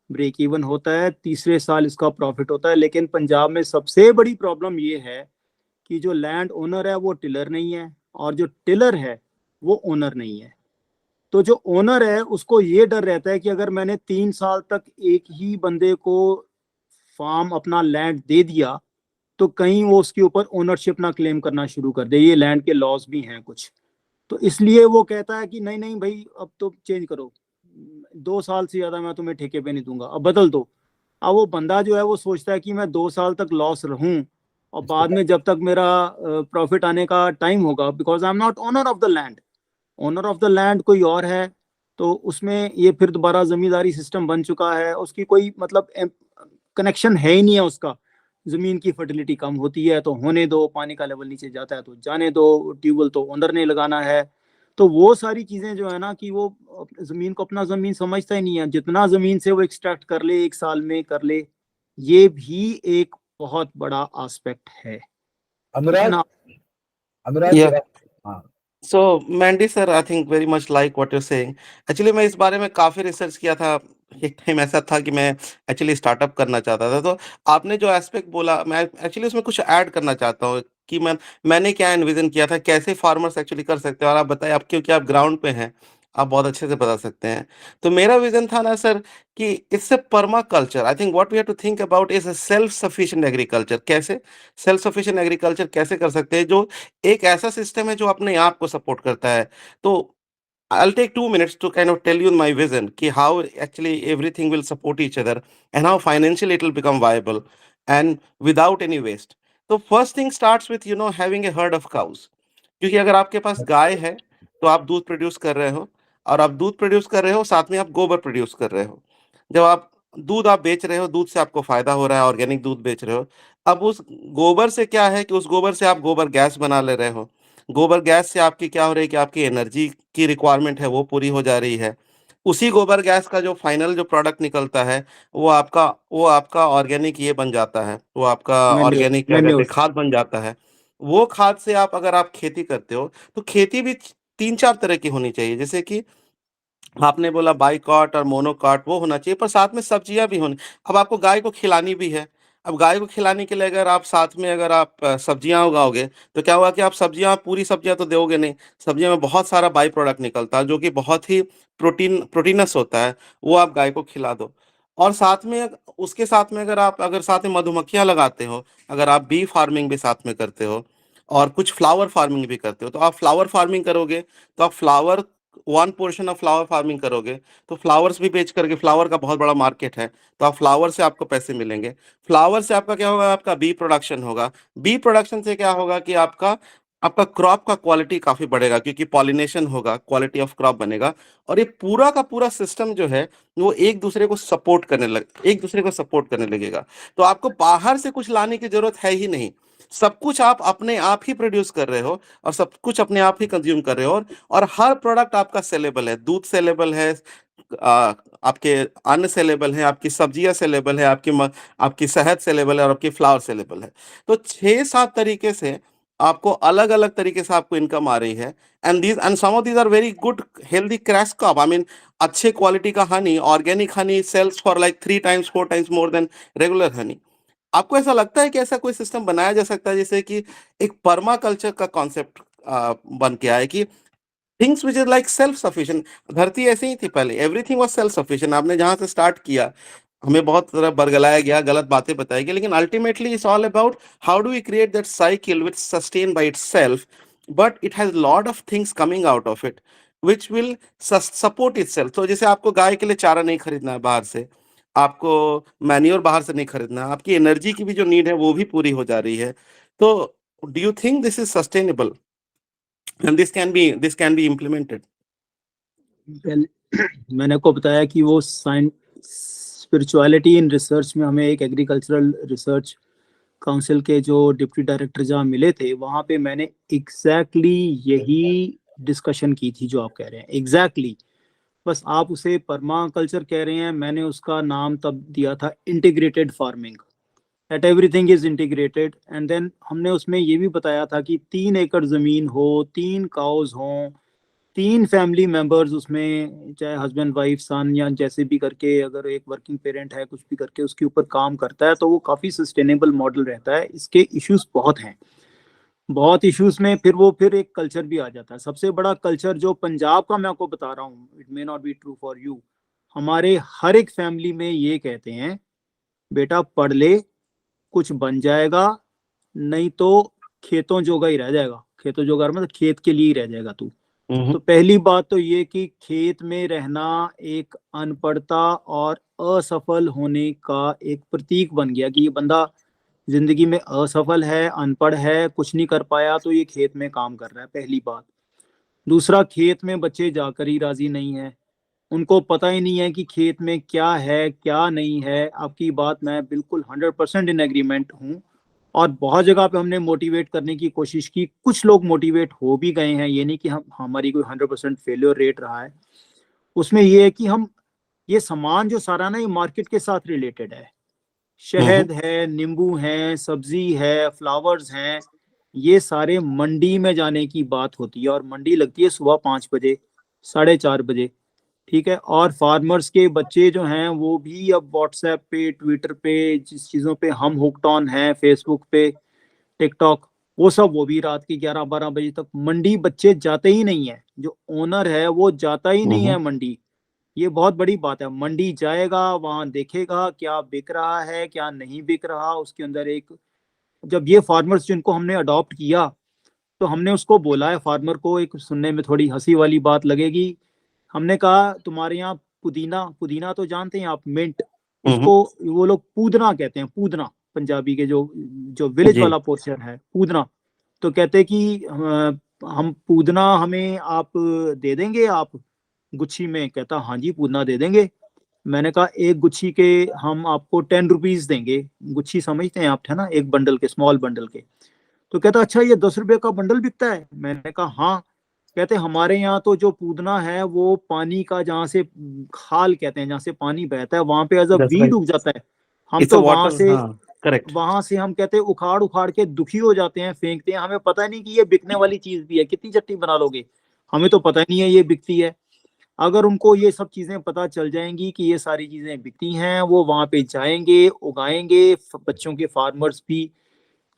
ब्रेक इवन होता है, तीसरे साल इसका प्रॉफिट होता है। लेकिन पंजाब में सबसे बड़ी प्रॉब्लम ये है कि जो लैंड ओनर है वो टिलर नहीं है, और जो टिलर है वो ओनर नहीं है। तो जो ओनर है उसको ये डर रहता है कि अगर मैंने 3 साल तक एक ही बंदे को फार्म अपना लैंड दे दिया तो कहीं वो उसके ऊपर ओनरशिप ना क्लेम करना शुरू कर दे। ये लैंड के लॉस भी हैं कुछ। तो इसलिए वो कहता है कि नहीं नहीं भाई, अब तो चेंज करो, 2 साल से ज्यादा मैं तुम्हें ठेके पे नहीं दूंगा, अब बदल दो। अब वो बंदा जो है वो सोचता है कि मैं 2 साल तक लॉस रहूं और बाद में जब तक मेरा प्रॉफिट आने का टाइम होगा, because I am not owner of the land, owner of the land कोई और है, तो उसमें ये फिर दोबारा जमींदारी सिस्टम बन चुका है, उसकी कोई मतलब कनेक्शन है ही नहीं है उसका। जमीन की फर्टिलिटी कम होती है तो होने दो, पानी का लेवल नीचे जाता है तो जाने दो, ट्यूबवेल तो ओनर ने लगाना है। तो वो सारी चीजें जो है ना कि वो जमीन को अपना जमीन समझता ही नहीं है, जितना जमीन से वो एक्सट्रैक्ट कर ले 1 साल में कर ले, ये भी एक बहुत बड़ा एस्पेक्ट है। Anurag, Anurag, Yeah. हाँ, So Mandy sir, I think very much like what you're saying. Actually मैं इस बारे में काफी रिसर्च किया था। एक टाइम ऐसा था कि मैं एक्चुअली स्टार्टअप करना चाहता था। तो आपने जो एस्पेक्ट बोला, मैं एक्चुअली उसमें कुछ ऐड करना चाहता हूँ कि मैंने क्या एनविजन किया था, कैसे फार्मर्स एक्चुअली कर सकते हैं। और आप बताइए, आप क्योंकि आप ग्राउंड पे हैं, आप बहुत अच्छे से बता सकते हैं। तो मेरा विजन था ना सर कि इससे permaculture, I think what we have to think about is a self sufficient agriculture. कैसे सेल्फ सफिशिएंट एग्रीकल्चर कैसे कर सकते हैं, जो एक ऐसा सिस्टम है जो अपने आप को सपोर्ट करता है। तो I'll take 2 minutes to kind of tell you my vision ki how actually everything will support each other and how financially it will become viable and without any waste. So first thing starts with having a herd of cows. क्योंकि अगर आपके पास गाय है तो आप दूध प्रोड्यूस कर रहे हो, और आप दूध प्रोड्यूस कर रहे हो साथ में आप गोबर प्रोड्यूस कर रहे हो। जब आप बेच रहे हो, दूध से आपको फायदा हो रहा है, ऑर्गेनिक दूध बेच रहे हो। अब उस गोबर से क्या है कि उस गोबर से आप गोबर गैस बना ले रहे हो। गोबर गैस से आपकी क्या हो रही है कि आपकी एनर्जी की रिक्वायरमेंट है वो पूरी हो जा रही है। उसी गोबर गैस का जो फाइनल जो प्रोडक्ट निकलता है वो आपका ऑर्गेनिक ये बन जाता है, वो आपका मैन्योर ऑर्गेनिक क्या कहते मैन्योर हैं, खाद बन जाता है। वो खाद से अगर आप खेती करते हो तो खेती भी 3-4 तरह की होनी चाहिए। जैसे कि आपने बोला बाइकॉट और मोनोकॉट, वो होना चाहिए, पर साथ में सब्जियां भी होनी। अब आपको गाय को खिलानी भी है। अब गाय को खिलाने के लिए अगर आप साथ में सब्जियां उगाओगे तो क्या होगा कि आप पूरी सब्जियां तो दोगे नहीं। सब्जियों में बहुत सारा बाई प्रोडक्ट निकलता है जो कि बहुत ही प्रोटीनस होता है, वो आप गाय को खिला दो। और साथ में उसके साथ में अगर साथ में मधुमक्खियां लगाते हो, अगर आप बी फार्मिंग भी साथ में करते हो और कुछ फ्लावर फार्मिंग भी करते हो, तो आप फ्लावर फार्मिंग करोगे तो आप flower 1 portion of flower farming करोगे तो फ्लावर्स भी बेच करके, फ्लावर का बहुत बड़ा मार्केट है, तो आप फ्लावर से आपको पैसे मिलेंगे। फ्लावर से आपका क्या होगा, आपका बी प्रोडक्शन होगा। बी प्रोडक्शन से क्या होगा कि आपका आपका क्रॉप का क्वालिटी काफी बढ़ेगा, क्योंकि पॉलिनेशन होगा, क्वालिटी ऑफ क्रॉप बनेगा, और ये पूरा का पूरा सिस्टम जो है वो एक दूसरे को सपोर्ट करने लगेगा। तो आपको बाहर से कुछ लाने की जरूरत है ही नहीं। सब कुछ आप अपने आप ही प्रोड्यूस कर रहे हो, और सब कुछ अपने आप ही कंज्यूम कर रहे हो, और हर प्रोडक्ट आपका सेलेबल है। दूध सेलेबल है, आपके अन्न सेलेबल है, आपकी सब्जियां सेलेबल है, आपकी शहद सेलेबल है, और आपकी फ्लावर सेलेबल है। तो 6-7 तरीके से आपको अलग-अलग तरीके से आपको इनकम आ रही है। And some of these are very good healthy crash crop. I mean, अच्छे क्वालिटी का honey, organic honey sells for like 3 times 4 times more than regular honey. आपको ऐसा लगता है कि ऐसा कोई सिस्टम बनाया जा सकता है, जैसे कि एक पर्मा कल्चर का कॉन्सेप्ट बन के आए, कि things which is like self sufficient. धरती ऐसे ही थी पहले, एवरीथिंग वाज सेल्फ सफिशिएंट। आपने जहां से स्टार्ट किया, हमें बहुत तरह बरगलाया गया, गलत बातें बताई गई, लेकिन ultimately it's all about how do we create that cycle which sustain by itself, but it has lot of things coming out of it which will support itself. तो जैसे आपको गाय के लिए चारा नहीं खरीदना है बाहर से, आपको मैन्योर बाहर से नहीं खरीदना है, आपकी एनर्जी की भी जो नीड है वो भी पूरी हो जा रही है। तो do you think this is sustainable and this can be implemented? मैंने आपको बताया कि वो साइंस स्पिरिचुअलिटी इन रिसर्च में हमें एक एग्रीकल्चरल रिसर्च काउंसिल के जो डिप्टी डायरेक्टर जहाँ मिले थे, वहाँ पे मैंने एग्जैक्टली यही डिस्कशन की थी जो आप कह रहे हैं, एग्जैक्टली। बस आप उसे परमा कल्चर कह रहे हैं, मैंने उसका नाम तब दिया था integrated farming, that everything is integrated. And then हमने उसमें ये भी बताया था कि 3 एकड़ जमीन हो, 3 काउज हों, 3 फैमिली मेंबर्स उसमें, चाहे हस्बैंड वाइफ सन या जैसे भी करके, अगर एक वर्किंग पेरेंट है कुछ भी करके उसके ऊपर काम करता है, तो वो काफ़ी सस्टेनेबल मॉडल रहता है। इसके इश्यूज बहुत हैं, बहुत इश्यूज में फिर एक कल्चर भी आ जाता है। सबसे बड़ा कल्चर जो पंजाब का मैं आपको बता रहा हूँ, it may not be true for you, हमारे हर एक फैमिली में ये कहते हैं, बेटा पढ़ ले, कुछ बन जाएगा, नहीं तो खेतों जोगा ही रह जाएगा। खेतों जोगा मतलब खेत के लिए ही रह जाएगा तू। तो पहली बात तो ये कि खेत में रहना एक अनपढ़ता और असफल होने का एक प्रतीक बन गया, कि ये बंदा जिंदगी में असफल है, अनपढ़ है, कुछ नहीं कर पाया, तो ये खेत में काम कर रहा है, पहली बात। दूसरा, खेत में बच्चे जाकर ही राजी नहीं है, उनको पता ही नहीं है कि खेत में क्या है क्या नहीं है। आपकी बात मैं बिल्कुल 100% इन एग्रीमेंट हूँ, और बहुत जगह पे हमने मोटिवेट करने की कोशिश की, कुछ लोग मोटिवेट हो भी गए हैं, ये नहीं कि हम हमारी कोई 100% फेलियर रेट रहा है। उसमें ये है कि हम ये सामान जो सारा ना, ये मार्केट के साथ रिलेटेड है। शहद है, नींबू है, सब्जी है, फ्लावर्स हैं, ये सारे मंडी में जाने की बात होती है, और मंडी लगती है सुबह 5 बजे 4:30 बजे, ठीक है। और फार्मर्स के बच्चे जो हैं वो भी अब व्हाट्सएप पे, ट्विटर पे, जिस चीज़ों पे हम हुक्ड ऑन हैं, फेसबुक पे, टिकटॉक, वो भी रात के 11-12 बजे तक मंडी बच्चे जाते ही नहीं है। जो ओनर है वो जाता ही नहीं है मंडी। ये बहुत बड़ी बात है। मंडी जाएगा, वहां देखेगा क्या बिक रहा है क्या नहीं बिक रहा। उसके अंदर एक, जब ये फार्मर्स जिनको हमने अडॉप्ट किया, तो हमने उसको बोला है, फार्मर को, एक सुनने में थोड़ी हंसी वाली बात लगेगी, हमने कहा तुम्हारे यहाँ पुदीना, पुदीना तो जानते हैं आप, मिंट, उसको वो लोग पूदना कहते हैं, पूदना, पंजाबी के जो जो विलेज जी। वाला पोर्शन है, पूदना। तो कहते कि हम पूदना हमें आप दे देंगे आप गुच्छी में। कहता हाँ जी पूदना दे देंगे। मैंने कहा एक गुच्छी के हम आपको 10 रुपीज देंगे। गुच्छी समझते हैं आप, है ना, एक बंडल के, स्मॉल बंडल के। तो कहता अच्छा ये 10 रुपए का बंडल बिकता है। मैंने कहा हाँ। कहते हमारे यहाँ तो जो पूदना है वो पानी का, जहाँ से खाल कहते हैं, जहाँ से पानी बहता है, वहां पे as a That's weed right. उग जाता है। हम It's a तो water. हाँ, correct. वहां से हम कहते हैं उखाड़ उखाड़ के दुखी हो जाते हैं, फेंकते हैं। हमें पता नहीं कि ये बिकने वाली चीज भी है, कितनी चट्टी बना लोगे, हमें तो पता नहीं है ये बिकती है। अगर उनको ये सब चीजें पता चल जाएंगी कि ये सारी चीजें बिकती हैं, वो वहां पे जाएंगे, उगाएंगे। बच्चों के फार्मर्स भी,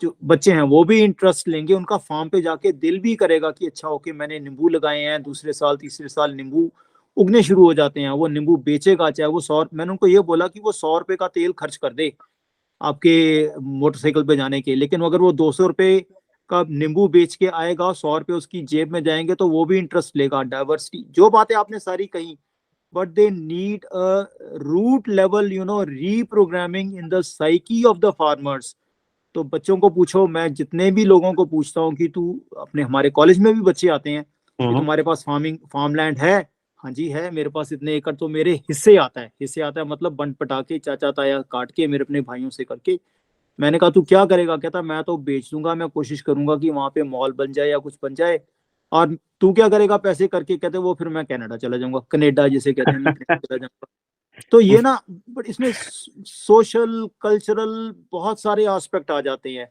जो बच्चे हैं वो भी इंटरेस्ट लेंगे, उनका फार्म पे जाके दिल भी करेगा कि अच्छा ओके मैंने नींबू लगाए हैं, दूसरे साल तीसरे साल नींबू उगने शुरू हो जाते हैं। वो नींबू बेचेगा, चाहे वो 100, मैंने उनको ये बोला कि वो 100 रुपए का तेल खर्च कर दे आपके मोटरसाइकिल पे जाने के, लेकिन अगर वो 200 रुपए का नींबू बेच के आएगा, 100 रुपए उसकी जेब में जाएंगे, तो वो भी इंटरेस्ट लेगा। डाइवर्सिटी, जो बातें आपने सारी कही, but they need a root level, reprogramming in the psyche of the farmers, तो बच्चों को पूछो, मैं जितने भी लोगों को पूछता हूँ कि तू अपने, हमारे कॉलेज में भी बच्चे आते हैं कि तुम्हारे पास फार्म लैंड है? हाँ जी है, मेरे पास इतने एकड़, तो मेरे हिस्से आता है मतलब बंट पटा के, चाचा ताया काट के, मेरे अपने भाइयों से करके। मैंने कहा तू क्या करेगा? कहता मैं तो बेच दूंगा, मैं कोशिश करूंगा कि वहां पे मॉल बन जाए या कुछ बन जाए। और तू क्या करेगा पैसे करके? कहते वो फिर मैं कनाडा चला जाऊंगा, कनेडा जिसे कहते हैं, मैं कनाडा चला जाऊंगा। तो ये ना, बट इसमें सोशल कल्चरल बहुत सारे एस्पेक्ट आ जाते हैं।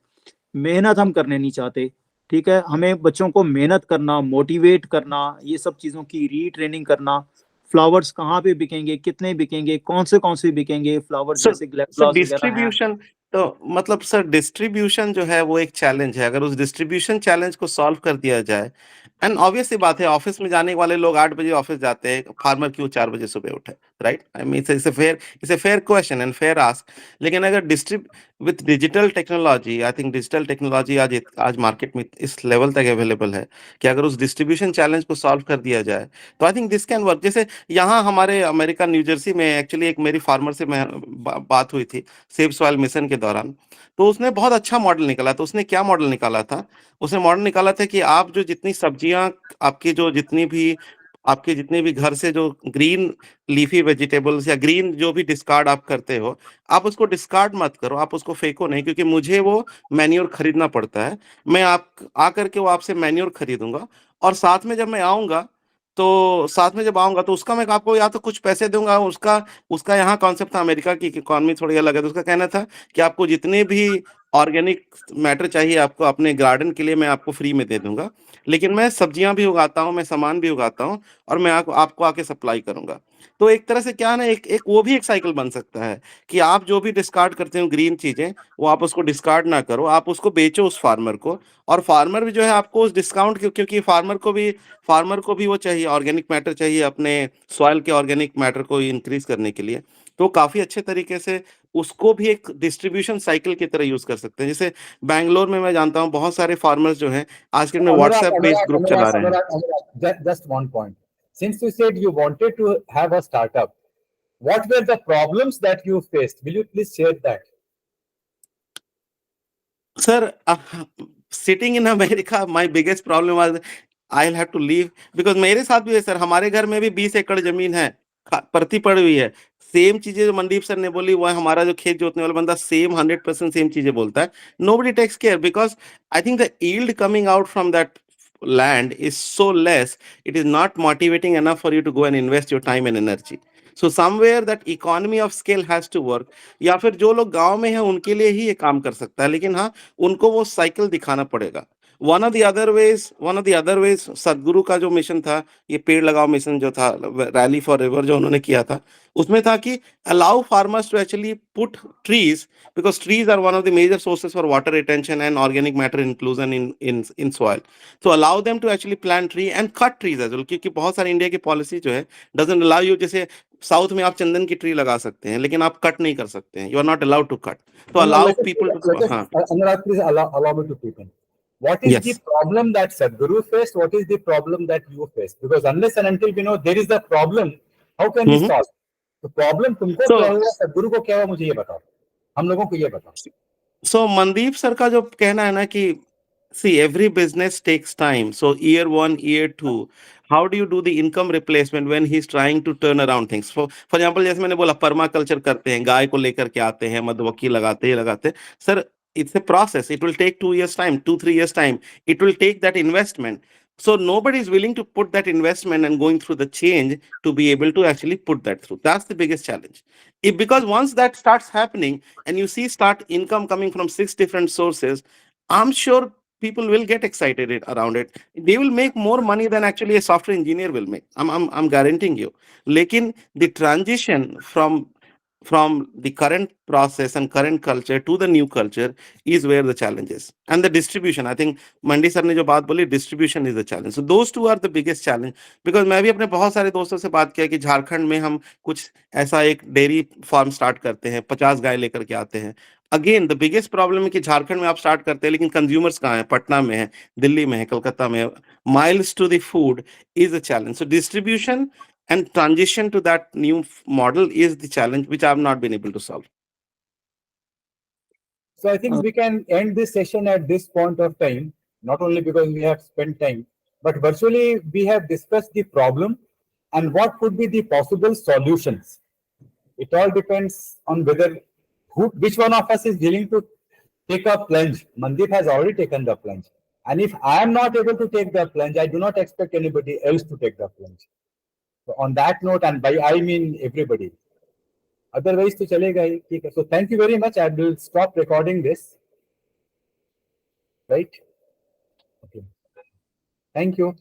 मेहनत हम करने नहीं चाहते, ठीक है, हमें बच्चों को मेहनत करना, मोटिवेट करना, ये सब चीजों की रीट्रेनिंग करना। फ्लावर्स कहाँ पे बिकेंगे, कितने बिकेंगे, कौन से बिकेंगे फ्लावर्स, सर जैसे सर ग्लैमग्लास वगैरह हैं। डिस्ट्रीब्यूशन, तो मतलब सर डिस्ट्रीब्यूशन जो है वो एक चैलेंज है। अगर उस डिस्ट्रीब्यूशन चैलेंज को सॉल्व कर दिया जाए, एंड ऑब्वियस सी बात है, ऑफिस में जाने वाले लोग 8 बजे ऑफिस जाते हैं, फार्मर क्यों 4 बजे सुबह उठे? Right, I mean it's a fair question and fair ask. लेकिन अगर with digital technology, I think digital technology आज मार्केट में इस लेवल तक अवेलेबल है कि अगर उस डिस्ट्रीब्यूशन चैलेंज को सॉल्व कर दिया जाए, तो I think this can work. जैसे यहाँ हमारे अमेरिका न्यू जर्सी में एक्चुअली एक मेरी फार्मर से बात हुई थी सेव सॉइल मिशन के दौरान। तो उसने बहुत अच्छा मॉडल निकाला। तो उसने क्या मॉडल निकाला था? उसने मॉडल निकाला था कि आप जो जितनी सब्जियां, आपकी जो जितनी भी आपके जितने भी घर से जो ग्रीन लीफी वेजिटेबल्स या ग्रीन जो भी डिस्कार्ड आप करते हो, आप उसको डिस्कार्ड मत करो, आप उसको फेंको नहीं, क्योंकि मुझे वो मैन्योर खरीदना पड़ता है। मैं आप आकर के वो आपसे मैन्योर खरीदूंगा, और साथ में जब मैं आऊंगा, तो साथ में जब आऊंगा तो उसका मैं आपको या तो कुछ पैसे दूंगा। उसका उसका यहाँ कॉन्सेप्ट था, अमेरिका की इकोनॉमी थोड़ी अलग है, तो उसका कहना था कि आपको जितने भी ऑर्गेनिक मैटर चाहिए आपको अपने गार्डन के लिए, मैं आपको फ्री में दे दूंगा। लेकिन मैं सब्जियां भी उगाता हूँ, मैं सामान भी उगाता हूँ, और मैं आपको आके सप्लाई करूंगा। तो एक तरह से क्या है ना, एक एक वो भी एक साइकिल बन सकता है कि आप जो भी डिस्कार्ड करते हो ग्रीन चीजें, वो आप उसको डिस्कार्ड ना करो, आप उसको बेचो उस फार्मर को। और फार्मर भी जो है आपको उस डिस्काउंट, क्योंकि फार्मर को भी वो चाहिए, ऑर्गेनिक मैटर चाहिए अपने सॉइल के ऑर्गेनिक मैटर को इंक्रीज करने के लिए। तो काफी अच्छे तरीके से उसको भी एक डिस्ट्रीब्यूशन साइकिल की तरह यूज कर सकते हैं। जैसे बैंगलोर में मैं जानता हूँ बहुत सारे फार्मर्स जो हैं आजकल में Anurag, WhatsApp based Anurag, group चला Anurag, रहे हैं। Anurag, Anurag, just one point. Since you said you wanted to have a startup, what were the problems that you faced? Will you please share that? Sir, sitting in America, my biggest problem was I'll have to leave, because मेरे साथ भी है सर, हमारे घर में भी 20 एकड़ जमीन है, परती पड़ी हुई है। सेम चीजें जो मनदीप सर ने बोली, वह हमारा जो खेत जोतने वाला बंदा सेम 100% सेम चीजें बोलता है। Nobody takes care, because I think the yield coming out from that land is so less, it is not motivating enough for you to go and invest your time and energy. So somewhere that economy of scale has to work. या फिर जो लोग गांव में हैं उनके लिए ही ये काम कर सकता है, लेकिन हाँ, उनको वो साइकिल दिखाना पड़ेगा। One of the other ways सदगुरु का जो मिशन था, ये पेड़ लगाओ मिशन जो था, रैली फॉर रिवर जो उन्होंने किया था, उसमें था कि allow farmers to actually put trees, because trees are one of the major sources for water retention and organic matter inclusion in soil. So allow them to actually plant tree and cut trees as well, क्योंकि बहुत सारी इंडिया की पॉलिसी जो है doesn't allow you, जैसे साउथ में आप चंदन की ट्री लगा सकते हैं, लेकिन आप कट नहीं कर सकते हैं, you are not allowed to cut. तो No, no, allow people to, हाँ, Anurag, please allow me to peep in. What is the yes. problem that Sadhguru faced? What is the problem that you faced? Because unless and until we know there is the problem, how can we solve? तो प्रॉब्लम तुमको क्या सो हुआ, सदगुरु को क्या हुआ, मुझे ये बताओ, हम लोगों को ये बताओ। सो मनदीप सर का जो कहना है ना कि see every business takes time, so year 1, year 2, how do you do the income replacement when he's trying to turn around things? For example, जैसे मैंने बोला पर्मा कल्चर करते हैं, गाय को लेकर के आते हैं, मधुमक्खी लगाते हैं sir, it's a process, it will take 2 years time, 2-3 years time, it will take that investment. So nobody is willing to put that investment and going through the change to be able to actually put that through. That's the biggest challenge. Because once that starts happening and you see start income coming from 6 different sources, I'm sure people will get excited around it. They will make more money than actually a software engineer will make. I'm guaranteeing you. Lekin the transition from the current process and current culture to the new culture is where the challenge is. And the distribution, I think Mandi sir ने जो बात बोली, distribution is the challenge. So those two are the biggest challenge. Because मैं भी अपने बहुत सारे दोस्तों से बात किया कि झारखंड में हम कुछ ऐसा एक डेयरी फार्म स्टार्ट करते हैं, 50 गाय लेकर के आते हैं। अगेन द बिगेस्ट प्रॉब्लम है कि झारखंड में आप स्टार्ट करते हैं, लेकिन कंज्यूमर्स कहाँ है? पटना में है, दिल्ली में है, कलकत्ता में है। Miles to the food is a challenge. So distribution and transition to that new model is the challenge which I have not been able to solve. So I think we can end this session at this point of time, not only because we have spent time, but virtually we have discussed the problem and what could be the possible solutions. It all depends on whether which one of us is willing to take a plunge. Mandeep has already taken the plunge. And if I am not able to take the plunge, I do not expect anybody else to take the plunge. So on that note, and by I mean everybody. Otherwise, to chalega hi, theek hai. So thank you very much. I will stop recording this. Right? Okay. Thank you.